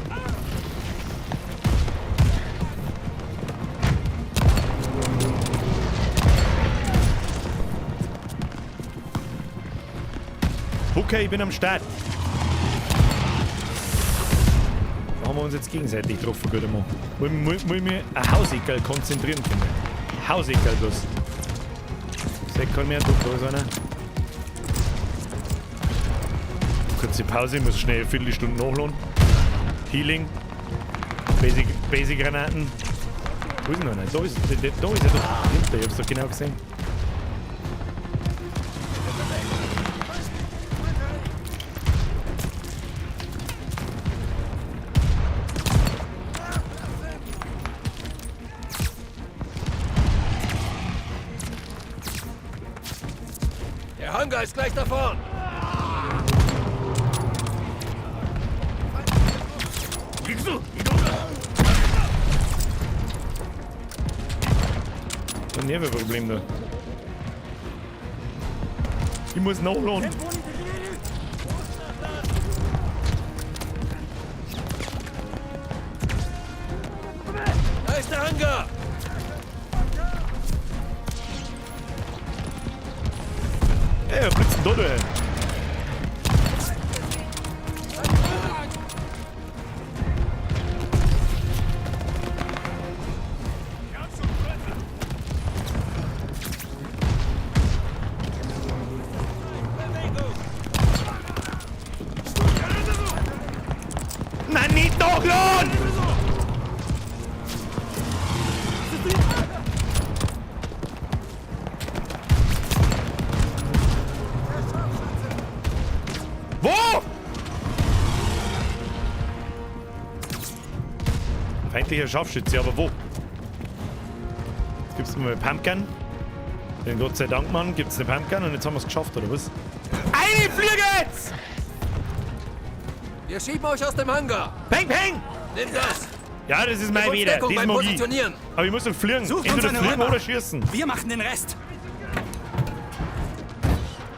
Bucke, ich bin am Start. Da haben wir uns jetzt gegenseitig drauf vergütet. Muss ich mich ein Hauseckerl konzentrieren können. Hauseckerl bloß. Sag kein mehr, da ist einer. Kurze Pause, ich muss schnell eine Viertelstunde nachladen. Healing. Basic Granaten. Wo ist denn einer? Da ist er doch. Ich hab's doch genau gesehen. Der Hangar ist gleich da vorn. Ein Nervenproblem da. Ich muss nachladen. Da ist der Hangar. wer blitzt denn da durch? Nein, nicht noch, Lohn! Wo? Feindlicher Scharfschütze, aber wo? Jetzt gibt's mal eine Pumpgun. Den Gott sei Dank, Mann, gibt's eine Pumpgun und jetzt haben wir es geschafft, oder was? Eine Fliege jetzt! Wir schieben euch aus dem Hangar. Peng, peng! Nimm das! Ja, das ist mein wieder. Das ist Magie. Aber ich muss doch fliegen. Entweder fliegen oder schießen. Wir machen den Rest.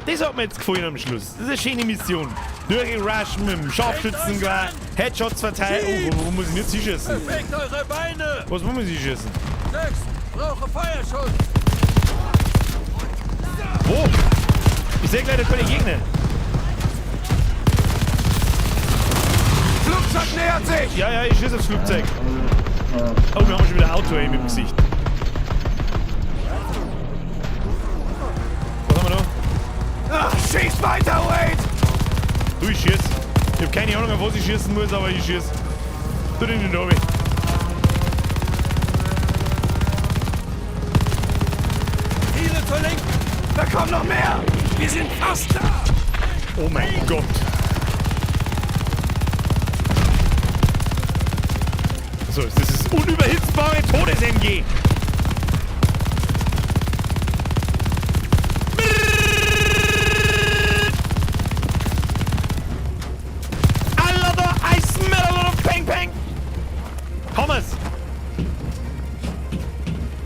Das hat mir jetzt gefallen am Schluss. Das ist eine schöne Mission. Durchrushen mit dem Scharfschützengewehr, Headshots verteilen. Oh, wo muss ich jetzt hinschießen? Bewegt eure Beine! Was muss ich schießen? Next, brauche Feuerschutz! Wo? Ich sehe gleich den Gegner. Flugzeug nähert sich! Ja, ich schieße aufs Flugzeug. Oh, wir haben schon wieder Auto-Aim im Gesicht. Was haben wir noch? Ach, schieß weiter, Wade! Du, ich schieß. Ich hab keine Ahnung, auf was ich schießen muss, aber ich schieß. Tu den in den Obi. Ziele zur Linken! Da kommen noch mehr! Wir sind fast da! Oh mein Gott! So, das ist das unüberhitzbare Todes-MG!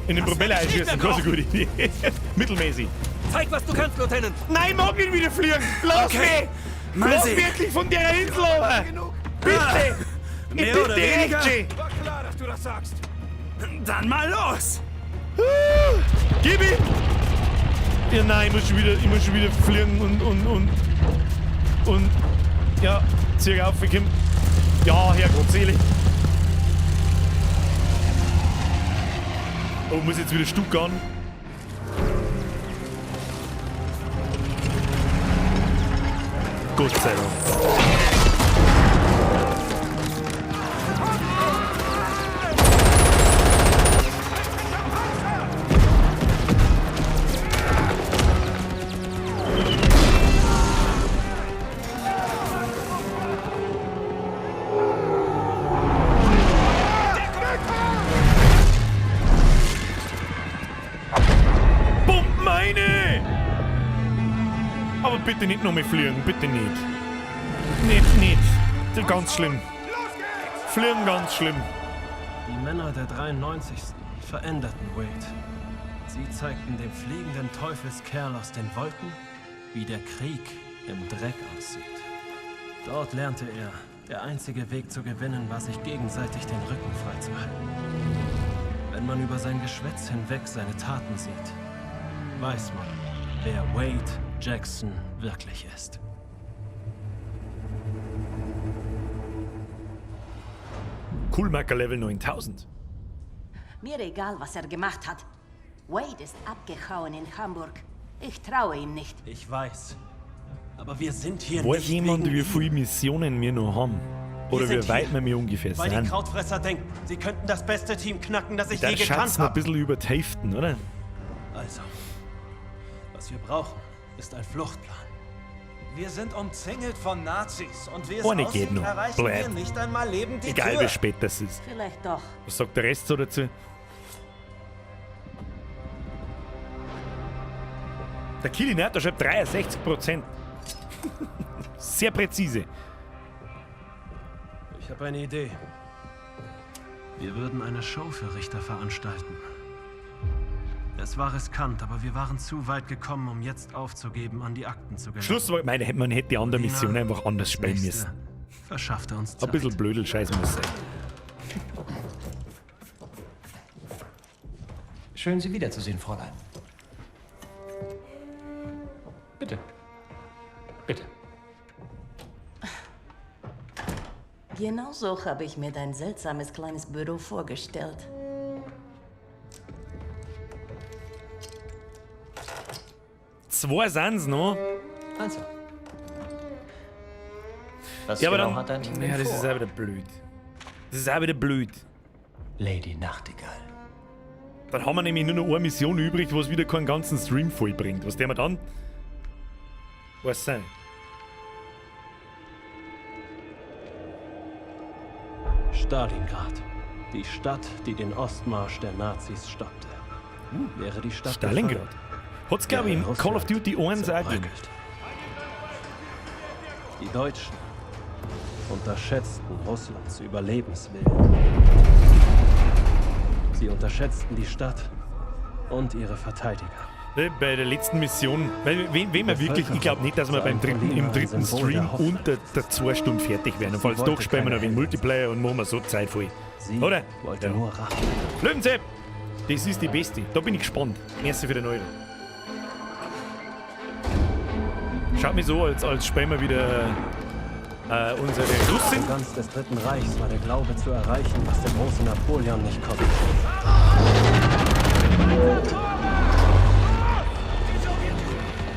In den Propeller einschießen, keine so gute Idee. Mittelmäßig. Zeig, was du kannst, Lieutenant. Nein, mag ihn wieder fliegen. Lass mich! Lass wirklich von der Insel runter! Bitte! Ich bitte echt! War klar, dass du das sagst. Dann mal los! Gib ihm! Ja, nein, ich muss schon wieder fliegen und ja, zieh auf, ich komm. Ja, Herrgott, selig. Oh, muss jetzt wieder Stuttgart. Gott sei Dank. Bitte nicht noch mehr fliegen, bitte nicht. Nicht. Das ist ganz schlimm. Fliegen ganz schlimm. Die Männer der 93. veränderten Wade. Sie zeigten dem fliegenden Teufelskerl aus den Wolken, wie der Krieg im Dreck aussieht. Dort lernte er, der einzige Weg zu gewinnen war, sich gegenseitig den Rücken freizuhalten. Wenn man über sein Geschwätz hinweg seine Taten sieht, weiß man, wer Wade Jackson wirklich ist. Coolmaker Level 9000. Mir egal, was er gemacht hat. Wade ist abgehauen in Hamburg. Ich traue ihm nicht. Ich weiß. Aber wir sind hier Weiß nicht jemand, wegen wie viele Missionen wir noch haben? Oder wie weit wir ungefähr weil sind? die Krautfresser denken, sie könnten das beste Team knacken, das ich Da je gekannt schätzen wir ein habe. bisschen über die Hälften, oder? Also, was wir brauchen, ist ein Fluchtplan. Wir sind umzingelt von Nazis und wie es Ohne aussieht, geht noch. erreichen wir Bleib. nicht einmal lebend die Egal Tür. wie spät das ist. Vielleicht doch. Was sagt der Rest so dazu? Der Kilinator schreibt 63%. Sehr präzise. Ich habe eine Idee. Wir würden eine Show für Richter veranstalten. Es war riskant, aber wir waren zu weit gekommen, um jetzt aufzugeben, an die Akten zu gelangen. Schluss, man hätte die andere Mission einfach anders spielen müssen. Verschaffte uns Zeit. Ein bisschen blödel Scheiß muss sein. Schön, Sie wiederzusehen, Fräulein. Bitte. Bitte. Genau so habe ich mir dein seltsames kleines Büro vorgestellt. Zwei sind's noch. Also. Was ja, aber genau dann, hat dein Team ja, das vor? ist auch wieder blöd. Das ist auch wieder blöd. Lady Nachtigall. Dann haben wir nämlich nur noch eine Mission übrig, was wieder keinen ganzen Stream vollbringt. Was der wir dann? Was sein? Stalingrad. Die Stadt, die den Ostmarsch der Nazis stoppte. Wäre die Stadt Stalingrad? gefallen, Hat's, glaube ich, in Call of Duty 1 auch gegeben. Die Deutschen unterschätzten Russlands Überlebenswillen. Sie unterschätzten die Stadt und ihre Verteidiger. Bei der letzten Mission, weil wenn wir wirklich, ich glaube nicht, dass wir im dritten Stream unter der 2 Stunden fertig werden. Und falls doch, spielen wir noch einen Multiplayer und machen wir so Zeit voll. Oder? Wollte nur Rache. Löwensepp! Das ist die beste. Da bin ich gespannt. Merci für den Euro. Schaut mich so, als spielen wir wieder unsere Russin. Im Ganz des Dritten Reichs war der Glaube zu erreichen, was der große Napoleon nicht konnte.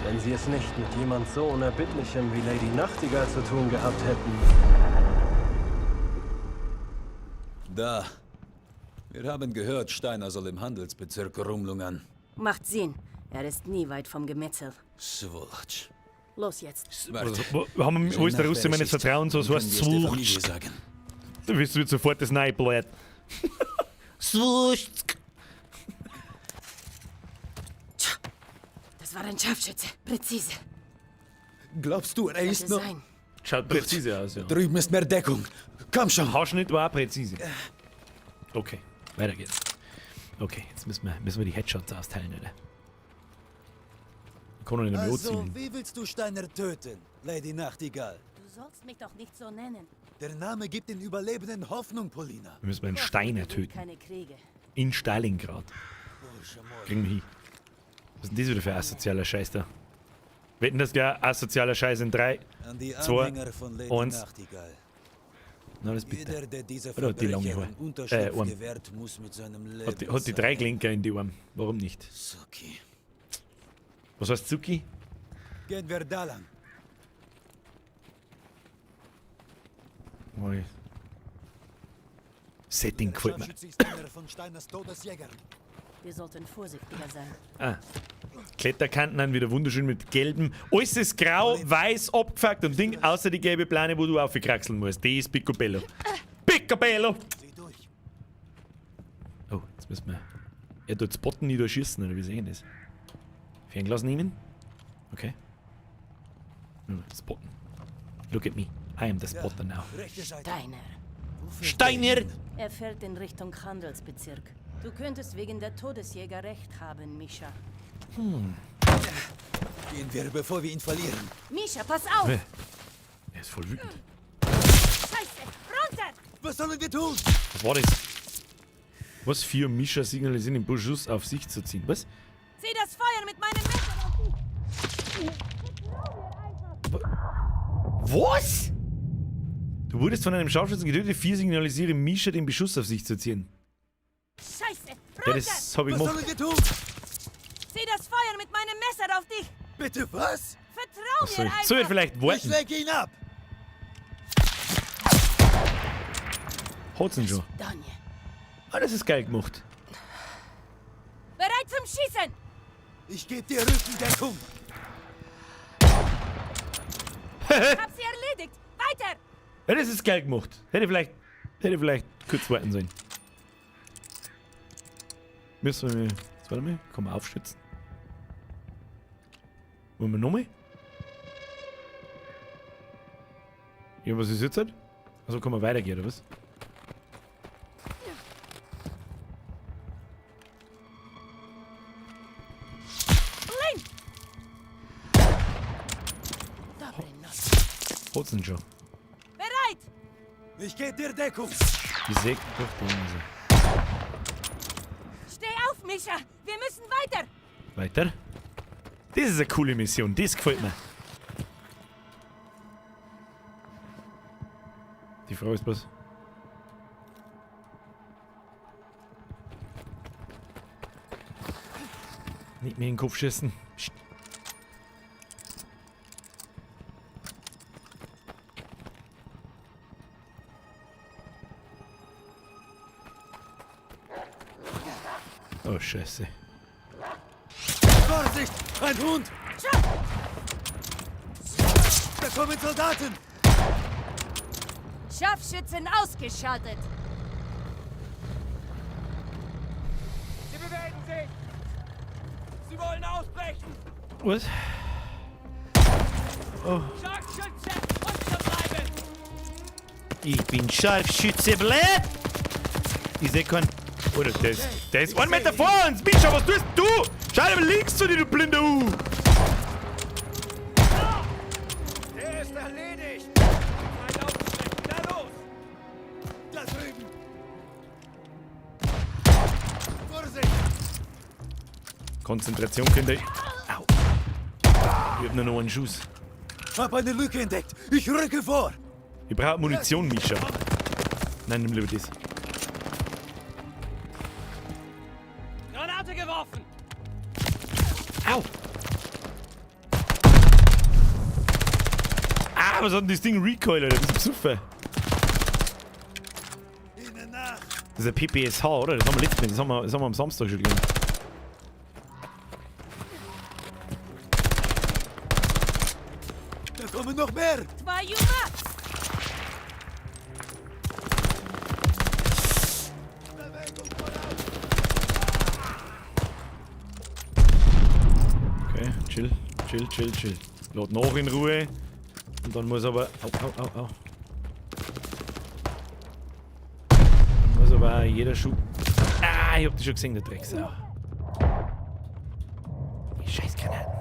Wenn sie es nicht mit jemand so Unerbittlichem wie Lady Nachtigall zu tun gehabt hätten. Da. Wir haben gehört, Steiner soll im Handelsbezirk rumlungern. Macht Sinn. Er ist nie weit vom Gemetzel. Swolch. Los jetzt. Wo ist der Russe meines Vertrauens? So heißt Swolch. Du wirst sofort das neue Blatt. Swolch. Das war ein Scharfschütze. Präzise. Glaubst du, er ist noch... Schaut präzise aus, ja. Drüben ist mehr Deckung. Komm schon. Haarschnitt war auch präzise. Okay, weiter geht's. Okay, jetzt müssen wir die Headshots austeilen, oder? Ich kann noch nicht mehr anziehen. Wie willst du Steiner töten, Lady Nachtigall? Du sollst mich doch nicht so nennen. Der Name gibt den Überlebenden Hoffnung, Polina. Wir müssen einen Steiner töten. Keine Kriege. In Stalingrad. Kriegen wir hin. Was ist denn das wieder für asozialer Scheiß da? Wetten das gar asozialer Scheiß in 3, 2, 1. Na, das bitte. Oder hat die lange Haare? Arm. Hat die 3 Klinker in die Arm. Warum nicht? Zuki. Was heißt Zuki? Gehen wir da lang. Mal. Setting gefällt mir. Wir sollten vorsichtiger sein. Ah. Kletterkanten dann wieder wunderschön mit gelbem. Alles ist grau, weiß, abgefuckt und Ding, außer die gelbe Plane, wo du aufkraxeln musst. Die ist Picobello. Picobello! Oh, jetzt müssen wir. Er tut spotten, nicht schießen, oder wie sehen das? Fernglas nehmen? Okay. Spotten. Look at me. I am the spotter now. Steiner. Steiner! Er fährt in Richtung Handelsbezirk. Du könntest wegen der Todesjäger recht haben, Mischa. Gehen wir, bevor wir ihn verlieren. Mischa, pass auf! Er ist voll wütend. Scheiße! Runter! Was sollen wir tun? Was war das? Was für Mischa signalisieren, den Beschuss auf sich zu ziehen? Was? Sieh das Feuer mit meinem Messer! Was? Du wurdest von einem Scharfschützen getötet, 4 signalisieren Mischa, den Beschuss auf sich zu ziehen. Scheiße! Ja, das hab ich gemacht. Was sollen wir tun? Zieh das Feuer mit meinem Messer auf dich! Bitte was? Vertrau mir einfach! Soll ich vielleicht warten? Ich leg ihn ab! Hat's ihn schon. Ah, das ist geil gemacht. Bereit zum Schießen! Ich geb dir Rückendeckung! Hab sie erledigt! Weiter! Ja, das ist geil gemacht. Hätte vielleicht kurz warten sollen. Müssen wir... Jetzt warte mal, kann man aufschützen. Wollen wir nochmal? Ja, was ist jetzt halt? Also kann man weitergehen, oder was? Hat's denn schon? Bereit! Ich geb dir Deckung! Die sägt durch die Hose. Steh auf, Mischa! Wir müssen weiter! Weiter? Das ist eine coole Mission, das gefällt mir. Die Frau ist was. Nicht mehr in den Kopf schießen. Psst. Oh, Scheiße. Vorsicht! Ein Hund! Da kommen Soldaten! Scharfschützen ausgeschaltet! Sie bewegen sich! Sie wollen ausbrechen! Was? Oh. Scharfschütze! Unterbleiben! Ich bin Scharfschütze, blöd! Ich seh keinen. Oder der ist 1 Meter vor uns! Mischa, was tust du? Schau mal links zu dir, du blinder Der ist erledigt! Ein Aufstrecken, da los! Da drüben! Vorsicht! Konzentration, Kinder. Au. Ich hab nur noch einen Schuss. Hab eine Lücke entdeckt! Ich rücke vor! Ich brauche Munition, Mischa. Nein, nimm lieber das. Granate geworfen! Au! Ah, was hat denn das Ding Recoil, Alter? Das ist besoffen. Das ist ein PPSH, oder? Das haben wir letztes Mal, das haben wir am Samstag schon gelernt. Da kommen noch mehr! 2 Jungs! Okay, chill. Lad nach in Ruhe. Und dann muss aber... Au. Dann muss aber auch jeder Schuh... Ah, ich hab die schon gesehen, der Drecksau. Die Scheißgranaten.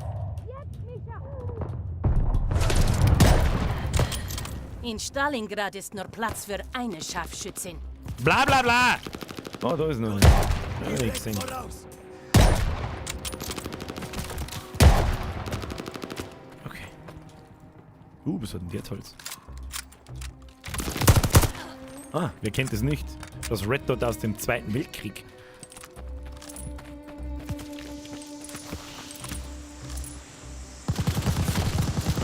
In Stalingrad ist nur Platz für eine Scharfschützin. Bla bla bla! Oh, da ist noch eine. Ja, ich gesehen. Okay. Was hat denn jetzt Holz? Ah, wer kennt es nicht? Das Red Dot aus dem Zweiten Weltkrieg.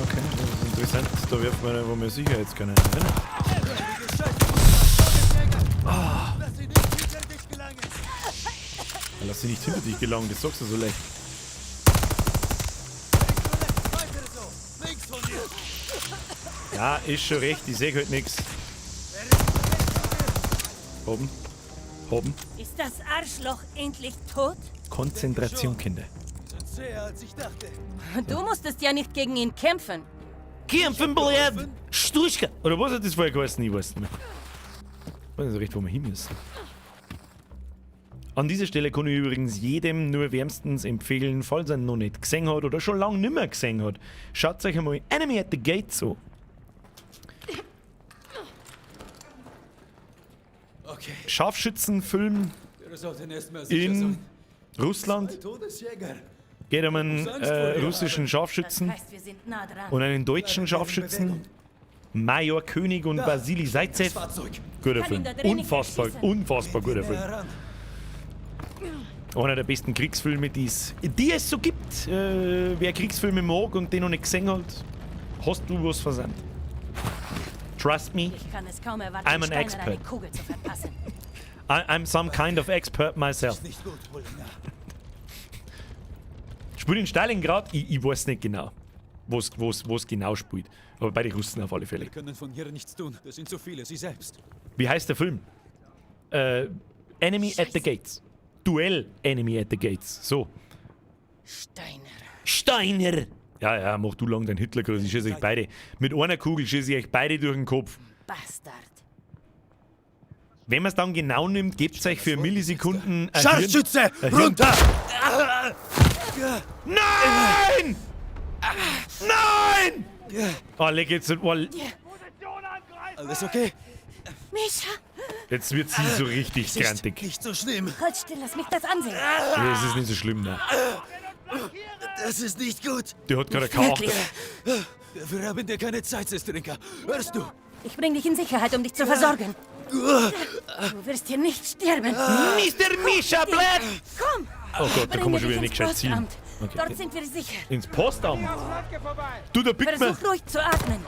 Okay, das ist interessant. Da wirft man, wo man Sicherheitskörner hin. Lass sie nicht hinter dich gelangen, das sagst du so leicht. Ja, ist schon recht, ich sehe halt nichts. Oben. Ist das Arschloch endlich tot? Konzentration, Kinder. Du musstest ja nicht gegen ihn kämpfen. Kämpfen, blöd! Struschka! Oder was hat das vorher geheißen? Ich weiß nicht mehr. Ich weiß nicht so recht, wo wir hin müssen. An dieser Stelle kann ich übrigens jedem nur wärmstens empfehlen, falls er ihn noch nicht gesehen hat oder schon lange nicht mehr gesehen hat, schaut euch einmal Enemy at the Gates an. Okay. Scharfschützenfilm in Russland. Geht um einen russischen Scharfschützen und einen deutschen Scharfschützen. Major König und Wasili Zaitsev. Guter Film. Unfassbar guter Film. Einer der besten Kriegsfilme, die es so gibt. Wer Kriegsfilme mag und den noch nicht gesehen hat, hast du was versandt. Trust me, Ich kann es kaum erwarten, I'm an Steiner expert. eine Kugel zu verpassen. I'm some kind of expert myself. Spielt in Stalingrad? Ich weiß nicht genau, wo es genau spielt. Aber bei den Russen auf alle Fälle. Wir können von hier nichts tun. Das sind so viele, sie selbst. Wie heißt der Film? Enemy at the Gates. Duell Enemy at the Gates. So. Steiner! Ja, mach du lang deinen Hitlergruß. Ich schieße euch beide. Mit einer Kugel schieße ich euch beide durch den Kopf. Bastard. Wenn man es dann genau nimmt, gebt es euch für Millisekunden... Scharfschütze! Runter! Nein! Nein! Oh, leg jetzt... Oh, Alles okay? Mischa! jetzt wird sie so richtig grantig. Nicht so schlimm. Halt still, lass mich das ansehen. Ja, es ist nicht so schlimm, ne? Das ist nicht gut. Der hat gerade keine Acht. Wir haben dir keine Zeit, Sestrinka. Hörst du? Ich bring dich in Sicherheit, um dich zu versorgen. Du wirst hier nicht sterben. Mr. Misha, bleib! Komm! Oh Gott, da kann man schon wieder nicht gescheit ziehen. Okay. Dort sind wir sicher. Ins Postamt? Du, der Bigman! Versuch ruhig zu atmen.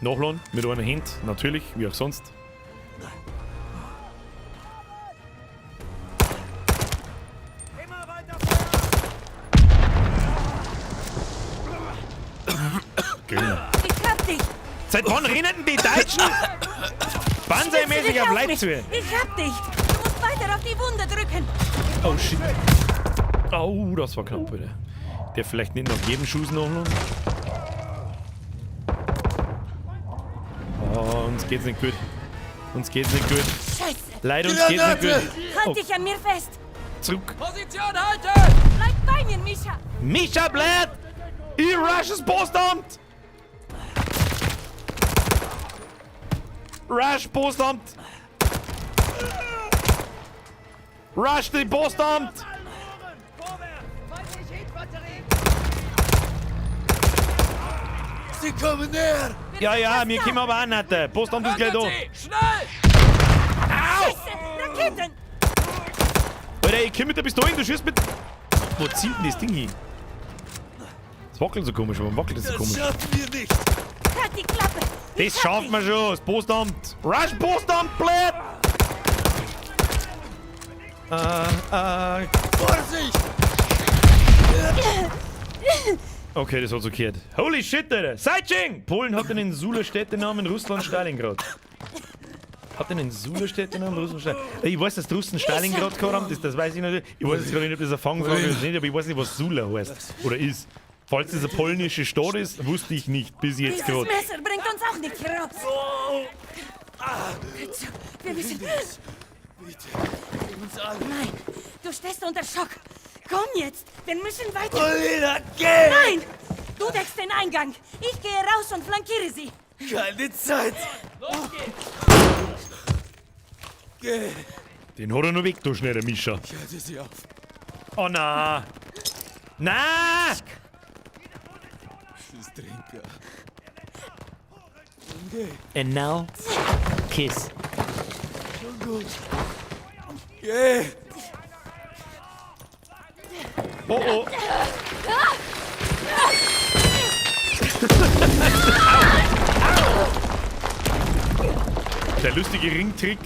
Nachladen mit einer Hand, natürlich, wie auch sonst. Genau. Ich hab dich! Seit wann rennen die Deutschen Banzai-mäßig auf Leid zu? Ich hab dich! Du musst weiter auf die Wunde drücken! Oh shit. Oh, das war knapp, Alter. Der vielleicht nicht nach jedem Schuss nachladen. Oh, uns geht's nicht gut. Uns geht's nicht gut. Scheiße! Leider, uns geht's nicht gut. Halt dich an mir fest! Zurück. Position halten! Bleib bei mir, Misha! Misha, bleib! Ich rush das Postamt! Rush Postamt! Rush den Postamt! Sie kommen näher! Ja, wir kommen aber auch nicht. Postamt ist gleich da. Schnell! Scheiße! Raketen! Alter, ich komm mit der Pistole, du schießt mit... Wo zieht denn das Ding hin? Das wackelt so komisch, warum wackelt das so komisch? Das schaffen wir nicht! Halt die Klappe! Das schaffen wir schon, das Postamt! Rush Postamt, bleib! Vorsicht! Okay, das hat's okayt. Holy shit, Alter! Sightseeing! Polen hat einen Sula-Städtenamen, Russland Stalingrad. Hat einen Sula-Städtenamen, Russland Stalingrad. Ich weiß, dass die Russen Stalingrad gehabt haben, das weiß ich natürlich. Ich weiß jetzt gerade nicht, ob das eine Fangfrage ist oder nicht, aber ich weiß nicht, was Sula heißt. Oder ist. Falls das eine polnische Stadt ist, wusste ich nicht, bis jetzt gerade. Dieses Messer bringt uns auch nicht hier raus. Wir müssen... Bitte, uns alle. Nein, du stehst unter Schock. Komm jetzt, wir müssen weiter. Polina, geh! Nein! Du deckst den Eingang. Ich gehe raus und flankiere sie. Keine Zeit! Los geht's! Geh! Den hat er noch weg, du schneller Mischa. Ich halte sie auf. Oh na! Na! Sestrinka. And now, kiss. Schon gut. Geh! Oh oh! Der lustige Ringtrick.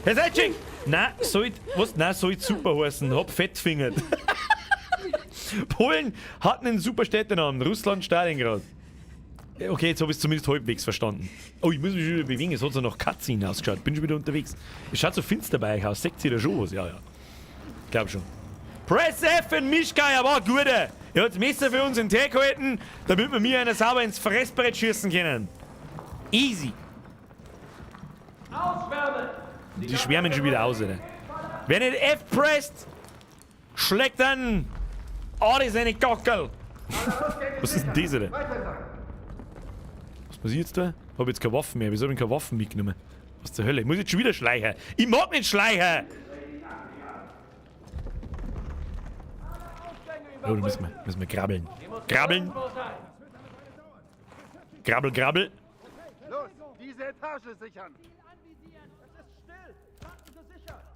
Herr Seitsching! Nein, sollte super heißen. Hab fettfingert. Polen hat einen super Städtenamen. Russland Stalingrad. Okay, jetzt habe ich es zumindest halbwegs verstanden. Oh, ich muss mich schon wieder bewegen. Es hat so nach Cutscene ausgeschaut. Bin schon wieder unterwegs. Es schaut so finster bei euch aus. Seht ihr da schon was? Ja. Glaub schon. Press F in Mischka, ja war gut. Er hat das Messer für uns in den Tee gehalten, damit wir mir einer sauber ins Fressbrett schießen können. Easy. Ausschwärmen! Die schwärmen schon wieder aus, oder? Wer nicht F presst, schlägt dann Ari seine Gockel. Was ist denn das, oder? Was passiert jetzt da? Hab jetzt keine Waffen mehr. Wieso hab ich keine Waffen mitgenommen? Was zur Hölle? Ich muss jetzt schon wieder schleichen. Ich mag nicht schleichen! Oh, da müssen wir krabbeln. Krabbeln! Krabbel, krabbel! Los, diese Etage sichern!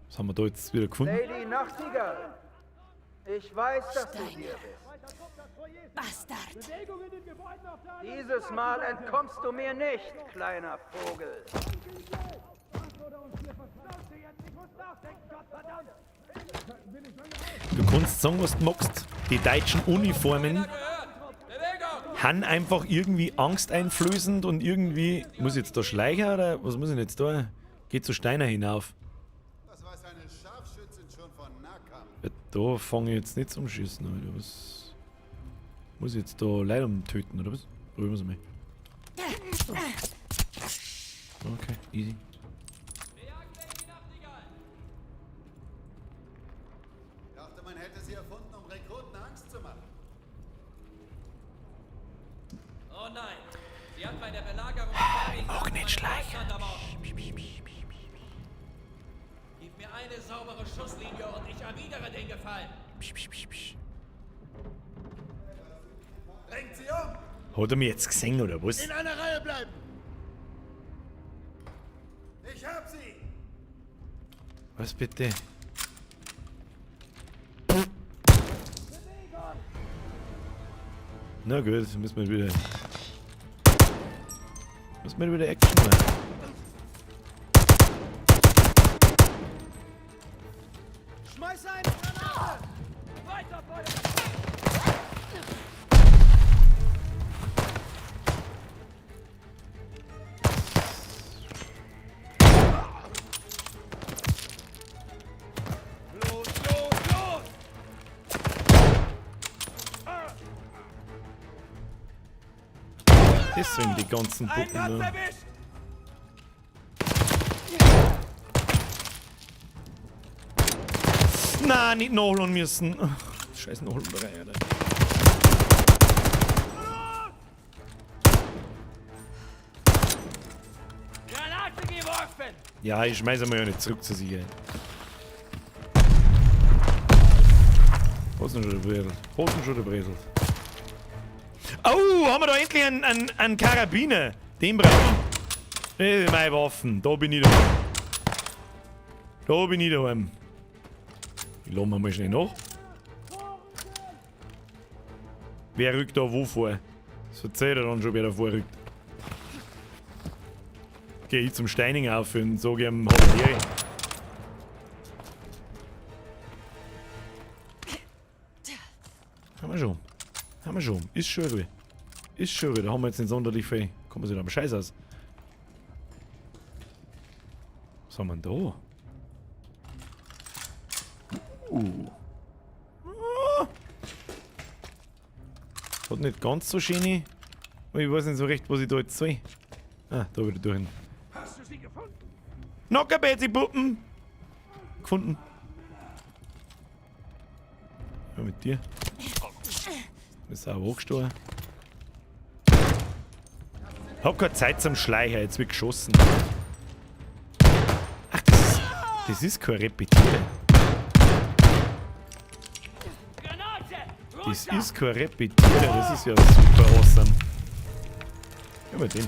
Was haben wir da jetzt wieder gefunden? Lady Nachtigall, ich weiß, dass du hier bist. Bastard! Dieses Mal entkommst du mir nicht, kleiner Vogel. Du kannst sagen, was du magst. Die deutschen Uniformen haben einfach irgendwie angsteinflößend und irgendwie... Muss ich jetzt da schleichen oder was muss ich jetzt da? Geht zu Steiner hinauf. Ja, da fange ich jetzt nicht zum Schießen, Alter. Was... Muss ich jetzt da Leute töten, oder was? Probieren wir es mal. Okay, easy. Ich dachte, man hätte sie erfunden, um Rekruten Angst zu machen. Oh nein, sie hat bei der Belagerung... Auch nicht. nicht schleichen. Gib mir eine saubere Schusslinie und ich erwidere den Gefallen. Bringt sie um! Hat er mich jetzt gesehen, oder was? In einer Reihe bleiben! Ich hab sie! Was bitte? Na gut, müssen wir wieder Action machen. Schmeiß eine Granate! Weiter Feuer! Deswegen die ganzen Puppen. Ne? Nein, nicht nachholen müssen. Scheiß Nachholenberei, Alter. Granate geworfen! Ja, ich schmeiß mal ja nicht zurück zu sich. Hosen schon gebreselt. Oh, haben wir da endlich einen Karabiner? Den brauchen wir. Meine Waffen, da bin ich daheim. Ich lasse mir mal schnell nach. Wer rückt da wo vor? Das erzählt er dann schon, wer da vorrückt. Geh ich zum Steining auf und sage ihm Hallo. Haben wir schon. Ist schon ruhig. Da haben wir jetzt nicht sonderlich viel. Kommen wir sich da am Scheiß aus. Was haben wir denn da? Hat nicht ganz so schöne. Aber ich weiß nicht so recht, was ich da jetzt soll. Ah, da wieder durch. Hast du sie gefunden? Nockerbetsy-Puppen! Gefunden. Ja, mit dir. Ist auch hochgestoßen. Hab keine Zeit zum Schleichen, jetzt wird geschossen. Ach, das ist kein Repetiere. Das ist kein Repetiere, das ist ja super awesome. Ja, mal den.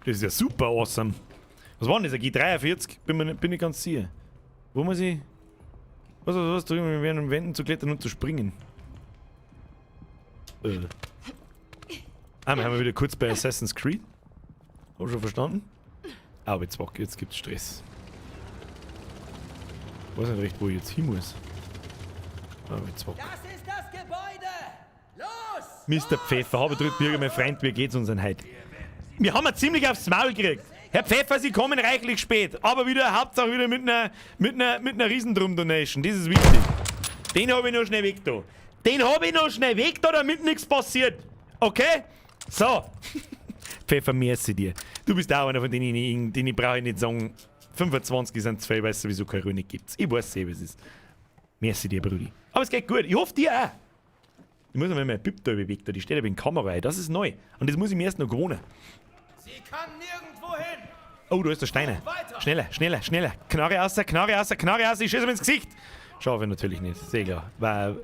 Das ist ja super awesome. Was war denn das? Ein G43? Bin ich ganz sicher. Wo muss ich... Was drüben während Wänden zu klettern und zu springen? Ah, wir haben wieder kurz bei Assassin's Creed. Hab ich schon verstanden? Aber jetzt gibt's Stress. Ich weiß nicht recht, wo ich jetzt hin muss. Aber jetzt Das ist das Gebäude! Los! Mr. Pfeffer, habe Bürger, mein Freund, wie geht's uns denn heute? Wir haben ziemlich aufs Maul gekriegt. Herr Pfeffer, Sie kommen reichlich spät, aber wieder, Hauptsache wieder mit einer Riesendrum-Donation. Das ist wichtig. Den habe ich noch schnell weg da. Damit nichts passiert. Okay? So. Pfeffer, merci dir. Du bist auch einer von denen, ich brauche nicht sagen, 25 sind zu viel, weil es sowieso keine Ruhe gibt. Ich weiß eh, was es ist. Merci dir, Brudi. Aber es geht gut. Ich hoffe, dir auch. Ich muss mir meine Pip da bewegen, die steht aber in Kamera ein. Das ist neu. Und das muss ich mir erst noch gewohnen. Sie kann nirgendwo hin! Oh, da ist der Steiner. Schneller. Knarre raus, ich schieße ihm ins Gesicht. Schaffe ich natürlich nicht, sehr klar. Weil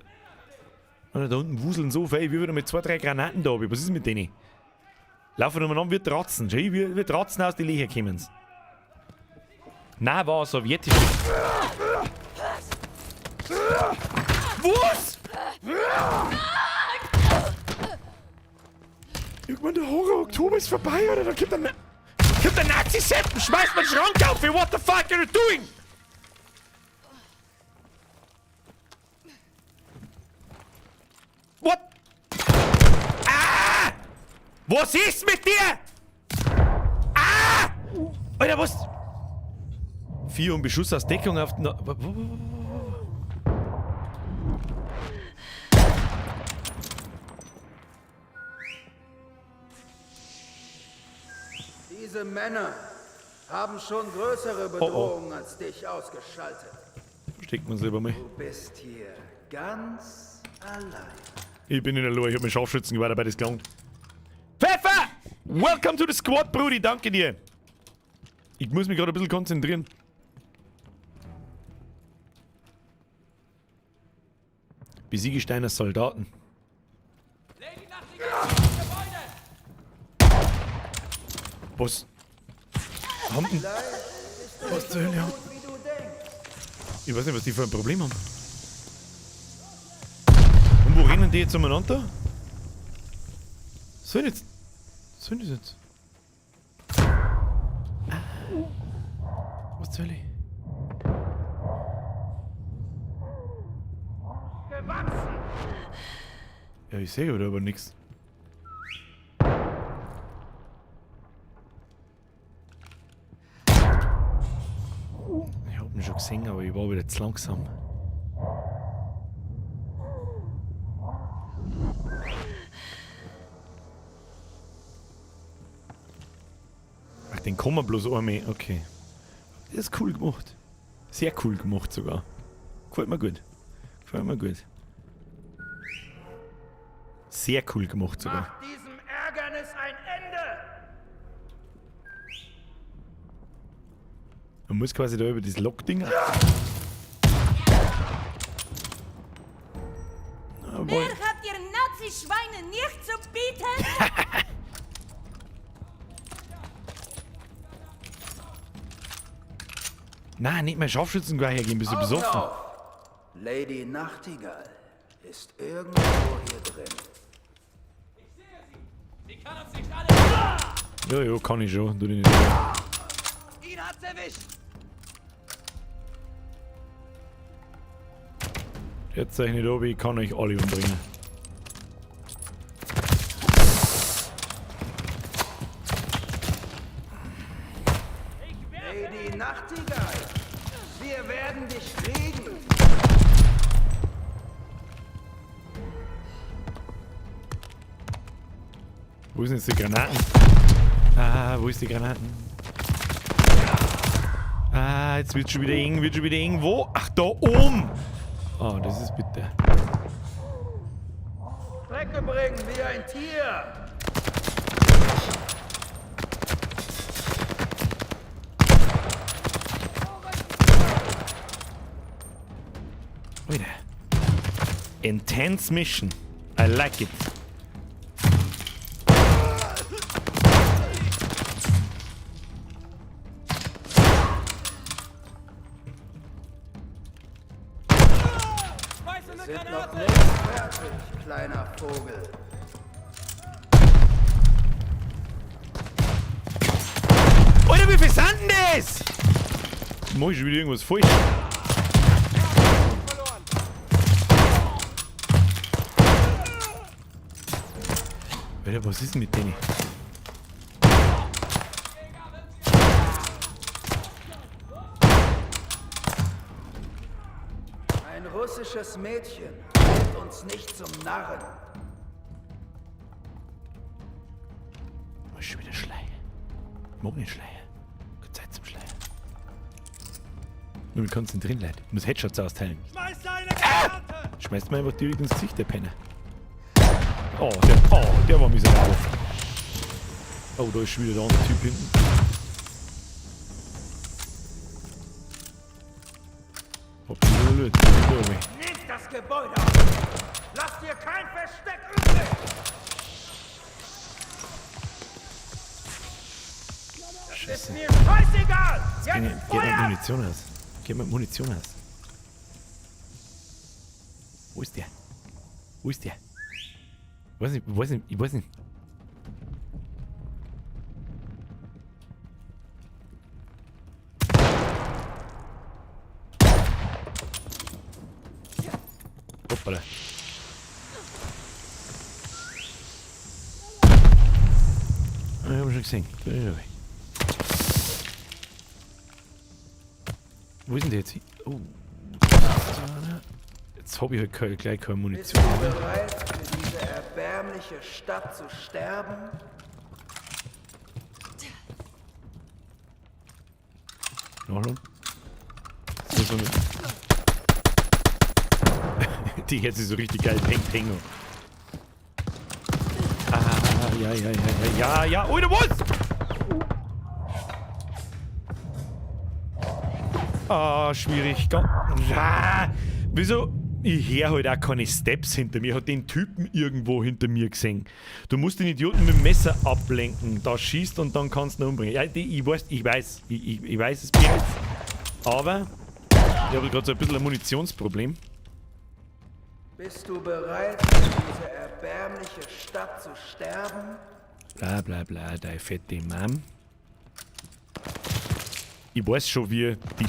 da unten wuseln so viel, wie wieder mit 2, 3 Granaten da habe. Was ist mit denen? Laufen umeinander wie Tratzen. Schau, wie Tratzen aus den Löchern kommen. Nein, war sowjetisch. Was? Irgendwann der Horror-Oktober ist vorbei, oder? Da kommt der Nazi-Sepp und schmeißt meinen Schrank auf. What the fuck are you doing? What? Ah! Was ist mit dir? Ah! Alter, was? 4 und Beschuss aus Deckung auf... Diese Männer haben schon größere Bedrohungen als dich ausgeschaltet. Versteckt man selber mal. Du bist hier ganz allein. Ich bin in der Lohr, ich hab mein Scharfschützengewehr dabei, das gelangt. Welcome to the squad, Brudi. Danke dir. Ich muss mich gerade ein bisschen konzentrieren. Besiege Steiners Soldaten. Was? Haben die... Was zur Hölle? Ich weiß nicht, was die für ein Problem haben. Und wo rennen die jetzt umeinander? Was soll das jetzt? Was zur Hölle? Ja, ich sehe aber nichts. Ich hab ihn schon gesehen, aber ich war wieder zu langsam. Ach, den kann man bloß einmal. Okay. Das ist cool gemacht. Sehr cool gemacht sogar. Gefällt mir gut. Sehr cool gemacht sogar. Macht diesem Ärgernis ein Ende! Man muss quasi da über das Lockding. Mehr habt ihr Nazi-Schweine nicht zu bieten? Nein, nicht mehr Scharfschützengewehr hergeben, bist du besoffen. Lady Nachtigall ist irgendwo hier drin. Sie kann uns nicht alle... Ja, kann ich schon. Du nicht. Ihn hat's erwischt! Jetzt zeige ich nicht, ob ich kann euch alle umbringen. Lady Nachtigall, wir werden dich kriegen. Wo sind jetzt die Granaten? Wo ist die Granaten? Jetzt wird schon wieder eng, Wo? Ach, da oben! Oh, das ist bitter. Strecke bringen wie ein Tier! Wait. Intense mission. I like it. Sind noch nicht fertig, kleiner Vogel. Alter, wie viel sind denn das? Mach ich schon wieder irgendwas falsch? Alter, was ist denn mit denen? Ein russisches Mädchen hält uns nicht zum Narren. Mach schon wieder Schleier. Mach nicht Schleier. Keine Zeit zum Schleier. Nur mit konzentrieren, Leute. Ich muss Headshots austeilen. Schmeiß deine Granate! Schmeißt mir einfach direkt ins Gesicht, der Penner. Oh, der war miserabel. Oh, da ist schon wieder der andere Typ hinten. Nehmt das Gebäude auf! Lasst ihr kein Versteck übrig! Das ist mir scheißegal! Jetzt Geht mit Munition aus. Geht mit Munition aus. Wo ist der? Wo ist der? Ich weiß nicht. Hoppala. Ich hab ihn schon gesehen. Wo ist denn der jetzt? Oh. Jetzt hab ich halt gleich keine Munition. Bist du bereit, für diese erbärmliche Stadt zu sterben? Noch. So eine die hätte sich so richtig geil Peng. Ja. Alter, was? Ah, schwierig. Wieso? Ich höre halt auch keine Steps hinter mir. Ich habe den Typen irgendwo hinter mir gesehen. Du musst den Idioten mit dem Messer ablenken. Da schießt und dann kannst du ihn umbringen. Ja, ich weiß, es bringt. Aber ich habe gerade so ein bisschen ein Munitionsproblem. Bist du bereit, für diese erbärmliche Stadt zu sterben? Bla, deine fette Mom. Ich weiß schon, wie die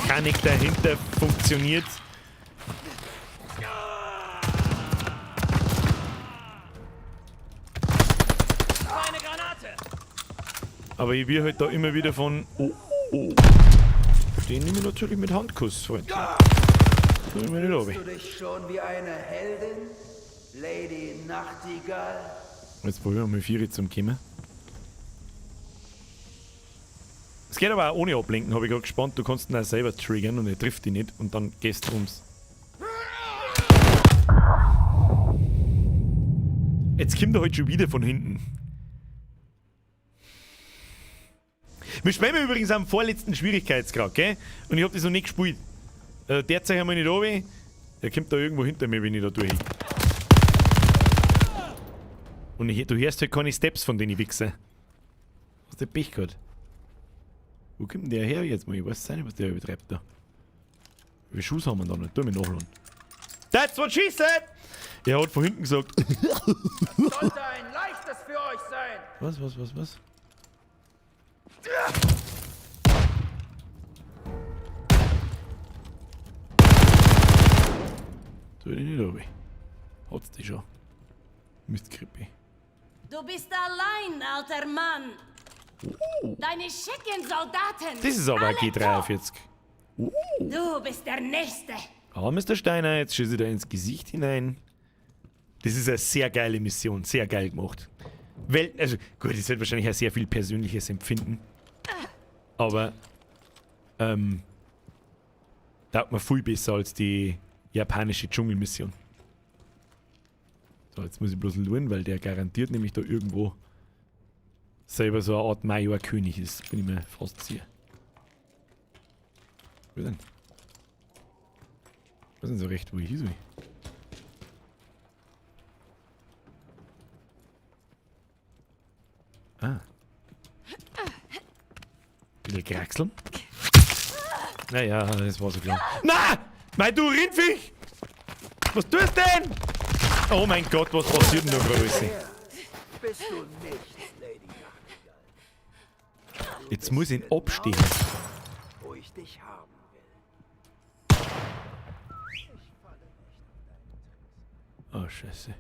Mechanik dahinter funktioniert. Aber ich will halt da immer wieder von... Oh. Den nehme ich natürlich mit Handkuss, Freund. Fühlst du dich schon wie eine Heldin, Lady Nachtigall? Jetzt probieren wir mal 4 zum Kommen. Es geht aber auch ohne Ablenken, habe ich gerade gespannt. Du kannst ihn auch selber triggern und er trifft dich nicht und dann gehst du ums. Jetzt kommt er halt schon wieder von hinten. Wir spielen übrigens am vorletzten Schwierigkeitsgrad, gell? Und ich hab das noch nicht gespielt. Der zeigt einmal nicht runter. Der kommt da irgendwo hinter mir, wenn ich da durch. Und du hörst halt keine Steps von denen Wichser. Was der Pech gehabt? Wo kommt denn der her jetzt mal? Ich weiß nicht, was der übertreibt da. Wie viele Schuss haben wir da noch? Tu mir nachladen. That's what she said! Er hat von hinten gesagt. Sollte ein leichtes für euch sein! Was? Tu dich nicht runter. Hat's dich schon. Mistkrippe. Du bist allein, alter Mann. Deine schicken Soldaten. Das ist aber ein G43. Du bist der Nächste. Aber Mr. Steiner, jetzt schieße ich da ins Gesicht hinein. Das ist eine sehr geile Mission, sehr geil gemacht. Also gut, es wird wahrscheinlich auch sehr viel persönliches Empfinden. Aber, taugt mir viel besser als die japanische Dschungelmission. So, jetzt muss ich bloß schauen, weil der garantiert nämlich da irgendwo selber so eine Art Major-König ist. Bin ich mir fast sicher. Wo denn? Ich weiß nicht so recht, wo ich hin soll. Ah. Bisschen kraxeln. Naja, das war so klar. Na! Mein du Rindviech! Was tust du denn? Oh mein Gott, was passiert denn da gerade? Bist du nicht, Lady Nachtigall? Jetzt muss ich ihn abstehen. Wo ich dich haben will. Oh, Scheiße.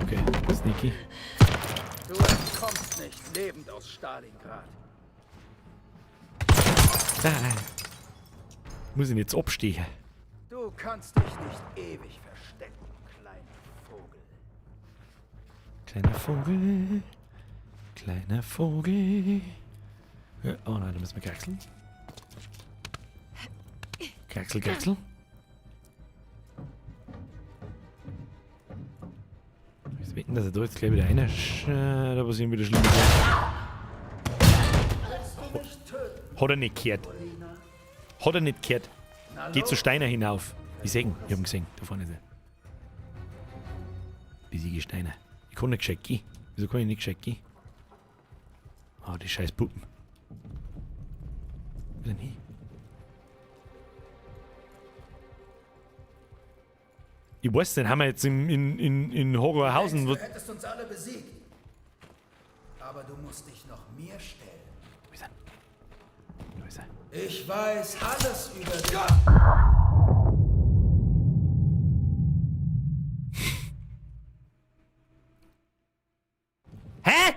Okay, sneaky. Du entkommst nicht lebend aus Stalingrad. Nein. Muss ihn jetzt abstehen. Du kannst dich nicht ewig verstecken, kleiner Vogel. Kleiner Vogel. Kleiner Vogel. Ja, oh nein, da müssen wir kraxeln. Kraxel. Ich wetten, dass er da jetzt gleich wieder einer da passieren wieder schlimm. Hat er nicht gehört. Geht zu Steiner hinauf. Ich sehe ihn. Ich hab ihn gesehen. Da vorne ist er. Besiege Steiner. Ich kann nicht gescheit gehen. Wieso kann ich nicht gescheit gehen? Ah, die scheiß Puppen. Wo ist denn hin? Ich weiß nicht, haben wir jetzt in Horrorhausen... Du hättest uns alle besiegt. Aber du musst dich noch mir stellen. Wo ist er? Ich weiß alles über dich. Hä?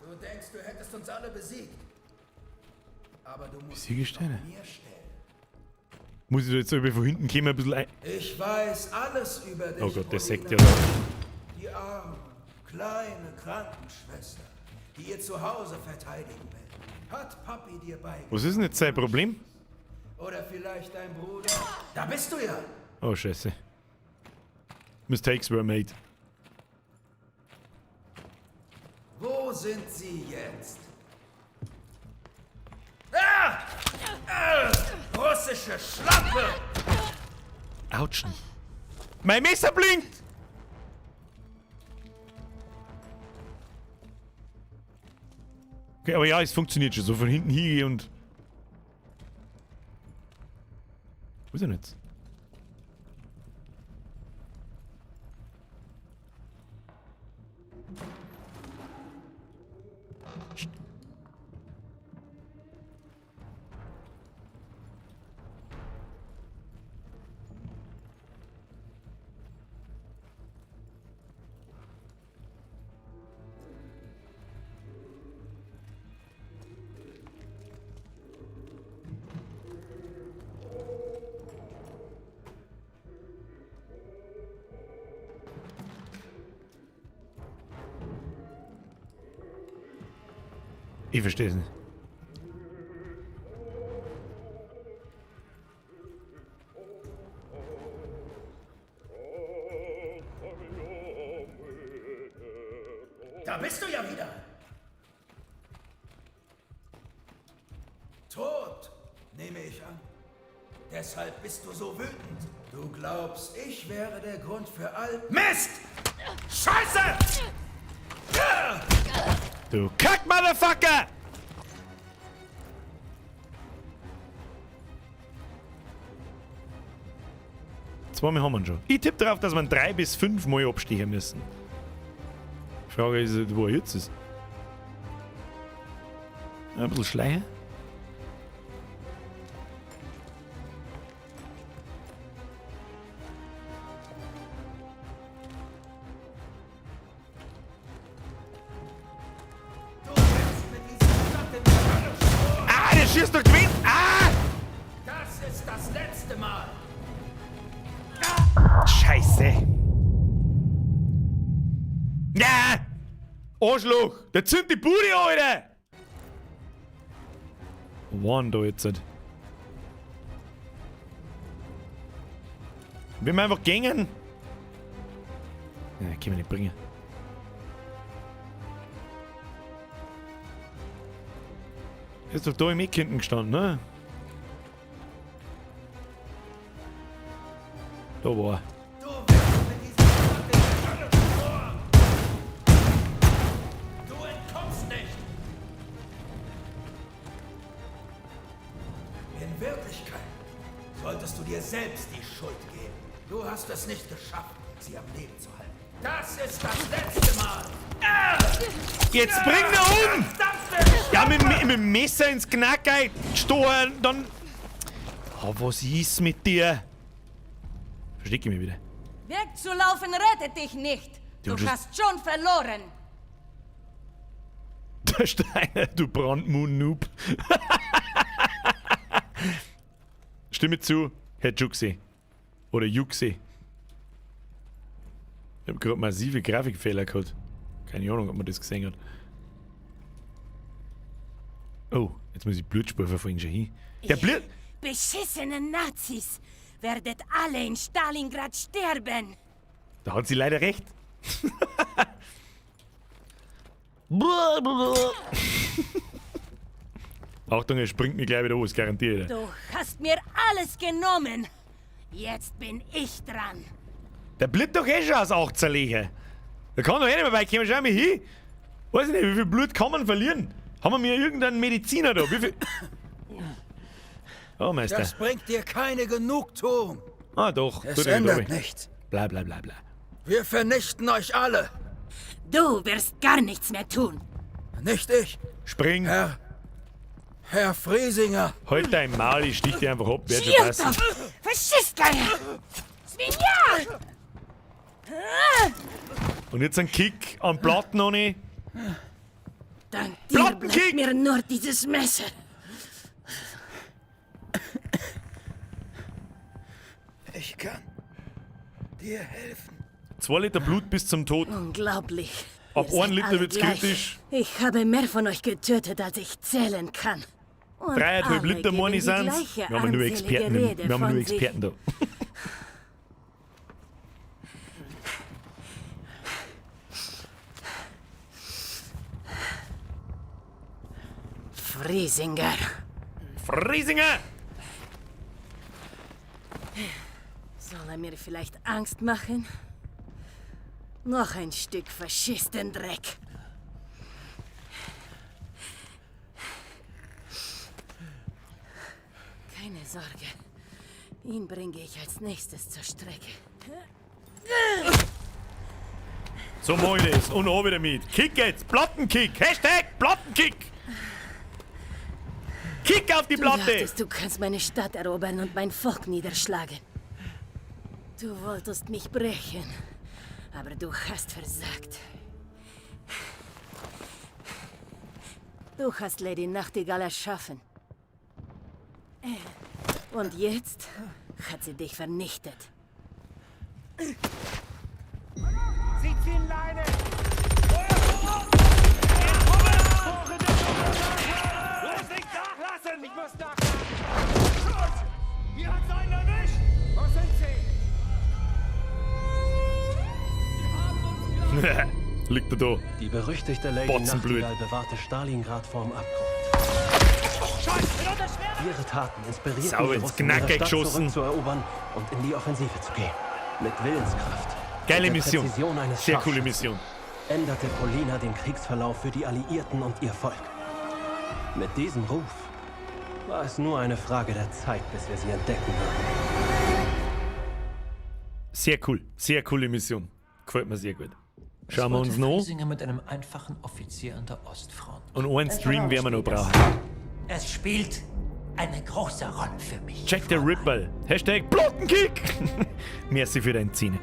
Du denkst, du hättest uns alle besiegt. Aber du musst Besiege dich noch Steine. mir stellen. Muss ich da jetzt irgendwie von hinten kommen, ein bisschen ein... Ich weiß alles über dich. Oh Gott, der sagt ja Olina. da. Die arme, kleine Krankenschwester, die ihr Zuhause verteidigen will. Hat Papi dir beigebracht? Was ist denn jetzt sein Problem? Oder vielleicht dein Bruder? Da bist du ja. Oh, scheiße. Mistakes were made. Wo sind sie jetzt? Russische Schlampe! Autschen. Mein Messer blinkt! Okay, aber ja, es funktioniert schon. So von hinten hingehen und... Wo ist er denn jetzt? Ich verstehe es nicht. Da bist du ja wieder. Tot, nehme ich an. Deshalb bist du so wütend. Du glaubst, ich wäre der Grund für all... Mist! Scheiße! Du Kack-Motherfucker! Zweimal haben wir ihn schon. Ich tippe darauf, dass wir 3 bis 5 Mal abstechen müssen. Die Frage ist, wo er jetzt ist. Ein bisschen schleichen. Schießt doch gewinnt! Ah! Das ist das letzte Mal! Scheiße! Ja! Arschloch! Der zündet die Bude, Alter! One da jetzt. Will man einfach gängen? Ja, können wir nicht bringen. Ist doch da im Eck hinten gestanden, ne? Da war er. Du entkommst nicht! In Wirklichkeit solltest du dir selbst die Schuld geben. Du hast es nicht geschafft, sie am Leben zu halten. Das ist das letzte Mal! Jetzt bring ihn um! Ja, mit dem Messer ins Knack gestoßen, dann... Oh, was ist mit dir? Verstecke mich wieder. Wegzulaufen rettet dich nicht. Du hast schon verloren. Der Steiner, du Brandmund-Noob. Stimme zu, hätte schon gesehen. Oder Juxi. Ich hab gerade massive Grafikfehler gehabt. Keine Ahnung, ob man das gesehen hat. Oh, jetzt muss ich Blutspur verfolgen, schon hin. Der Blut... Beschissene Nazis! Werdet alle in Stalingrad sterben! Da hat sie leider recht. Achtung, er springt mir gleich wieder los, garantiert. Du hast mir alles genommen. Jetzt bin ich dran. Der bleibt doch eh schon aus 18 Legen. Da kann doch eh nicht mehr weit kommen. Schau mal hin. Weiß ich nicht, wie viel Blut kann man verlieren? Haben wir mir irgendeinen Mediziner da? Wie viel... Oh, Meister. Das bringt dir keine Genugtuung. Ah, doch. Es ändert nichts. Bla, bla, bla, bla. Wir vernichten euch alle. Du wirst gar nichts mehr tun. Nicht ich. Spring. Herr Friesinger. Halt dein Maul, ich stich dir einfach ab. Wird schon passen. Faschistgeier! Svinja! Und jetzt ein Kick am Platten noch nicht. Dank dir bleibt mir nur dieses Messer. Ich kann dir helfen. 2 Liter Blut bis zum Tod. Unglaublich. Ab 1 Liter wird's gleich. kritisch. Ich habe mehr von euch getötet, als ich zählen kann. Und 3,5 alle Liter Money geben die sind's. gleiche Wir haben nur armselige Experten, Rede wir haben von nur sich. Experten da. Friesinger. Friesinger! Soll er mir vielleicht Angst machen? Noch ein Stück Faschistendreck. Keine Sorge. Ihn bringe ich als nächstes zur Strecke. So moin es. Und auch wieder mit. Kick jetzt. Plattenkick. Hashtag Plattenkick. Kick auf die Platte. Du dachtest, du kannst meine Stadt erobern und mein Volk niederschlagen. Du wolltest mich brechen, aber du hast versagt. Du hast Lady Nachtigall erschaffen. Und jetzt hat sie dich vernichtet. Sie ziehen Leine! Lass nicht nachlassen! Ich muss nachlassen! Schutz! Hier hat's einen erwischt! Wo sind sie? Liegt er da. Die berüchtigte Lady Botzenblöd. Nachtigall bewahrte Stalingrad vorm Abgrund. Ihre Taten inspirierten Sau die ins Russen, ihre Knacke Stadt geschossen. zurückzuerobern und in die Offensive zu gehen. Mit Willenskraft. Geile und der Mission. Präzision eines Sehr coole Scharfschützen Mission. änderte Polina den Kriegsverlauf für die Alliierten und ihr Volk. Mit diesem Ruf war es nur eine Frage der Zeit, bis wir sie entdecken würden. Sehr cool. Sehr coole Mission. Gefällt mir sehr gut. Schauen wir uns noch. Friesinger mit einem einfachen Offizier an der Ostfront. Und einen Stream werden wir noch brauchen. Es spielt eine große Rolle für mich. Jack the Ripper. Hashtag Plattenkick. Merci für deinen Zehner.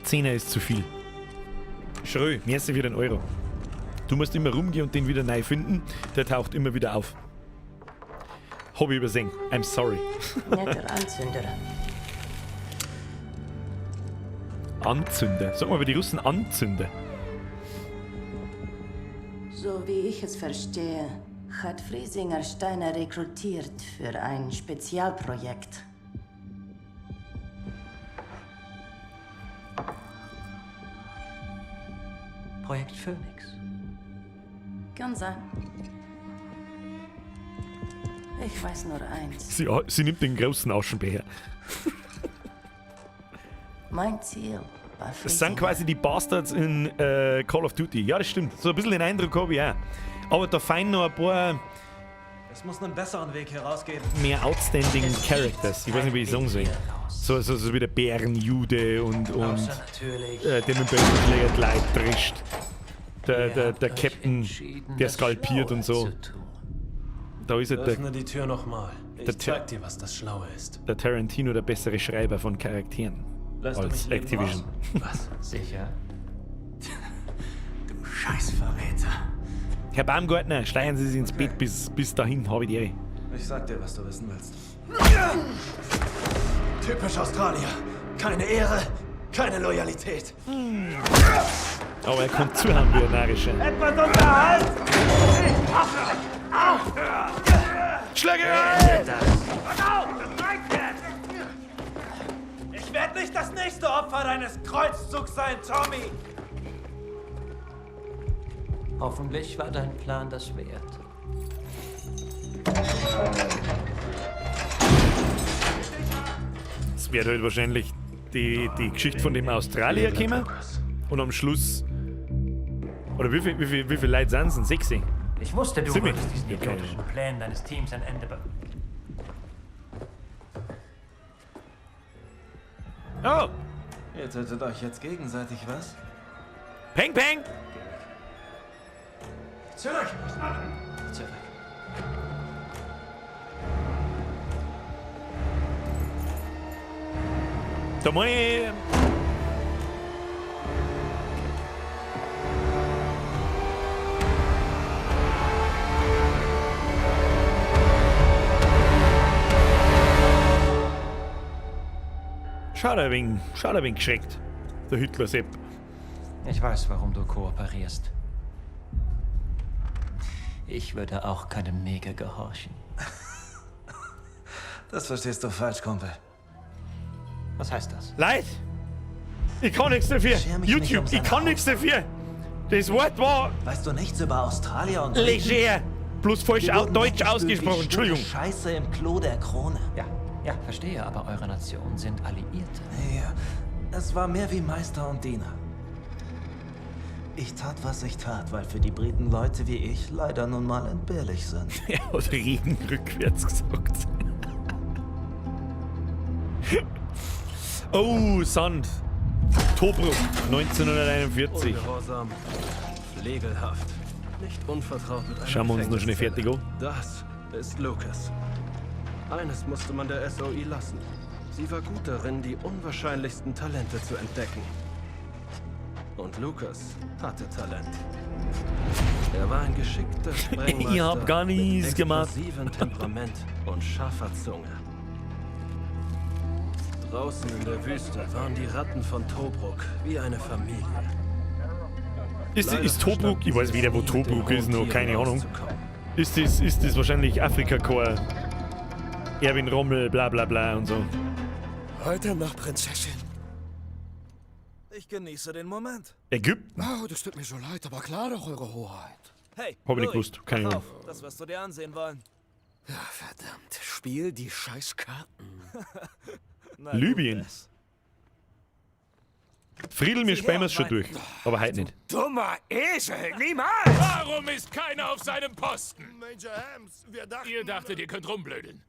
Zehner ist zu viel. Schrö, merci für den Euro. Du musst immer rumgehen und den wieder neu finden. Der taucht immer wieder auf. Hab ich übersehen. I'm sorry. Netter Anzünder. Anzünder. Sag mal, wie die Russen Anzünder. So wie ich es verstehe, hat Friesinger Steiner rekrutiert für ein Spezialprojekt. Projekt Phoenix. Kann sein. Ich weiß nur eins. Sie nimmt den großen Aschenbecher. Mein Ziel war Das Friesinger. sind quasi die Bastards in Call of Duty. Ja, das stimmt. So ein bisschen den Eindruck habe ich auch. Aber da fein noch ein paar Es muss einen besseren Weg herausgeben. mehr outstanding Characters. Ich weiß nicht, wie ich sagen soll. So wie der Bärenjude und der mit dem Baseballschläger die Leute drischt. Der Captain, der skalpiert und so. Da ist er Öffne die Tür nochmal. Ich der zeig dir, was das Schlaue ist. der Tarantino, der bessere Schreiber von Charakteren. Lässt du Als mich leben Activision. Was? Sicher? Du Scheißverräter. Herr Baumgartner, schleichen Sie sich ins Bett, bis dahin habe ich die Ehre. Ich sag dir, was du wissen willst. Typisch Australier. Keine Ehre, keine Loyalität. Aber er kommt zuhauen wie ein Narischer. Etwas Unterhalt! Schlägerei! Ich werde nicht das nächste Opfer deines Kreuzzugs sein, Tommy. Hoffentlich war dein Plan das wert. Es wird halt wahrscheinlich die Geschichte von dem Australier kommen. Und am Schluss. Oder wie viele Leute sind es? 6? Ich wusste, du Sind wir? würdest diesen Ja, keine idiotischen Plänen deines Teams ein Ende Oh! Ihr tötet euch jetzt gegenseitig, was? Peng, peng! Zurück! Zurück. Da muss ich. Schaut ein wenig geschreckt. Der Hitler-Sepp. Ich weiß, warum du kooperierst. Ich würde auch keinem Neger gehorchen. Das verstehst du falsch, Kumpel. Was heißt das? Leid! Ich kann nichts dafür! YouTube, ich kann nichts dafür! Das Wort war... Weißt du nichts über Australier und... Leger! Bloß falsch deutsch ausgesprochen, Entschuldigung. Scheiße im Klo der Krone. Ja, verstehe, aber eure Nationen sind Alliierte. Ja, es war mehr wie Meister und Diener. Ich tat, was ich tat, weil für die Briten Leute wie ich leider nun mal entbehrlich sind. Er hat Regen rückwärts gesagt. Oh, Sand. Tobruk, 1941. Ungehorsam, pflegelhaft, nicht unvertraut mit einem Schauen wir uns noch schnell fertig an. Das ist Lucas. Eines musste man der SOI lassen. Sie war gut darin, die unwahrscheinlichsten Talente zu entdecken. Und Lucas hatte Talent. Er war ein geschickter Sprengmeister Ich hab gar nichts mit gemacht. explosivem Temperament und scharfer Zunge. Draußen in der Wüste waren die Ratten von Tobruk wie eine Familie. Ist Tobruk, ich weiß weder wo Tobruk ist, noch keine Ahnung. Ist das wahrscheinlich Afrika-Korps, Erwin Rommel, bla bla bla und so. Heute noch, Prinzessin. Ich genieße den Moment. Ägypten? Oh, das tut mir so leid, aber klar doch, Eure Hoheit. Hey, hab ich nicht gewusst, keine Ahnung. Das wirst du dir ansehen wollen. Ja, verdammt. Spiel die Scheißkarten. Libyen. Friedel, mir spähen wir's schon durch. Aber heute nicht. Dummer Esel, niemals! Warum ist keiner auf seinem Posten? Major Hams, wir dachten... Ihr dachtet, ihr könnt rumblödeln.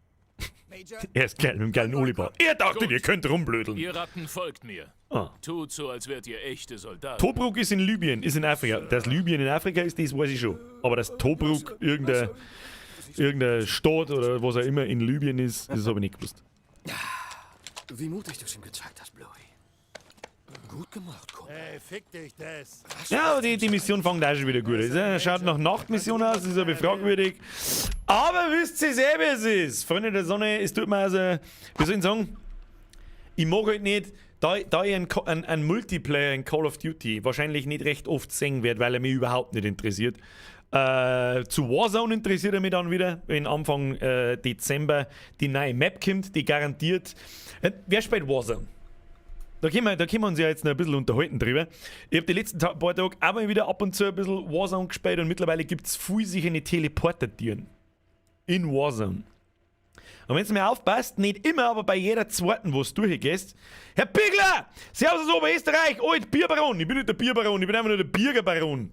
Er ist geil mit dem geilen Oliver. Ihr dachtet, ihr könnt rumblödeln. Ihr Ratten folgt mir. Ah. Tut so, als wärt ihr echte Soldaten. Tobruk ist in Libyen, ist in Afrika. Dass Libyen in Afrika ist, das weiß ich schon. Aber dass Tobruk irgendein Staat oder was auch immer in Libyen ist, das habe ich nicht gewusst. Wie mutig du es ihm gezeigt hast, Bluey. Gut gemacht, Kumpel. Ey, fick dich, das. Ja, aber die Mission fängt auch schon wieder gut an. Schaut nach Nachtmission aus, ist aber fragwürdig. Aber wisst ihr selber, wie es ist. Freunde der Sonne, es tut mir also, wie soll ich sagen, ich mag halt nicht, da ich einen Multiplayer in Call of Duty wahrscheinlich nicht recht oft sehen werde, weil er mich überhaupt nicht interessiert. Zu Warzone interessiert er mich dann wieder, wenn Anfang Dezember die neue Map kommt, die garantiert... wer spielt Warzone? Da können wir uns ja jetzt noch ein bisschen unterhalten drüber. Ich habe die letzten paar Tage auch mal wieder ab und zu ein bisschen Warzone gespielt und mittlerweile gibt es viel sich eine Teleporter-Tieren. In Warzone. Und wenn du mir aufpasst, nicht immer, aber bei jeder zweiten, wo du durchgehst, Herr Bigler! Servus aus Oberösterreich! Alt Bierbaron! Ich bin nicht der Bierbaron, ich bin einfach nur der Biergerbaron.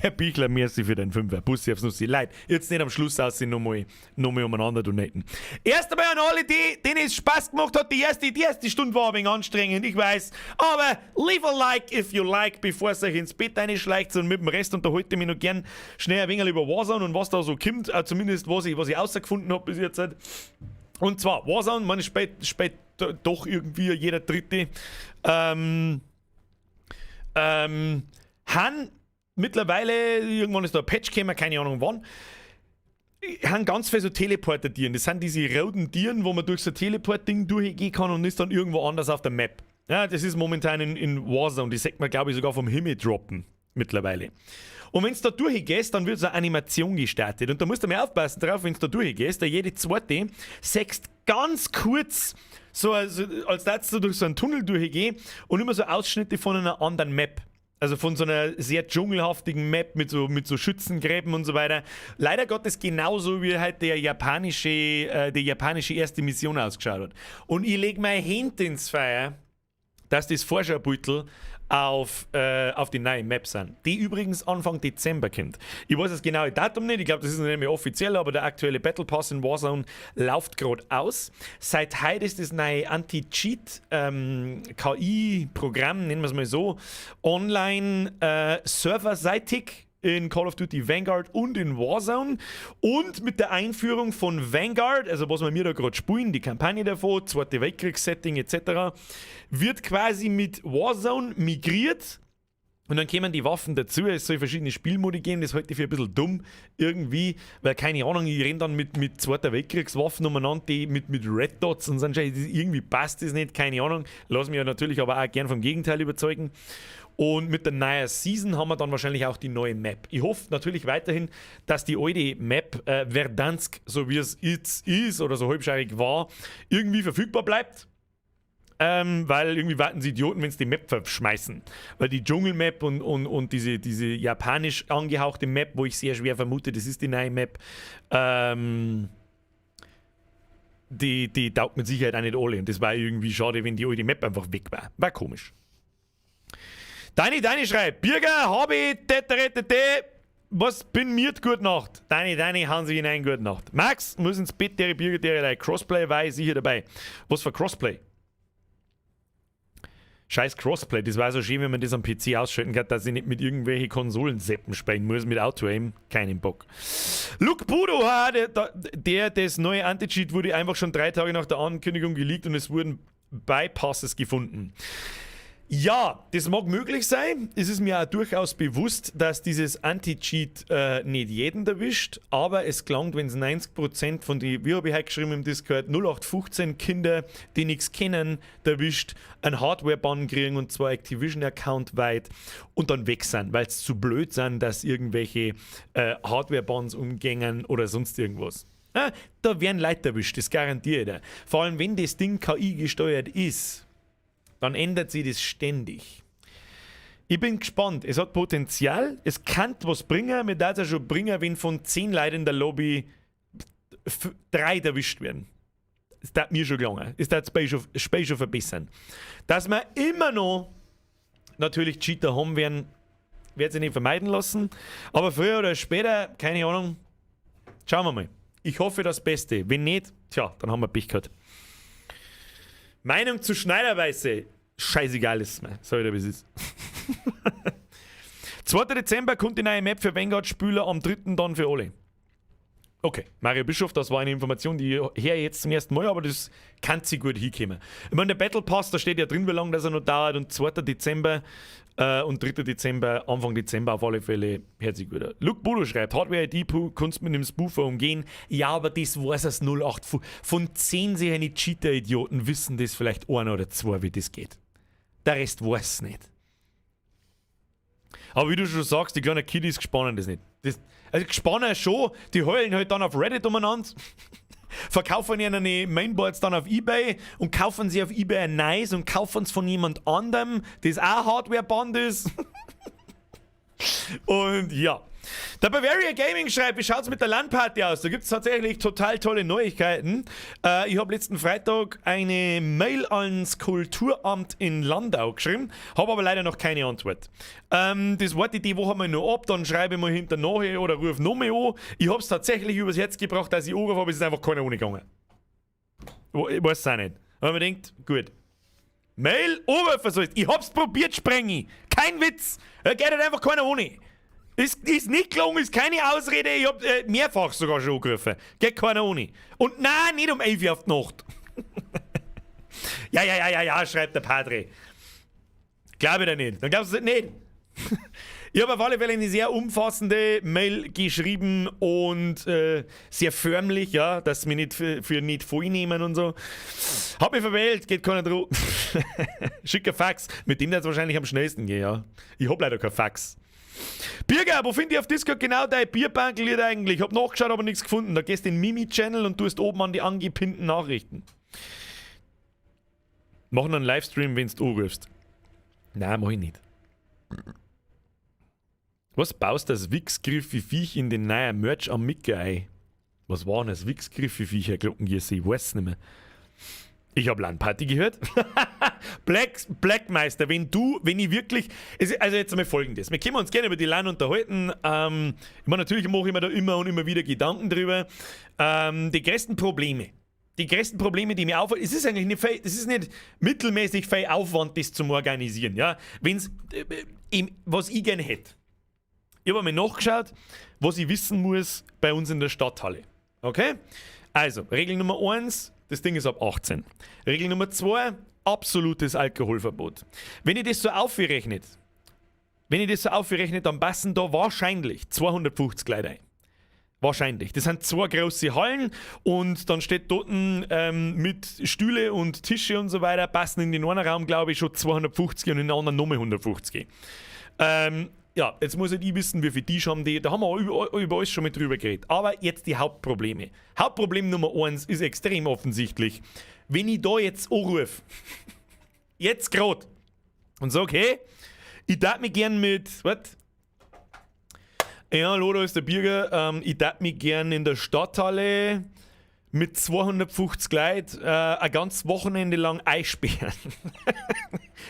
Herr Bichler, merci für den Fünfer. Bussi aufs Nussi. Leid, jetzt nicht am Schluss aussehen, nochmal umeinander donaten. Erst einmal an alle, denen es Spaß gemacht hat. Die erste Stunde war ein wenig anstrengend, ich weiß. Aber leave a like if you like, bevor es euch ins Bett reinschleicht. Und mit dem Rest unterhalte ich mich noch gern schnell ein wenig über Warzone und was da so kommt. Zumindest was ich rausgefunden habe bis jetzt. Und zwar, Warzone, man spielt doch irgendwie jeder Dritte. Mittlerweile, irgendwann ist da ein Patch gekommen, keine Ahnung wann, haben ganz viele so Teleporter-Tieren. Das sind diese roten Tieren, wo man durch so ein Teleport-Ding durchgehen kann und ist dann irgendwo anders auf der Map. Ja, das ist momentan in Warzone. Die sagt man, glaube ich, sogar vom Himmel droppen mittlerweile. Und wenn du da durchgehst, dann wird so eine Animation gestartet. Und da musst du mal aufpassen drauf, wenn du da durchgehst, da jede zweite sechst ganz kurz, als würdest du durch so einen Tunnel durchgehen und immer so Ausschnitte von einer anderen Map. Also von so einer sehr dschungelhaftigen Map mit so Schützengräben und so weiter. Leider Gottes genauso, wie halt die japanische erste Mission ausgeschaut hat. Und ich lege mein Hand ins Feuer, dass das Vorschaubeutel auf die neue Map sind. Die übrigens Anfang Dezember kommt. Ich weiß das genaue Datum nicht, ich glaube, das ist noch nicht mehr offiziell, aber der aktuelle Battle Pass in Warzone läuft gerade aus. Seit heute ist das neue Anti-Cheat KI-Programm, nennen wir es mal so, online serverseitig in Call of Duty Vanguard und in Warzone. Und mit der Einführung von Vanguard, also was wir da gerade spielen, die Kampagne davon, Zweite Weltkriegssetting etc., wird quasi mit Warzone migriert Und dann kämen die Waffen dazu, es soll verschiedene Spielmodi geben, das halte ich für ein bisschen dumm irgendwie, weil keine Ahnung, ich renne dann mit Zweiter Weltkriegswaffen umeinander, die mit Red Dots und so, irgendwie passt das nicht, keine Ahnung, lass mich ja natürlich aber auch gern vom Gegenteil überzeugen. Und mit der neuen Season haben wir dann wahrscheinlich auch die neue Map. Ich hoffe natürlich weiterhin, dass die alte Map Verdansk, so wie es jetzt ist oder so halbscheirig war, irgendwie verfügbar bleibt. Weil irgendwie warten sie Idioten, wenn sie die Map verschmeißen. Weil die Dschungel-Map und diese japanisch angehauchte Map, wo ich sehr schwer vermute, das ist die neue Map, die taugt mit Sicherheit auch nicht alle. Und das war irgendwie schade, wenn die alte Map einfach weg war. War komisch. Deine schreibt, Birger, Hobby, was bin mir gute Nacht? Deine, hauen Sie hinein, gute Nacht. Max, muss ins Bett, der Birger, der Crossplay war ich sicher dabei. Was für Crossplay? Scheiß Crossplay, das war so schön, wenn man das am PC ausschalten kann, dass ich nicht mit irgendwelchen Konsolenseppen spielen muss, mit Auto-Aim, keinen Bock. Luke Budo, das neue Anti-Cheat wurde einfach schon 3 Tage nach der Ankündigung geleakt und es wurden Bypasses gefunden. Ja, das mag möglich sein. Es ist mir auch durchaus bewusst, dass dieses Anti-Cheat nicht jeden erwischt, aber es klang, wenn es 90% von die, wie habe ich heute geschrieben im Discord, 0815 Kinder, die nichts kennen, erwischt, einen Hardware-Bann kriegen und zwar Activision-Account weit und dann weg sind, weil es zu blöd sind, dass irgendwelche Hardware-Bans umgängen oder sonst irgendwas. Da werden Leute erwischt, das garantiert. Vor allem, wenn das Ding KI gesteuert ist, dann ändert sich das ständig. Ich bin gespannt. Es hat Potenzial. Es kann was bringen. Mir darf es ja schon bringen, wenn von 10 Leuten in der Lobby 3 erwischt werden. Das darf mir schon gelingen. Es darf das Spiel schon verbessern. Dass wir immer noch natürlich Cheater haben werden, wird sich nicht vermeiden lassen. Aber früher oder später, keine Ahnung, schauen wir mal. Ich hoffe das Beste. Wenn nicht, tja, dann haben wir Pech gehabt. Meinung zu Schneiderweise. Scheißegal ist es mir. Sag ich dir, wie es ist. 2. Dezember kommt die neue Map für Vanguard-Spieler, am 3. dann für alle. Okay, Mario Bischof, das war eine Information, die her jetzt zum ersten Mal, aber das kann sich gut hinkommen. Ich meine, der Battle Pass, da steht ja drin, wie lange das er noch dauert und 2. Dezember und 3. Dezember, Anfang Dezember auf alle Fälle, hört sich gut an. Luke Bodo schreibt, Hardware-ID kannst du mit dem Spoofer umgehen. Ja, aber das weiß es 08. Von 10 sehr eine Cheater-Idioten wissen das vielleicht 1 oder 2, wie das geht. Der Rest weiß es nicht. Aber wie du schon sagst, die kleinen Kiddies gespannen das nicht. Also gespannen schon, die heulen halt dann auf Reddit umeinander, verkaufen ihre Mainboards dann auf Ebay und kaufen sie auf Ebay ein neues und kaufen es von jemand anderem, das auch Hardware-Band ist. Und ja. Der Bavaria Gaming schreibt, wie schaut es mit der LAN-Party aus? Da gibt es tatsächlich total tolle Neuigkeiten. Ich habe letzten Freitag eine Mail ans Kulturamt in Landau geschrieben, habe aber leider noch keine Antwort. Das warte ich die Woche mal noch ab, dann schreibe ich mal hinter nachher oder rufe noch mehr an. Ich habe es tatsächlich übers Herz gebracht, dass ich angerufen habe, es ist einfach keiner angegangen. Ich weiß es auch nicht. Aber man denkt, gut. Mail anrufen sollst. Ich hab's probiert, Sprengi. Kein Witz. Da geht halt einfach keiner ohne. Ist nicht gelungen, ist keine Ausrede. Ich hab mehrfach sogar schon angerufen. Geht keiner ohne. Und nein, nicht um 11 Uhr auf die Nacht. Ja, schreibt der Padre. Glaube ich dir nicht. Dann glaubst du es nicht. Ich habe auf alle Fälle eine sehr umfassende Mail geschrieben und sehr förmlich, ja, dass sie mich nicht für nicht vornehmen und so. Hab mich verwählt, geht keiner drauf. Schicker Fax. Mit dem das wahrscheinlich am schnellsten geht, ja. Ich hab leider kein Fax. Birger, wo finde ich auf Discord genau dein Bierbank-Lied eigentlich? Ich hab nachgeschaut, aber nichts gefunden. Da gehst du in den Mimi-Channel und tust oben an die angepinnten Nachrichten. Mach einen Livestream, wenn du anrufst. Nein, mach ich nicht. Was baust das Wichsgriffi-Viech in den neuen Merch am Micke ein? Was war denn das Wichsgriffi-Viech, Herr Glockengieße? Ich weiß nicht mehr. Ich habe LAN-Party gehört. Blackmeister, wenn ich wirklich... Also jetzt einmal Folgendes. Wir können uns gerne über die LAN unterhalten. Ich meine, natürlich mache ich mir da immer und immer wieder Gedanken drüber. Die größten Probleme, die mir auffallen, es ist eigentlich nicht mittelmäßig viel Aufwand, das zum Organisieren. Ja? Wenn's, was ich gerne hätte. Ich habe mir nachgeschaut, was ich wissen muss bei uns in der Stadthalle. Okay? Also, Regel Nummer 1, das Ding ist ab 18. Regel Nummer 2, absolutes Alkoholverbot. Wenn ich das so aufrechne, Wenn ich das so aufrechne, dann passen da wahrscheinlich 250 Leute ein. Wahrscheinlich. Das sind 2 große Hallen und dann steht dort mit Stühle und Tische und so weiter, passen in den einen Raum, glaube ich, schon 250 und in den anderen nochmal 150. Ja, jetzt muss ich wissen, wie viele Tische haben die. Da haben wir über alles schon mal drüber geredet. Aber jetzt die Hauptprobleme. Hauptproblem Nummer 1 ist extrem offensichtlich. Wenn ich da jetzt anrufe, jetzt gerade, und sage, hey, ich darf mich gern mit, was? Ja, hallo, da ist der Bürger. Ich darf mich gern in der Stadthalle mit 250 Leuten ein ganzes Wochenende lang einsperren.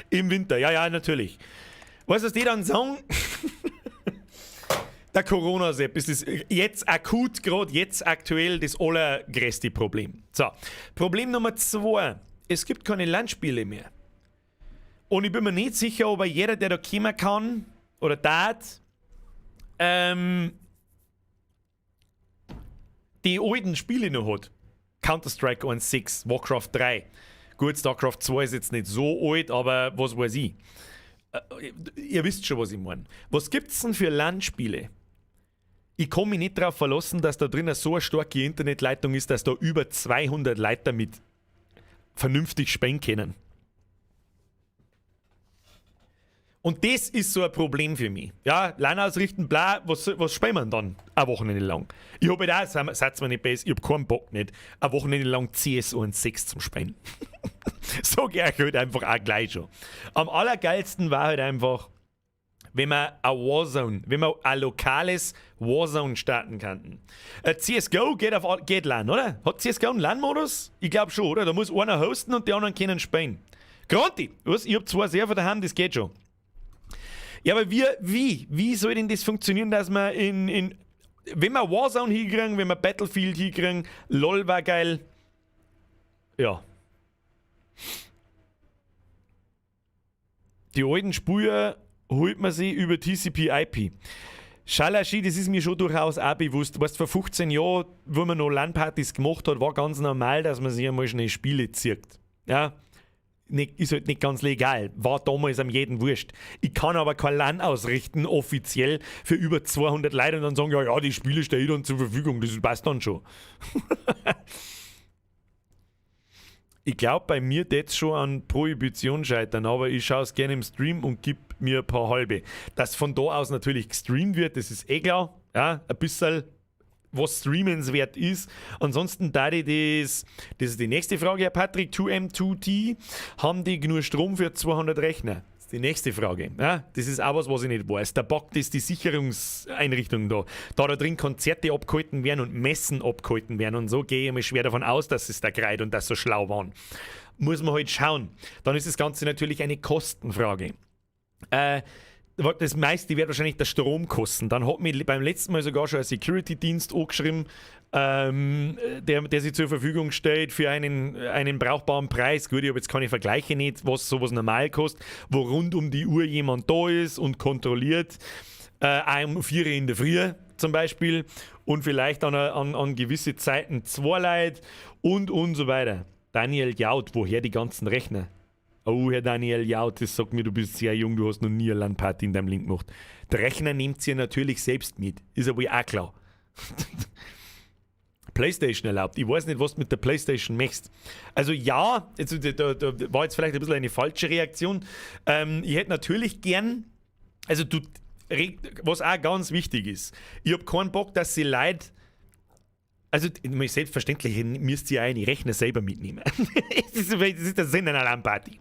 Im Winter, ja, natürlich. Weißt du, was die dann sagen? Der Corona-Sepp ist das jetzt akut, gerade jetzt aktuell, das allergrößte Problem. So, Problem Nummer 2. Es gibt keine Landspiele mehr. Und ich bin mir nicht sicher, ob jeder, der da kommen kann, oder die alten Spiele noch hat. Counter-Strike 1.6, Warcraft 3. Gut, StarCraft 2 ist jetzt nicht so alt, aber was weiß ich. Ihr wisst schon, was ich meine. Was gibt's denn für Landspiele? Ich kann mich nicht darauf verlassen, dass da drinnen so eine starke Internetleitung ist, dass da über 200 Leute damit vernünftig spielen können. Und das ist so ein Problem für mich. Ja, Line ausrichten, bla, was spielen wir dann ein Wochenende lang? Ich habe da, seid mir nicht besser, ich habe keinen Bock nicht, ein Wochenende lang CS 1.6 zum Spielen. So gehe ich halt einfach auch gleich schon. Am allergeilsten war halt einfach, wenn wir ein lokales Warzone starten könnten. CSGO geht LAN, oder? Hat CSGO einen LAN-Modus? Ich glaube schon, oder? Da muss einer hosten und die anderen können spielen. Granti, ich habe 2 Server daheim, das geht schon. Ja, aber wie soll denn das funktionieren, dass wir wenn wir Warzone hinkriegen, wenn wir Battlefield hinkriegen, LOL war geil. Ja. Die alten Spiele holt man sie über TCP/IP. Schalaschi, das ist mir schon durchaus auch bewusst. Weißt, vor 15 Jahren, wo man noch LAN-Partys gemacht hat, war ganz normal, dass man sich einmal schnell Spiele zieht. Ja. Ist halt nicht ganz legal. War damals am jeden wurscht. Ich kann aber kein LAN ausrichten, offiziell, für über 200 Leute und dann sagen, ja, die Spiele stehen dann zur Verfügung. Das passt dann schon. Ich glaube, bei mir das schon an Prohibition scheitern, aber ich schaue es gerne im Stream und gebe mir ein paar halbe. Dass von da aus natürlich gestreamt wird, das ist klar. Ja, ein bisschen was streamenswert ist. Ansonsten da das ist die nächste Frage, Herr Patrick, 2M2T, haben die genug Strom für 200 Rechner? Das ist die nächste Frage. Ja, das ist auch was ich nicht weiß. Der Bug ist die Sicherungseinrichtung da. Da drin Konzerte abgehalten werden und Messen abgehalten werden und so gehe ich mir schwer davon aus, dass es da greit und dass so schlau waren. Muss man halt schauen. Dann ist das Ganze natürlich eine Kostenfrage. Das meiste wird wahrscheinlich der Strom kosten. Dann hat mir beim letzten Mal sogar schon ein Security-Dienst angeschrieben, der sich zur Verfügung stellt für einen brauchbaren Preis. Gut, ich habe jetzt keine Vergleiche nicht, was sowas normal kostet, wo rund um die Uhr jemand da ist und kontrolliert, um 4 Uhr in der Früh zum Beispiel und vielleicht an gewisse Zeiten 2 Leute und so weiter. Daniel Jaud, woher die ganzen Rechner? Oh, Herr Daniel Jaud, das sagt mir, du bist sehr jung, du hast noch nie eine LAN-Party in deinem Leben gemacht. Der Rechner nehmt ihr natürlich selbst mit. Ist aber auch klar. PlayStation erlaubt. Ich weiß nicht, was du mit der PlayStation machst. Also ja, da war jetzt vielleicht ein bisschen eine falsche Reaktion. Ich hätte natürlich gern, was auch ganz wichtig ist, ich habe keinen Bock, dass sie Leute, also selbstverständlich müsst ihr einen Rechner selber mitnehmen. Das ist der Sinn einer LAN-Party.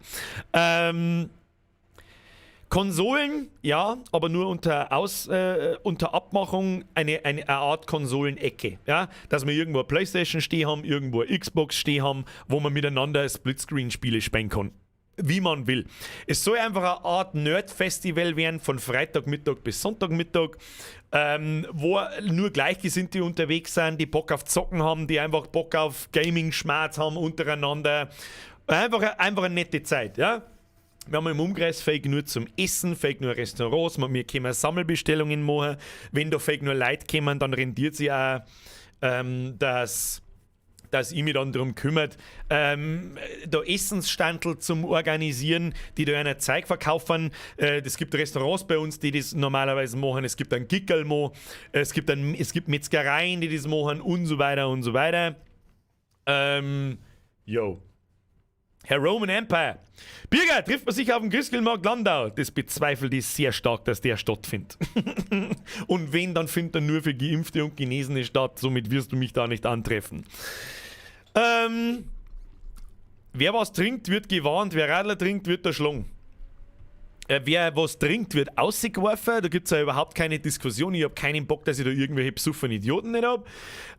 Konsolen, ja, aber nur unter Abmachung eine Art Konsolenecke. Ja? Dass wir irgendwo eine Playstation stehen haben, irgendwo eine Xbox stehen haben, wo man miteinander Splitscreen-Spiele spielen kann. Wie man will. Es soll einfach eine Art Nerd-Festival werden, von Freitagmittag bis Sonntagmittag, wo nur Gleichgesinnte unterwegs sind, die Bock auf Zocken haben, die einfach Bock auf Gaming-Schmerz haben untereinander. Einfach eine nette Zeit, ja. Wir haben im Umkreis fähig nur zum Essen, fähig nur Restaurants, wir können Sammelbestellungen machen. Wenn da fähig nur Leute kommen, dann rendiert sich auch das dass ich mich dann darum kümmert, da Essensstandel zum Organisieren, die da einer Zeug verkaufen. Es gibt Restaurants bei uns, die das normalerweise machen. Es gibt einen Gickelmo, es gibt Metzgereien, die das machen und so weiter und so weiter. Herr Roman Empire. Birger, trifft man sich auf dem Christkindlmarkt Landau? Das bezweifelt ich sehr stark, dass der stattfindet. Und wenn, dann findet er nur für Geimpfte und Genesene statt. Somit wirst du mich da nicht antreffen. Wer was trinkt, wird gewarnt. Wer Radler trinkt, wird erschlagen. Wer was trinkt, wird ausgeworfen. Da gibt es ja überhaupt keine Diskussion. Ich habe keinen Bock, dass ich da irgendwelche besoffenen Idioten nicht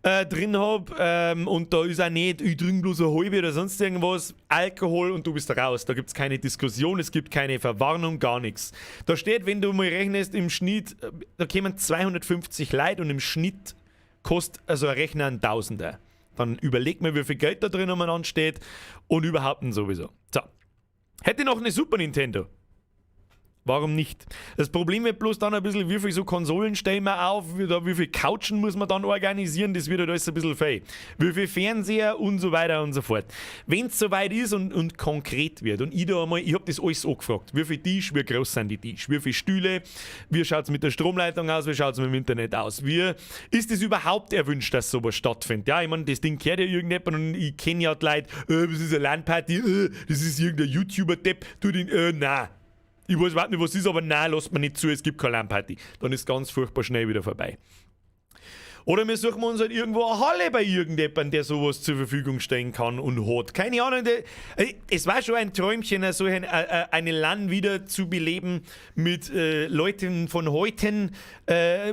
drin habe. Und da ist auch nicht, ich trinke bloß eine halbe oder sonst irgendwas. Alkohol und du bist raus. Da gibt es keine Diskussion, es gibt keine Verwarnung, gar nichts. Da steht, wenn du mal rechnest, im Schnitt, da kommen 250 Leute und im Schnitt kostet also ein Rechner ein Tausender. Dann überleg mal, wie viel Geld da drin umeinander steht und überhaupt nicht sowieso. So. Hätte noch eine Super Nintendo. Warum nicht? Das Problem wird bloß dann ein bisschen, wie viele so Konsolen stellen wir auf, wie viele Couchen muss man dann organisieren, das wird halt alles ein bisschen fehl. Wie viele Fernseher und so weiter und so fort. Wenn es soweit ist und konkret wird und ich habe das alles angefragt, wie viele Tisch, wie groß sind die Tisch, wie viele Stühle, wie schaut es mit der Stromleitung aus, wie schaut es mit dem Internet aus, ist es überhaupt erwünscht, dass sowas stattfindet? Ja, ich meine, das Ding kennt ja irgendjemand und ich kenne ja die Leute, das ist eine LAN-Party, das ist irgendein YouTuber-Depp, nein. Ich weiß überhaupt nicht, was ist, aber nein, lasst mir nicht zu, es gibt keine LAN-Party. Dann ist ganz furchtbar schnell wieder vorbei. Oder wir suchen uns halt irgendwo eine Halle bei irgendjemandem, der sowas zur Verfügung stellen kann und hat. Keine Ahnung, es war schon ein Träumchen, so eine LAN wieder zu beleben, mit Leuten von heute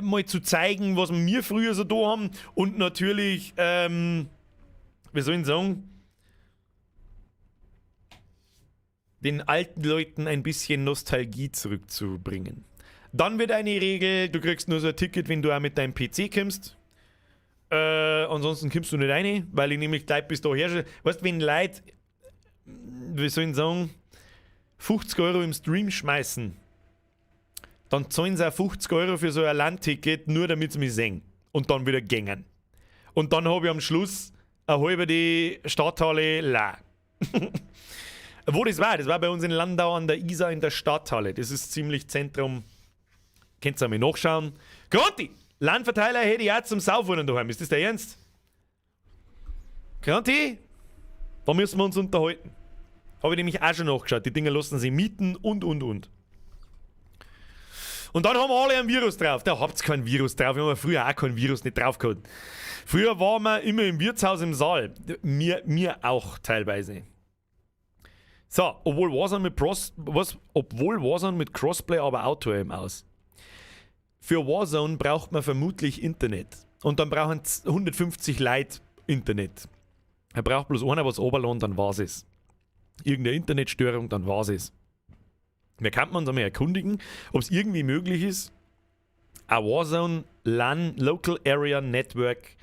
mal zu zeigen, was wir früher so da haben. Und natürlich, wie soll ich sagen, den alten Leuten ein bisschen Nostalgie zurückzubringen. Dann wird eine Regel, du kriegst nur so ein Ticket, wenn du auch mit deinem PC kommst. Ansonsten kommst du nicht rein, weil ich nämlich gleich bis daher... Weißt du, wenn Leute, wie soll ich sagen, 50 € im Stream schmeißen, dann zahlen sie auch 50 € für so ein Landticket, nur damit sie mich sehen. Und dann wieder gängen. Und dann habe ich am Schluss eine halbe die Stadthalle leer. Wo das war? Das war bei uns in Landau an der Isar in der Stadthalle. Das ist ziemlich Zentrum. Könnt ihr mal nachschauen. Granti! Landverteiler hätte ich auch zum Saufen daheim. Ist das der Ernst? Granti? Da müssen wir uns unterhalten. Habe ich nämlich auch schon nachgeschaut. Die Dinger lassen sich mieten und. Und dann haben alle ein Virus drauf. Da habt ihr kein Virus drauf. Wir haben früher auch kein Virus nicht drauf gehabt. Früher waren wir immer im Wirtshaus im Saal. Mir auch teilweise. So, obwohl Warzone mit Crossplay aber Auto eben aus. Für Warzone braucht man vermutlich Internet. Und dann brauchen 150 Leute Internet. Er braucht bloß einer, was runterladen, dann war's es. Irgendeine Internetstörung, dann war's es. Wir könnten uns einmal erkundigen, ob es irgendwie möglich ist, ein Warzone LAN, Local Area Network,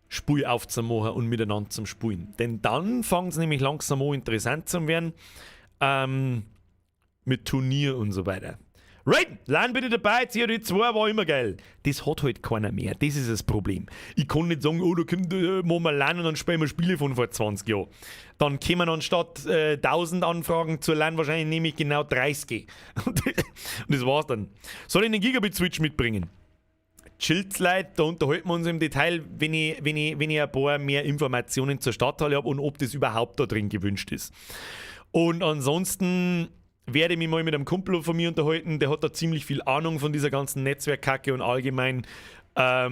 Spiel aufzumachen und miteinander zum Spielen. Denn dann fangen es nämlich langsam an interessant zu werden. Mit Turnier und so weiter. Raiden, LAN bitte dabei, COD2 war immer geil. Das hat halt keiner mehr, das ist das Problem. Ich kann nicht sagen, oh, da kommt mal LAN und dann spielen wir Spiele von vor 20 Jahren. Dann kommen anstatt 1000 Anfragen zur LAN wahrscheinlich nämlich genau 30. Und das war's dann. Soll ich einen Gigabit-Switch mitbringen? Chillt Leute, da unterhalten wir uns im Detail, wenn ich ein paar mehr Informationen zur Stadthalle habe und ob das überhaupt da drin gewünscht ist. Und ansonsten werde ich mich mal mit einem Kumpel von mir unterhalten, der hat da ziemlich viel Ahnung von dieser ganzen Netzwerkkacke und allgemein. Ja,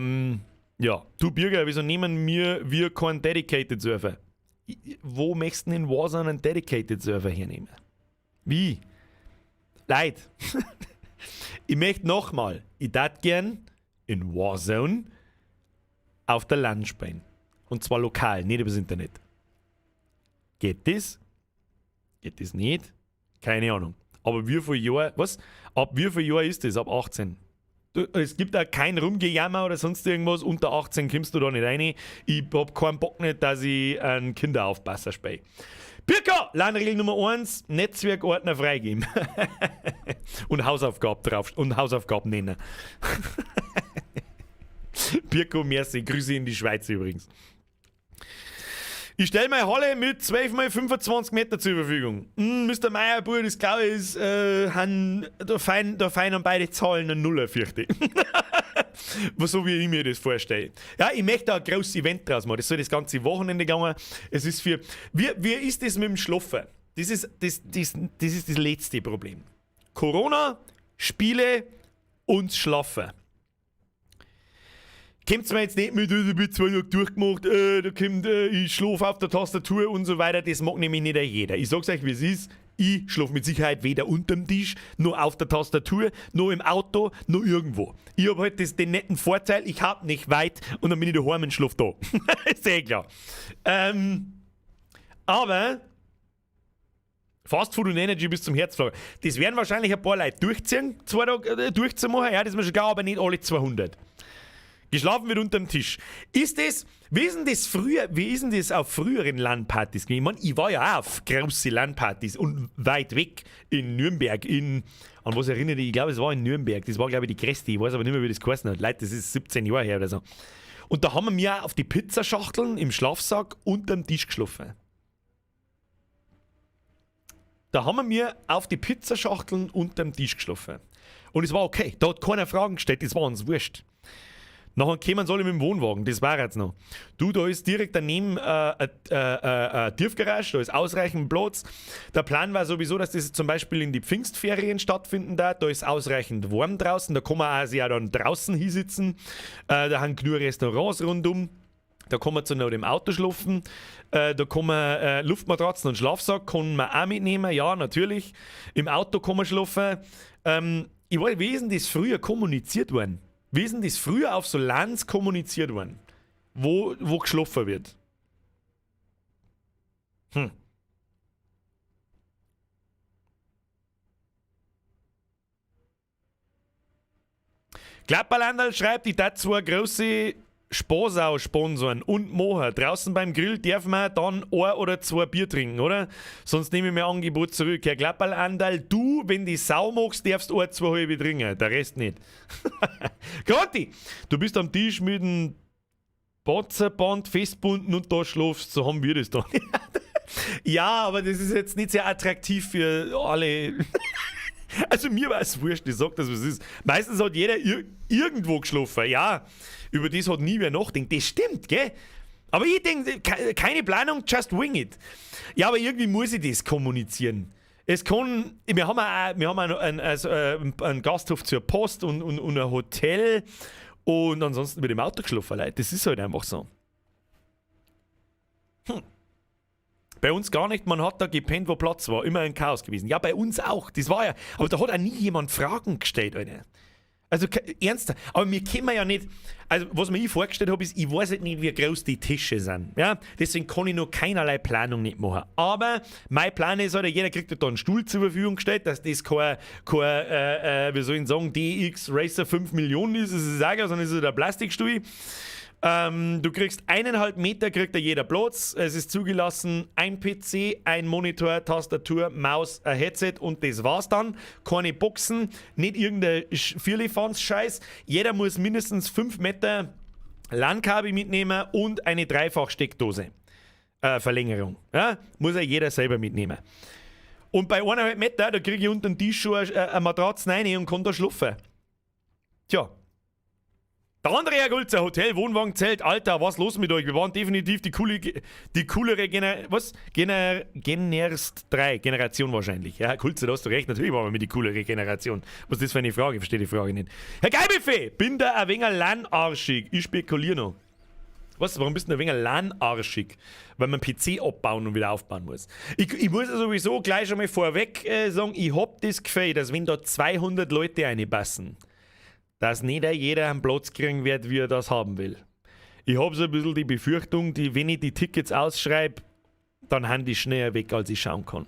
du Birger, wieso nehmen wir keinen Dedicated Server? Wo möchtest du in Warzone einen Dedicated Server hernehmen? Wie? Leute, ich möchte nochmal, ich darf gern in Warzone auf der LAN spielen. Und zwar lokal, nicht übers Internet. Geht das? Geht das nicht? Keine Ahnung. Aber wie viel Jahr, was? Ab wie viel Jahr ist das? Ab 18. Es gibt auch kein Rumgejammer oder sonst irgendwas. Unter 18 kommst du da nicht rein. Ich hab keinen Bock nicht, dass ich einen Kinderaufpasser spiele. Birka! LAN-Regel Nummer 1, Netzwerkordner freigeben. Und Hausaufgaben drauf und Hausaufgaben nennen. Pirko, merci. Grüße in die Schweiz übrigens. Ich stelle meine Halle mit 12 x 25 Meter zur Verfügung. Mr. Meyerbuhr, das glaube ich, ist, da feinen beide Zahlen eine Nuller, fürchte ich. So wie ich mir das vorstelle. Ja, ich möchte da ein großes Event draus machen. Das soll das ganze Wochenende gehen. Es ist für. Wie ist das mit dem Schlafen? Das ist das letzte Problem. Corona, Spiele und Schlafen. Kommt's mir jetzt nicht mit, ich bin 2 Tage durchgemacht, da kommt, ich schlafe auf der Tastatur und so weiter. Das mag nämlich nicht jeder. Ich sag's euch, wie es ist. Ich schlafe mit Sicherheit weder unterm Tisch, noch auf der Tastatur, noch im Auto, noch irgendwo. Ich habe halt den netten Vorteil, ich hab nicht weit und dann bin ich daheim und schlafe da. Ist eh klar. Aber Fast Food und Energy bis zum Herzflager. Das werden wahrscheinlich ein paar Leute durchziehen, 2 Tage durchzumachen. Ja, das ist mir schon klar, aber nicht alle 200. Geschlafen wird unterm Tisch. Wie ist denn das auf früheren LAN-Partys gewesen? Ich meine, ich war ja auch auf große LAN-Partys und weit weg in Nürnberg, an was erinnere ich? Ich glaube, es war in Nürnberg. Das war, glaube ich, die größte. Ich weiß aber nicht mehr, wie das geheißen hat. Leute, das ist 17 Jahre her oder so. Und da haben wir mir auf die Pizzaschachteln im Schlafsack unterm Tisch geschlafen. Da haben wir mir auf die Pizzaschachteln unterm Tisch geschlafen. Und es war okay. Da hat keiner Fragen gestellt, das war uns wurscht. Nachher kämen sie alle mit dem Wohnwagen, das war jetzt noch. Da ist direkt daneben eine Tiefgarage, da ist ausreichend Platz. Der Plan war sowieso, dass das zum Beispiel in die Pfingstferien stattfinden darf. Da ist ausreichend warm draußen, da kann man sich auch dann draußen hinsitzen. Da haben genug Restaurants rundum. Da kann man zu noch im Auto schlafen. Da kann man Luftmatratzen und Schlafsack kann man auch mitnehmen. Ja, natürlich. Im Auto kann man schlafen. Ich weiß, wie ist denn das früher kommuniziert worden? Wie ist denn das früher auf so LANs kommuniziert worden? Wo geschlafen wird? Klapperlandl schreibt, ich darf 2 große Spaßau sponsoren und machen. Draußen beim Grill dürfen wir dann 1 oder 2 Bier trinken, oder? Sonst nehme ich mein Angebot zurück. Herr Klapperlandl, du, wenn die Sau magst, darfst 1, 2 halbe trinken. Der Rest nicht. Granti, du bist am Tisch mit dem Panzerband festbunden und da schlafst. So haben wir das dann. Ja, aber das ist jetzt nicht sehr attraktiv für alle. Also mir war es wurscht, ich sag das, was es ist. Meistens hat jeder irgendwo geschlafen. Ja, über das hat nie wer nachdenkt. Das stimmt, gell? Aber ich denke, keine Planung, just wing it. Ja, aber irgendwie muss ich das kommunizieren. Es kann, wir haben einen Gasthof zur Post und ein Hotel und ansonsten wird im Auto geschlafen, Leute. Das ist halt einfach so. Bei uns gar nicht, man hat da gepennt, wo Platz war. Immer ein Chaos gewesen. Ja, bei uns auch. Das war ja. Aber da hat auch nie jemand Fragen gestellt, Alter. Also ernster. Aber mir können ja nicht. Also, was mir vorgestellt habe, ist, ich weiß halt nicht, wie groß die Tische sind. Ja? Deswegen kann ich noch keinerlei Planung nicht machen. Aber mein Plan ist halt, jeder kriegt da einen Stuhl zur Verfügung gestellt, dass das kein wie soll ich sagen, DX Racer 5 Millionen ist, das ist auch, sondern ist ein Plastikstuhl. Du kriegst 1,5 Meter, kriegt jeder Platz. Es ist zugelassen, ein PC, ein Monitor, Tastatur, Maus, ein Headset und das war's dann. Keine Boxen, nicht irgendein Vierlefanz-Scheiß. Jeder muss mindestens 5 Meter LAN-Kabel mitnehmen und eine Dreifach-Steckdose. Verlängerung. Ja? Muss ja jeder selber mitnehmen. Und bei 1,5 Meter, da kriege ich unter dem Tisch schon eine Matratze rein und kann da schlafen. Tja. Der andere Herr Gulzer, Hotel, Wohnwagen, Zelt, Alter, was los mit euch? Wir waren definitiv die coolere Generation wahrscheinlich. Ja, Gulzer, da hast du recht, natürlich waren wir mit die coolere Generation. Was ist das für eine Frage? Ich verstehe die Frage nicht. Herr Geibelfee, bin da ein wenig lanarschig. Ich spekuliere noch. Was, warum bist du ein wenig lanarschig? Weil man PC abbauen und wieder aufbauen muss. Ich muss sowieso gleich schon mal vorweg sagen, ich hab das Gefühl, dass wenn da 200 Leute reinpassen, dass nicht jeder einen Platz kriegen wird, wie er das haben will. Ich habe so ein bisschen die Befürchtung, wenn ich die Tickets ausschreibe, dann haben die schneller weg, als ich schauen kann.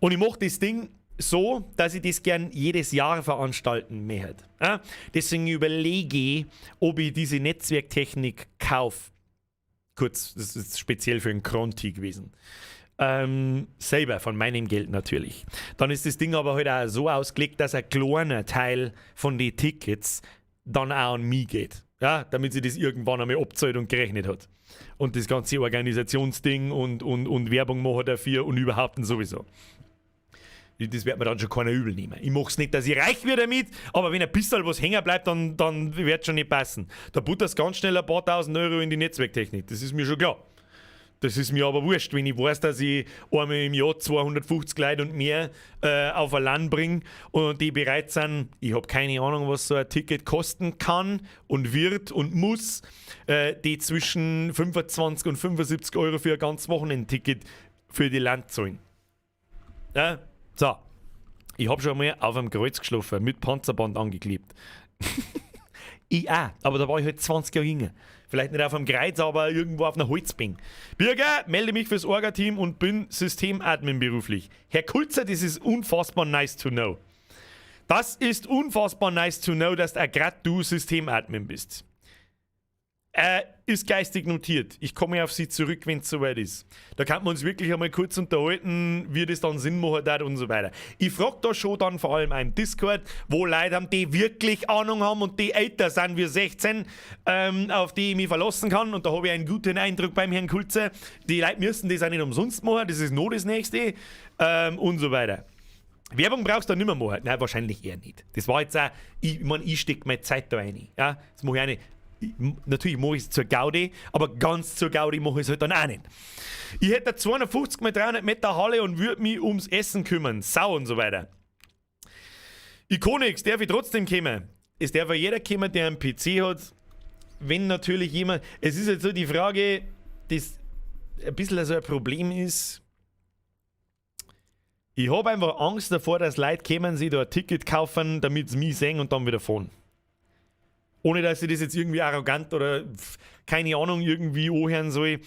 Und ich mache das Ding so, dass ich das gern jedes Jahr veranstalten möchte. Ja? Deswegen überlege ich, ob ich diese Netzwerktechnik kaufe. Kurz, das ist speziell für einen Kronti gewesen. Selber, von meinem Geld natürlich. Dann ist das Ding aber halt auch so ausgelegt, dass ein kleiner Teil von den Tickets dann auch an mich geht. Ja, damit sie das irgendwann einmal abzahlt und gerechnet hat. Und das ganze Organisationsding und Werbung machen dafür und überhaupt und sowieso. Das wird mir dann schon keiner übel nehmen. Ich mach's nicht, dass ich reich werde damit, aber wenn ein bisschen was hängen bleibt, dann wird es schon nicht passen. Da butterst ganz schnell ein paar tausend Euro in die Netzwerktechnik, das ist mir schon klar. Das ist mir aber wurscht, wenn ich weiß, dass ich einmal im Jahr 250 Leute und mehr auf ein LAN bringe und die bereit sind, ich habe keine Ahnung, was so ein Ticket kosten kann und wird und muss, die zwischen 25 und 75 Euro für ein ganzes Wochenendticket für die LAN zahlen. Ja? So, ich habe schon mal auf einem Kreuz geschlafen, mit Panzerband angeklebt. Ich auch, aber da war ich halt 20 Jahre jünger. Vielleicht nicht auf einem Kreuz, aber irgendwo auf einer Holzbank. Bürger, melde mich fürs Orga-Team und bin Systemadmin beruflich. Herr Kulzer, das ist unfassbar nice to know. Das ist unfassbar nice to know, dass gerade du Systemadmin bist. Ist geistig notiert. Ich komme auf Sie zurück, wenn es soweit ist. Da kann man uns wirklich einmal kurz unterhalten, wie das dann Sinn machen hat und so weiter. Ich frage da schon dann vor allem einen Discord, wo Leute haben, die wirklich Ahnung haben und die älter sind wie 16, auf die ich mich verlassen kann. Und da habe ich einen guten Eindruck beim Herrn Kulze. Die Leute müssen das auch nicht umsonst machen, das ist noch das Nächste und so weiter. Werbung brauchst du nicht mehr machen. Nein, wahrscheinlich eher nicht. Das war jetzt auch, ich stecke meine Zeit da rein. Ja? Das mache ich auch nicht. Natürlich mache ich es zur Gaudi, aber ganz zur Gaudi mache ich es halt dann auch nicht. Ich hätte 250 x 300 Meter Halle und würde mich ums Essen kümmern, Sau und so weiter. Iconix, darf ich trotzdem kommen? Es darf ja jeder kommen, der einen PC hat, wenn natürlich jemand... Es ist jetzt so die Frage, das ein bisschen so ein Problem ist. Ich habe einfach Angst davor, dass Leute kommen, sich da ein Ticket kaufen, damit sie mich sehen und dann wieder fahren. Ohne dass ich das jetzt irgendwie arrogant oder keine Ahnung irgendwie anhören soll.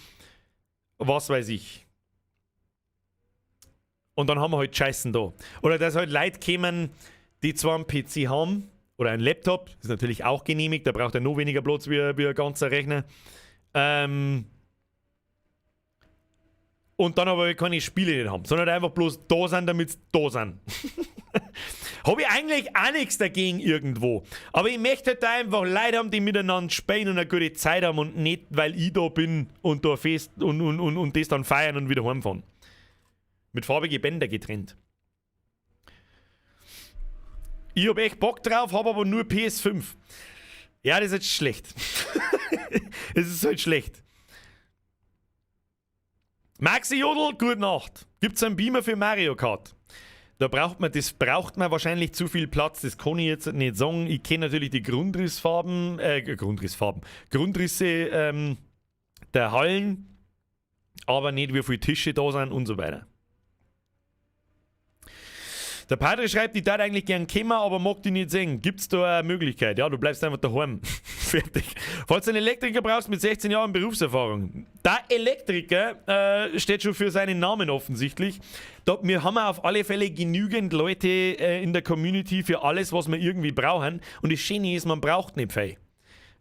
Was weiß ich. Und dann haben wir halt Scheißen da. Oder dass halt Leute kommen, die zwar einen PC haben oder einen Laptop, ist natürlich auch genehmigt, da braucht er noch weniger Platz wie ein ganzer Rechner. Und dann aber keine Spiele nicht haben, sondern einfach bloß da sind, damit sie da sind. Habe ich eigentlich auch nichts dagegen irgendwo. Aber ich möchte halt da einfach Leute haben, die miteinander spielen und eine gute Zeit haben und nicht, weil ich da bin und da fest und das dann feiern und wieder heimfahren. Mit farbigen Bändern getrennt. Ich habe echt Bock drauf, habe aber nur PS5. Ja, das ist jetzt schlecht. Es ist halt schlecht. Maxi Jodl, gute Nacht. Gibt's einen Beamer für Mario Kart? Das braucht man wahrscheinlich zu viel Platz, das kann ich jetzt nicht sagen. Ich kenne natürlich die Grundrisse der Hallen, aber nicht wie viele Tische da sind und so weiter. Der Padre schreibt, ich darf eigentlich gern kommen, aber mag die nicht sehen. Gibt's da eine Möglichkeit? Ja, du bleibst einfach daheim. Fertig. Falls du einen Elektriker brauchst mit 16 Jahren Berufserfahrung. Der Elektriker steht schon für seinen Namen offensichtlich. Wir haben auf alle Fälle genügend Leute in der Community für alles, was wir irgendwie brauchen. Und das Schöne ist, man braucht nicht viel.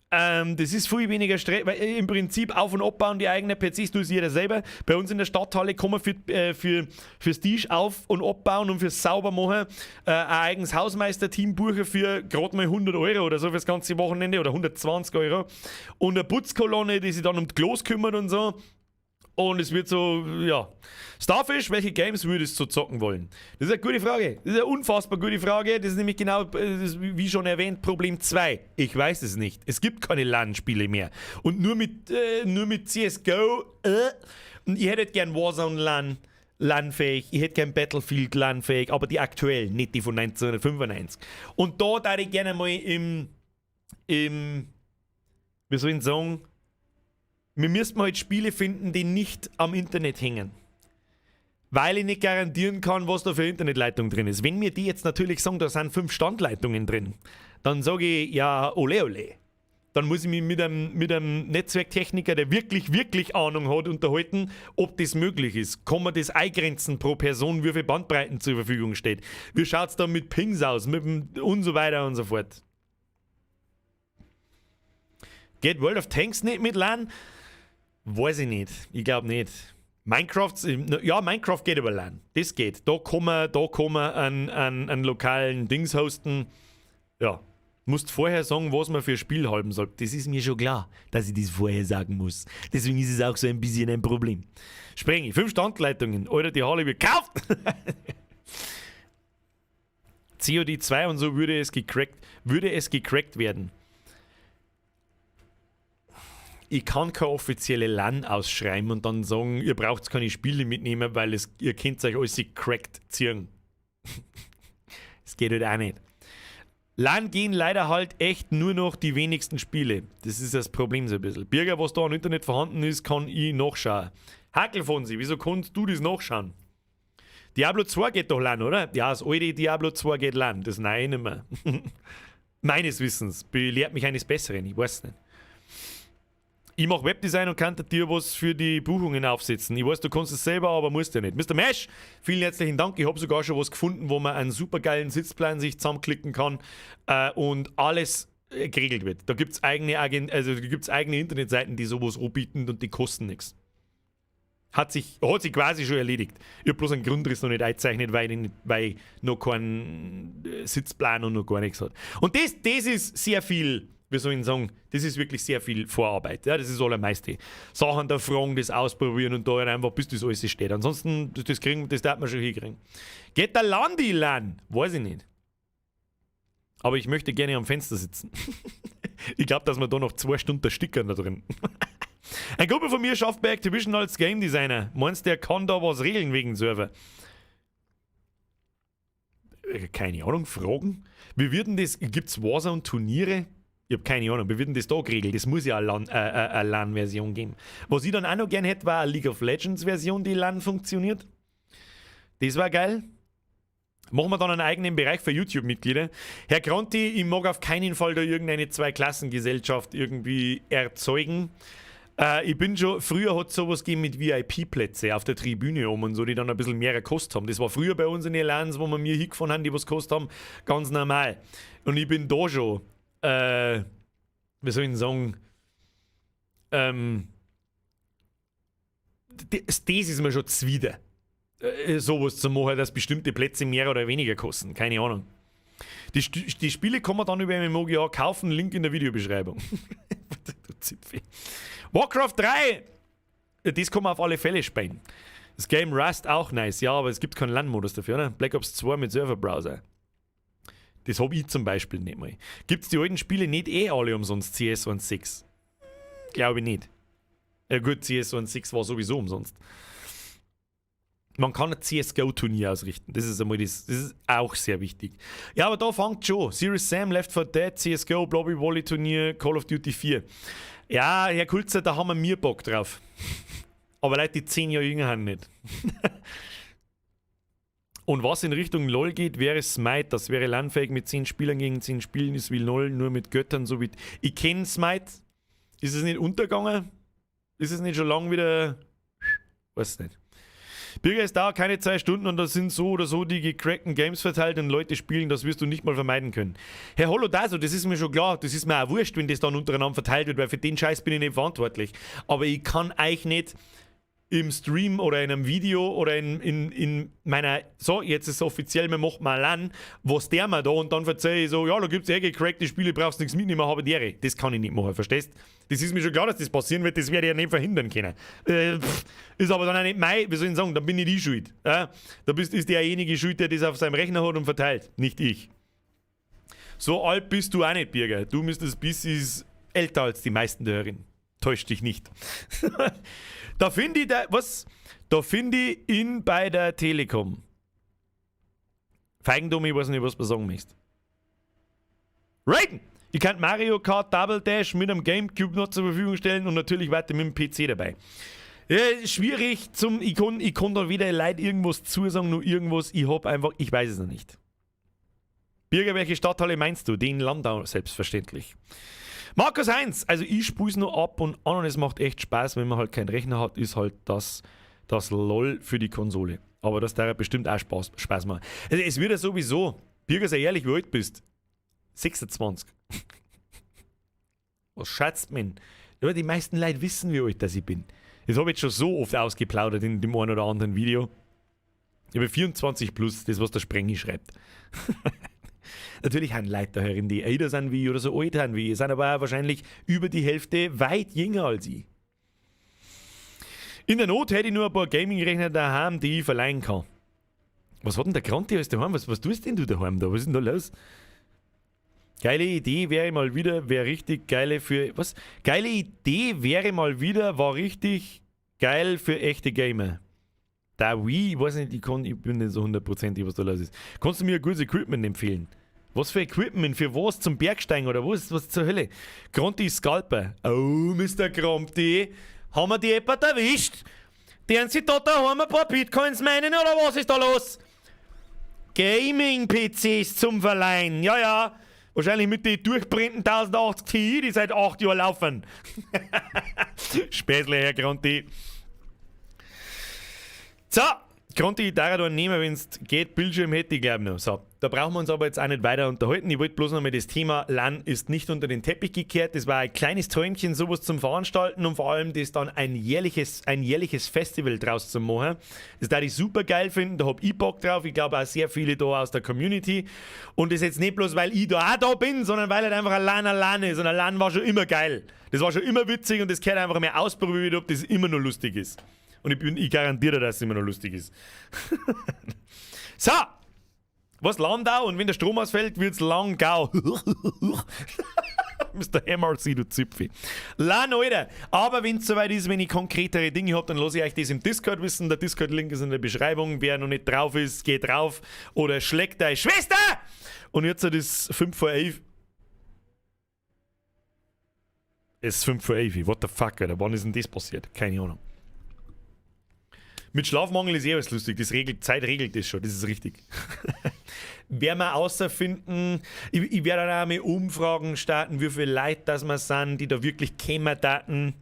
Das ist viel weniger Stress, weil im Prinzip auf- und abbauen die eigenen PCs, tut es jeder selber. Bei uns in der Stadthalle kann man fürs Tisch auf- und abbauen und fürs Saubermachen ein eigenes Hausmeisterteam buchen für gerade mal 100 Euro oder so fürs ganze Wochenende oder 120 Euro. Und eine Putzkolonne, die sich dann um die Klos kümmert und so. Und es wird so, ja. Starfish, welche Games würdest du zocken wollen? Das ist eine gute Frage. Das ist eine unfassbar gute Frage. Das ist nämlich genau, wie schon erwähnt, Problem 2. Ich weiß es nicht. Es gibt keine LAN-Spiele mehr. Und nur mit CSGO, und ich hätte gern Warzone LAN-fähig, ich hätte gern Battlefield LAN-fähig, aber die aktuellen, nicht die von 1995. Und da würde ich gerne mal wie soll ich sagen, wir müssten halt Spiele finden, die nicht am Internet hängen. Weil ich nicht garantieren kann, was da für Internetleitung drin ist. Wenn mir die jetzt natürlich sagen, da sind 5 Standleitungen drin, dann sage ich, ja, ole ole. Dann muss ich mich mit einem Netzwerktechniker, der wirklich, wirklich Ahnung hat, unterhalten, ob das möglich ist. Kann man das eingrenzen pro Person, wie viel Bandbreiten zur Verfügung steht? Wie schaut es da mit Pings aus? Und so weiter und so fort. Geht World of Tanks nicht mit LAN? Weiß ich nicht. Ich glaube nicht. Minecraft geht über LAN. Das geht. Da kann man einen lokalen Dings hosten. Ja. Musst vorher sagen, was man für ein Spiel halten soll. Das ist mir schon klar, dass ich das vorher sagen muss. Deswegen ist es auch so ein bisschen ein Problem. Sprengi, 5 Standleitungen. Alter, die Halle wird gekauft. COD 2 und so würde es gecrackt werden. Ich kann keine offizielle LAN ausschreiben und dann sagen, ihr braucht keine Spiele mitnehmen, weil ihr könnt euch alles gecrackt ziehen. Das geht halt auch nicht. LAN gehen leider halt echt nur noch die wenigsten Spiele. Das ist das Problem so ein bisschen. Birger, was da am Internet vorhanden ist, kann ich nachschauen. Hackel von sie, wieso kannst du das nachschauen? Diablo 2 geht doch LAN, oder? Ja, das alte Diablo 2 geht LAN, das neue nicht mehr. Meines Wissens. Belehrt mich eines Besseren, ich weiß nicht. Ich mache Webdesign und kann dir was für die Buchungen aufsetzen. Ich weiß, du kannst es selber, aber musst ja nicht. Mr. Mesh, vielen herzlichen Dank. Ich habe sogar schon was gefunden, wo man einen supergeilen Sitzplan sich zusammenklicken kann und alles geregelt wird. Da gibt es eigene Internetseiten, die sowas anbieten und die kosten nichts. Hat sich quasi schon erledigt. Ich habe bloß einen Grundriss noch nicht eingezeichnet, weil ich noch keinen Sitzplan und noch gar nichts hat. Und das ist sehr viel, wie soll ich sagen, das ist wirklich sehr viel Vorarbeit. Ja, das ist allermeiste. Sachen da fragen, das ausprobieren und da einfach, bis das alles steht. Ansonsten, das darf man schon hinkriegen. Geht der Landi LAN? Weiß ich nicht. Aber ich möchte gerne am Fenster sitzen. Ich glaube, dass wir da noch 2 Stunden stickern da drin. Ein Kumpel von mir schafft bei Activision als Game Designer. Meinst du, der kann da was regeln wegen Server? Keine Ahnung, fragen. Wie wird denn das? Gibt es Warzone-Turniere? Ich habe keine Ahnung, wie wird denn das da geregelt? Das muss ja eine LAN-Version geben. Was ich dann auch noch gerne hätte, war eine League of Legends-Version, die LAN funktioniert. Das war geil. Machen wir dann einen eigenen Bereich für YouTube-Mitglieder. Herr Kronti, ich mag auf keinen Fall da irgendeine Zweiklassengesellschaft irgendwie erzeugen. Ich bin schon, früher hat es sowas gegeben mit VIP-Plätze auf der Tribüne und so, die dann ein bisschen mehr gekostet haben. Das war früher bei uns in den LANs, wo wir mir hingefahren haben, die was gekostet haben, ganz normal. Und ich bin da schon, wie soll ich sagen, das ist mir schon zuwider, sowas zu machen, dass bestimmte Plätze mehr oder weniger kosten. Keine Ahnung. Die Spiele kann man dann über MMOGA kaufen, Link in der Videobeschreibung. Warcraft 3! Das kann man auf alle Fälle spielen. Das Game Rust auch nice, ja, aber es gibt keinen LAN-Modus dafür, ne? Black Ops 2 mit Serverbrowser. Das habe ich zum Beispiel nicht mal. Gibt es die alten Spiele nicht alle umsonst, CS 1.6? Glaube ich nicht. Ja gut, CS 1.6 war sowieso umsonst. Man kann ein CSGO-Turnier ausrichten. Das ist ist auch sehr wichtig. Ja, aber da fängt schon. Serious Sam, Left 4 Dead, CSGO, Blobby Volley Turnier, Call of Duty 4. Ja, Herr Kulzer, da haben wir Bock drauf. Aber Leute, die 10 Jahre jünger haben nicht. Und was in Richtung LOL geht, wäre Smite. Das wäre landfähig mit 10 Spielern gegen 10 Spielen. Ist wie LOL, nur mit Göttern. So wie ich kenne Smite. Ist es nicht untergegangen? Ist es nicht schon lange wieder... Weiß nicht. Birger, es dauert keine 2 Stunden und da sind so oder so die gecrackten Games verteilt und Leute spielen, das wirst du nicht mal vermeiden können. Herr Holodaso, das ist mir schon klar, das ist mir auch wurscht, wenn das dann untereinander verteilt wird, weil für den Scheiß bin ich nicht verantwortlich. Aber ich kann euch nicht im Stream oder in einem Video oder in meiner, so, jetzt ist es offiziell, wir machen mal LAN, was der mir da und dann erzähle ich so, ja, da gibt es gecrackte Spiele, brauchst nichts mitnehmen, habe die Ehre. Das kann ich nicht machen, verstehst? Das ist mir schon klar, dass das passieren wird, das werde ich ja nicht verhindern können. Ist aber dann auch nicht mein, wie soll ich sagen, dann bin ich die schuld. Da ist derjenige schuld, der das auf seinem Rechner hat und verteilt, nicht ich. So alt bist du auch nicht, Birger. Du müsstest bis älter als die meisten der Hörerinnen. Täusch dich nicht. Da finde ich ihn bei der Telekom. Feigendumm, ich weiß nicht, was du sagen möchtest. Raiden! Ihr könnt Mario Kart Double Dash mit einem Gamecube noch zur Verfügung stellen und natürlich weiter mit dem PC dabei. Schwierig ich kann da weder Leute irgendwas zusagen, nur irgendwas, ich weiß es noch nicht. Birger, welche Stadthalle meinst du? Den Landau, selbstverständlich. Markus Heinz, also ich spiele es noch ab und an und es macht echt Spaß, wenn man halt keinen Rechner hat, ist halt das LOL für die Konsole. Aber das darf bestimmt auch Spaß machen. Also es wird ja sowieso, Birger, sei ehrlich, wie alt bist? 26. Was schätzt man? Ja, die meisten Leute wissen, wie alt das ich bin. Das habe ich jetzt schon so oft ausgeplaudert in dem einen oder anderen Video. Ich habe 24 plus, das was der Sprengi schreibt. Natürlich haben Leute da herin, die älter sind wie ich oder so alt sind wie ich, sind aber auch wahrscheinlich über die Hälfte weit jünger als ich. In der Not hätte ich nur ein paar Gaming-Rechner daheim, die ich verleihen kann. Was hat denn der Kranti alles daheim? Was tust denn du daheim da? Was ist denn da los? Geile Idee wäre mal wieder, wäre richtig geile für... Was? Geile Idee wäre mal wieder, war richtig geil für echte Gamer. Da Wii, ich weiß nicht, ich bin nicht so 100%, was da los ist. Kannst du mir ein gutes Equipment empfehlen? Was für Equipment? Für was? Zum Bergsteigen oder was? Was zur Hölle? Kronti Scalper. Oh, Mr. Kronti. Haben wir die jemand erwischt? Deren sie da daheim ein paar Bitcoins meinen oder was ist da los? Gaming-PCs zum Verleihen. Ja, ja. Wahrscheinlich mit den durchbrennenden 1080 Ti, die seit 8 Jahren laufen. Späßle, Herr Kronti. So, Kronti, ich darf da nehmen, wenn es geht. Bildschirm hätte ich, glaube ich, noch. So, da brauchen wir uns aber jetzt auch nicht weiter unterhalten. Ich wollte bloß noch mal das Thema LAN ist nicht unter den Teppich gekehrt. Das war ein kleines Träumchen, sowas zum Veranstalten und vor allem das dann ein jährliches Festival draus zu machen. Das da ich super geil finden, da hab ich Bock drauf. Ich glaube auch sehr viele da aus der Community. Und das jetzt nicht bloß, weil ich da auch da bin, sondern weil halt einfach ein LAN ist. Und ein LAN war schon immer geil. Das war schon immer witzig und das gehört einfach mehr ausprobiert, ob das immer noch lustig ist. Und ich garantiere, dass es immer noch lustig ist. So, was Landau und wenn der Strom ausfällt, wird's Langau. Mr. MRC, du Zipfi. LAN, Alter. Aber wenn es soweit ist, wenn ich konkretere Dinge habe, dann lasse ich euch das im Discord wissen. Der Discord-Link ist in der Beschreibung. Wer noch nicht drauf ist, geht drauf oder schlägt deine Schwester. Und jetzt hat es 5 vor 11. Es ist 5 vor 11. What the fuck, Alter. Wann ist denn das passiert? Keine Ahnung. Mit Schlafmangel ist alles lustig. Zeit regelt das schon. Das ist richtig. Werden wir außerfinden, ich werde dann auch mal Umfragen starten, wie viele Leute das wir sind, die da wirklich kämen daten.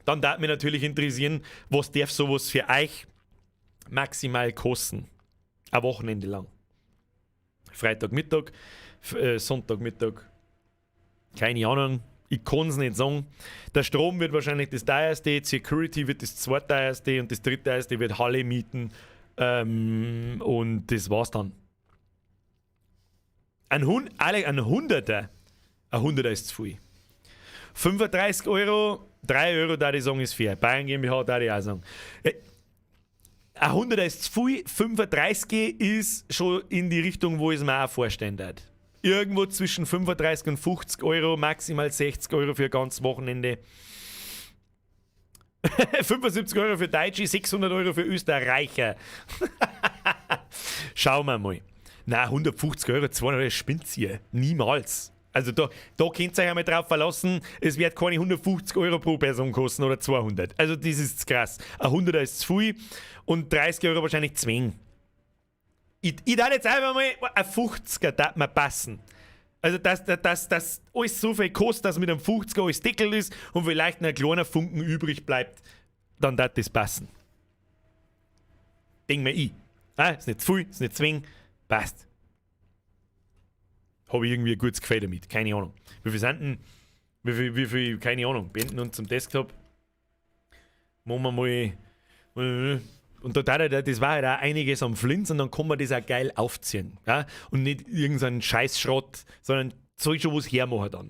Dann darf mich natürlich interessieren, was darf sowas für euch maximal kosten. Ein Wochenende lang. Freitagmittag, Sonntagmittag. Keine Ahnung. Ich kann es nicht sagen. Der Strom wird wahrscheinlich das teuerste, Security wird das zweiteuerste und das drittteuerste wird Halle mieten. Und das war's dann. Ein 100er ist zu viel. 35 Euro, 3 Euro, da ich sagen, ist fair. Bayern GmbH, da ich auch sagen. Ein 100er ist zu viel, 35 ist schon in die Richtung, wo ich es mir auch vorstellen würde. Irgendwo zwischen 35 und 50 Euro, maximal 60 Euro für ein ganzes Wochenende. 75 Euro für Deutsche, 600 Euro für Österreicher. Schauen wir mal. Nein, 150 Euro, 200 Euro, spinnt's hier. Niemals. Also da könnt ihr euch einmal drauf verlassen, es wird keine 150 Euro pro Person kosten oder 200. Also das ist krass. Ein 100er ist zu viel und 30 Euro wahrscheinlich zwingen. Ich darf jetzt einfach mal ein 50er darf mir passen. Also, dass alles so viel kostet, dass mit einem 50er alles Deckel ist und vielleicht ein kleiner Funken übrig bleibt, dann darf das passen. Denk mir ich. Ist nicht zu viel, ist nicht zwingend, passt. Habe ich irgendwie ein gutes Gefühl damit, keine Ahnung. Wie viel sind denn, wie viel, keine Ahnung, beenden uns zum Desktop. Machen wir mal. Und das war halt auch einiges am Flinz und dann kann man das auch geil aufziehen. Ja? Und nicht irgendeinen Scheißschrott, sondern soll schon was hermachen dann.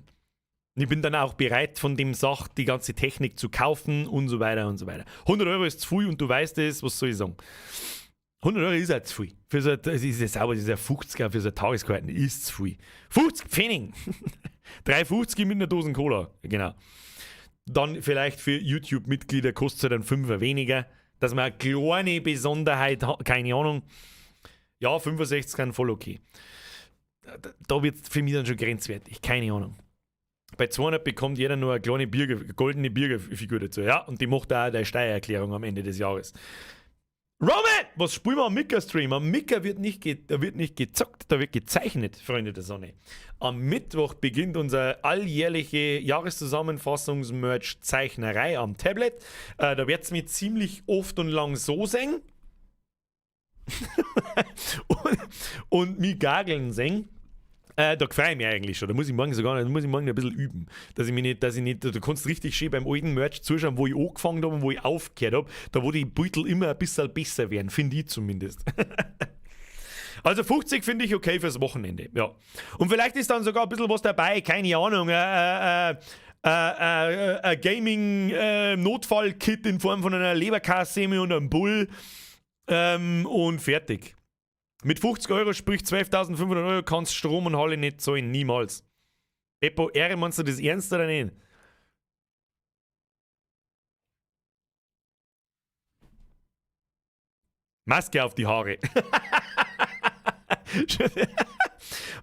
Und ich bin dann auch bereit, von dem Sach die ganze Technik zu kaufen und so weiter und so weiter. 100 Euro ist zu viel und du weißt es, was soll ich sagen? 100 Euro ist auch zu viel. Für so, das ist ja sauber, das ist ja 50er für so Tageskarten, ist zu viel. 50 Pfennig! 3,50 mit einer Dose Cola, genau. Dann vielleicht für YouTube-Mitglieder kostet es dann 5 weniger. Dass man eine kleine Besonderheit hat, keine Ahnung. Ja, 65 kann voll okay. Da wird es für mich dann schon grenzwertig, keine Ahnung. Bei 200 bekommt jeder nur eine kleine goldene Bürgerfigur dazu. Ja, und die macht auch eine Steuererklärung am Ende des Jahres. Roman, was spielen wir am Mika-Stream? Am Mika wird nicht gezockt, da wird gezeichnet, Freunde der Sonne. Am Mittwoch beginnt unsere alljährliche Jahreszusammenfassungs-Merch-Zeichnerei am Tablet. Da wird es mich ziemlich oft und lang so singen. und mich gageln singen. Da freue ich mich eigentlich schon. Da muss ich morgen ein bisschen üben. Dass ich nicht, du kannst richtig schön beim alten Merch zuschauen, wo ich angefangen habe und wo ich aufgehört habe. Da wo die Beutel immer ein bisschen besser werden, finde ich zumindest. Also 50 finde ich okay fürs Wochenende, ja. Und vielleicht ist dann sogar ein bisschen was dabei, keine Ahnung, ein Gaming-Notfall-Kit in Form von einer Leberkassemi und einem Bull und fertig. Mit 50 Euro, sprich 12.500 Euro, kannst Strom und Halle nicht zahlen, niemals. Beppo, Ehre, meinst du das ernst oder nicht? Maske auf die Haare.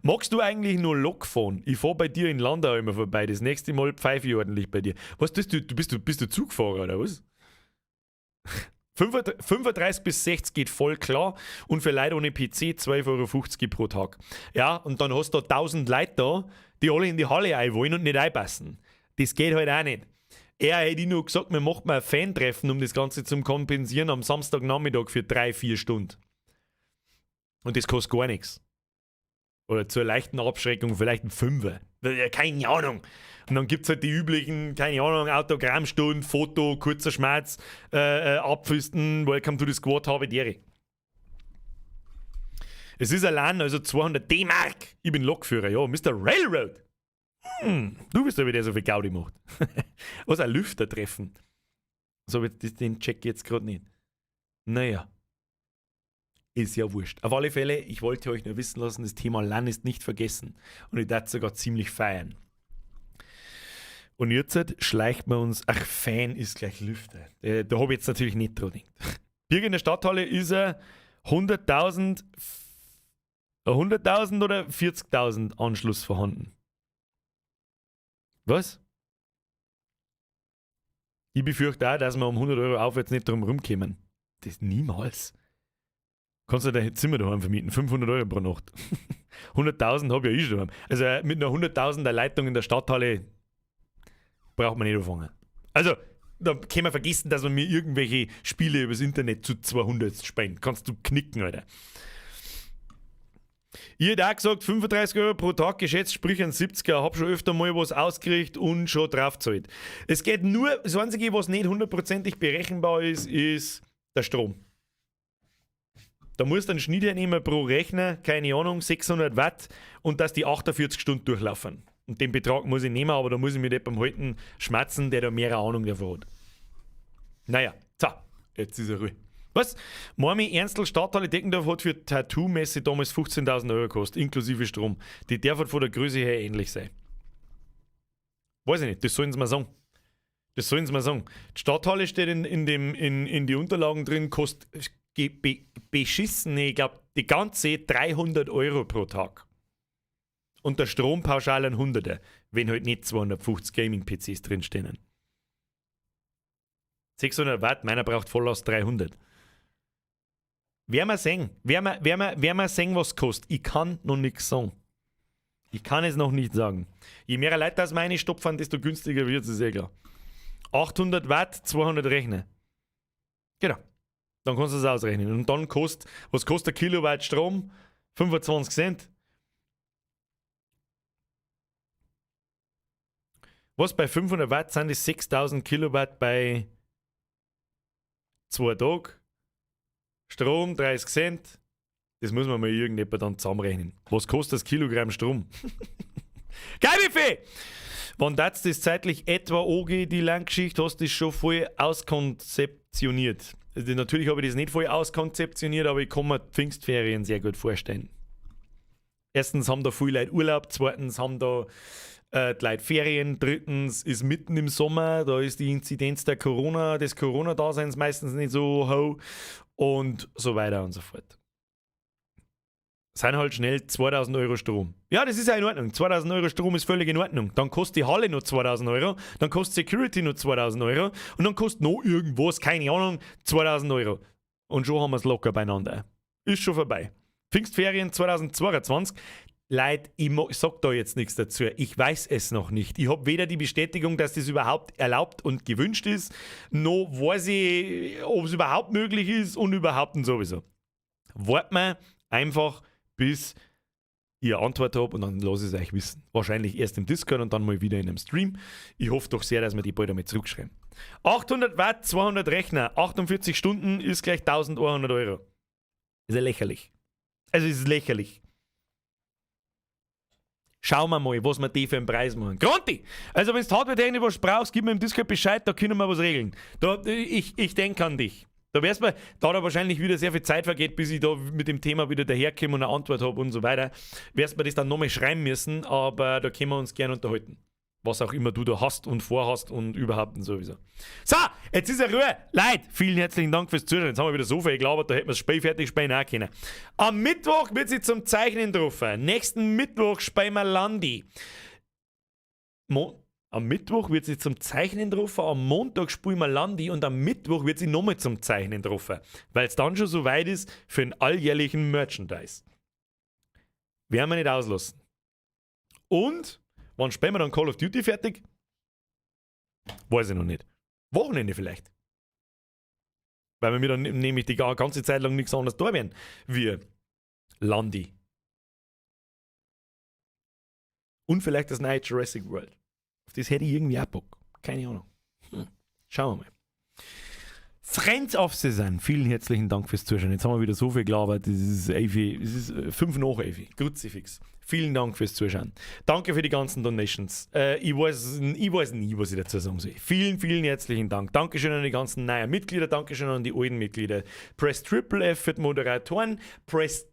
Magst du eigentlich nur Lok fahren? Ich fahre bei dir in Landau immer vorbei. Das nächste Mal pfeife ich ordentlich bei dir. Was tust du? Bist du Zugfahrer oder was? 35 bis 60 geht voll klar und für Leute ohne PC 12,50 Euro pro Tag. Ja, und dann hast du 1000 Leute da, die alle in die Halle ein wollen und nicht einpassen. Das geht halt auch nicht. Er hätte nur gesagt, wir machen mal ein Fan-Treffen, um das Ganze zu kompensieren am Samstagnachmittag für 3-4 Stunden. Und das kostet gar nichts. Oder zur leichten Abschreckung vielleicht ein Fünfer. Keine Ahnung. Und dann gibt es halt die üblichen, keine Ahnung, Autogrammstunden, Foto, kurzer Schmerz, Abfisten, Welcome to the Squad, habe die Ehre. Es ist allein, also 200 D-Mark. Ich bin Lokführer, ja, Mr. Railroad. Du bist ja, wie der so viel Gaudi macht. Was ein Lüftertreffen. So, den check ich jetzt gerade nicht. Naja. Ist ja wurscht. Auf alle Fälle, ich wollte euch nur wissen lassen, das Thema LAN ist nicht vergessen. Und ich darf sogar ziemlich feiern. Und jetzt schleicht man uns, ach, Fan ist gleich Lüfter. Da habe ich jetzt natürlich nicht dran gedacht. Birg in der Stadthalle ist 100.000 oder 40.000 Anschluss vorhanden. Was? Ich befürchte auch, dass wir um 100 Euro aufwärts nicht drum rumkommen. Das niemals. Kannst du dein Zimmer daheim vermieten? 500 Euro pro Nacht. 100.000 habe ich ja schon daheim. Also mit einer 100.000er Leitung in der Stadthalle braucht man nicht anfangen. Also, da können wir vergessen, dass man mir irgendwelche Spiele übers Internet zu 200 spendet. Kannst du knicken, Alter. Ich hätte auch gesagt, 35 Euro pro Tag geschätzt, sprich ein 70er. Hab schon öfter mal was ausgerichtet und schon draufgezahlt. Es geht nur, das Einzige, was nicht hundertprozentig berechenbar ist, ist der Strom. Da musst du einen Schnitt nehmen pro Rechner, keine Ahnung, 600 Watt und dass die 48 Stunden durchlaufen. Und den Betrag muss ich nehmen, aber da muss ich mit jemandem halten, schmatzen, der da mehr Ahnung davon hat. Naja, so, jetzt ist er ruhig. Was? Mami Ernstl Stadthalle Deckendorf hat für Tattoo-Messe damals 15.000 Euro gekostet, inklusive Strom. Die darf halt von der Größe her ähnlich sein. Weiß ich nicht, das sollen sie mal sagen. Das sollen sie mal sagen. Die Stadthalle steht in die Unterlagen drin, kostet beschissene, ich glaube, die ganze 300 Euro pro Tag. Und der Strompauschal ein Hunderter, wenn halt nicht 250 Gaming-PCs drinstehen. 600 Watt, meiner braucht Volllast 300. Werden wir sehen, was es kostet. Ich kann noch nichts sagen. Ich kann es noch nicht sagen. Je mehr Leute das meine stopfen, desto günstiger wird es, ist eh klar. 800 Watt, 200 Rechner. Genau. Dann kannst du es ausrechnen. Und dann was kostet ein Kilowatt Strom? 25 Cent. Was bei 500 Watt sind, ist 6000 Kilowatt bei 2 Tagen. Strom 30 Cent. Das muss man mal irgendjemand dann zusammenrechnen. Was kostet das Kilogramm Strom? Geil, Buffet! Wann das zeitlich etwa angehen, die Langgeschichte, hast du das schon voll auskonzeptioniert. Also natürlich habe ich das nicht voll auskonzeptioniert, aber ich kann mir Pfingstferien sehr gut vorstellen. Erstens haben da viele Leute Urlaub, zweitens haben da die Leute Ferien, drittens ist mitten im Sommer, da ist die Inzidenz des Corona-Daseins meistens nicht so hoch und so weiter und so fort. Sind halt schnell 2000 Euro Strom. Ja, das ist ja in Ordnung. 2000 Euro Strom ist völlig in Ordnung. Dann kostet die Halle nur 2000 Euro, dann kostet Security nur 2000 Euro und dann kostet noch irgendwas, keine Ahnung, 2000 Euro. Und schon haben wir es locker beieinander. Ist schon vorbei. Pfingstferien 2022. Leute, ich sag da jetzt nichts dazu. Ich weiß es noch nicht. Ich habe weder die Bestätigung, dass das überhaupt erlaubt und gewünscht ist, noch weiß ich, ob es überhaupt möglich ist und überhaupt und sowieso. Warten wir einfach, bis ihr Antwort habt und dann lasse ich es euch wissen. Wahrscheinlich erst im Discord und dann mal wieder in einem Stream. Ich hoffe doch sehr, dass wir die bald damit zurückschreiben. 800 Watt, 200 Rechner, 48 Stunden ist gleich 1100 Euro. Ist ja lächerlich. Also es ist lächerlich. Schauen wir mal, was wir die für einen Preis machen. Gronti! Also wenn du hardware-technisch was brauchst, gib mir im Discord Bescheid, da können wir was regeln. Ich denke an dich. Da wahrscheinlich wieder sehr viel Zeit vergeht, bis ich da mit dem Thema wieder daherkomme und eine Antwort habe und so weiter. Wirst mir das dann nochmal schreiben müssen, aber da können wir uns gerne unterhalten. Was auch immer du da hast und vorhast und überhaupt und sowieso. So, jetzt ist er Ruhe. Leute, vielen herzlichen Dank fürs Zuschauen. Jetzt haben wir wieder so viel geglaubt, da hätten wir das Spiel fertig spielen auch können. Am Mittwoch wird sie zum Zeichnen getroffen. Nächsten Mittwoch spielen wir Landi. Am Mittwoch wird sie zum Zeichnen getroffen, am Montag spielen wir Landi und am Mittwoch wird sie nochmal zum Zeichnen getroffen. Weil es dann schon so weit ist für einen alljährlichen Merchandise. Werden wir nicht auslassen. Und wann spielen wir dann Call of Duty fertig? Weiß ich noch nicht. Wochenende vielleicht. Weil wir mir dann nämlich die ganze Zeit lang nichts anderes da werden wie Landi. Und vielleicht das neue Jurassic World. Auf das hätte ich irgendwie auch Bock. Keine Ahnung. Schauen wir mal. Friends of Season, vielen herzlichen Dank fürs Zuschauen. Jetzt haben wir wieder so viel gelabert. Das ist 5 nach 11. Kruzifix. Vielen Dank fürs Zuschauen. Danke für die ganzen Donations. Ich weiß nie, was ich dazu sagen soll. Vielen, vielen herzlichen Dank. Dankeschön an die ganzen neuen Mitglieder. Dankeschön an die alten Mitglieder. Press Triple F für die Moderatoren. Press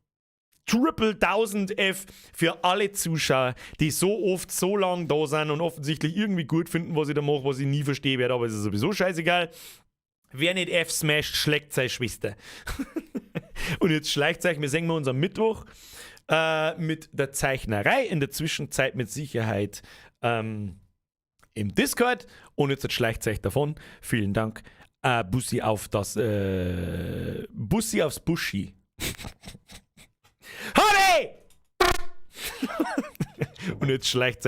Triple 1000 F für alle Zuschauer, die so oft, so lang da sind und offensichtlich irgendwie gut finden, was ich da mache, was ich nie verstehen werde, aber es ist sowieso scheißegal. Wer nicht F smasht, schlägt seine Schwester. Und jetzt schleicht euch, wir sehen uns am Mittwoch mit der Zeichnerei, in der Zwischenzeit mit Sicherheit im Discord. Und jetzt schleicht euch davon. Vielen Dank. Bussi aufs Buschi. Honey! Und jetzt schleicht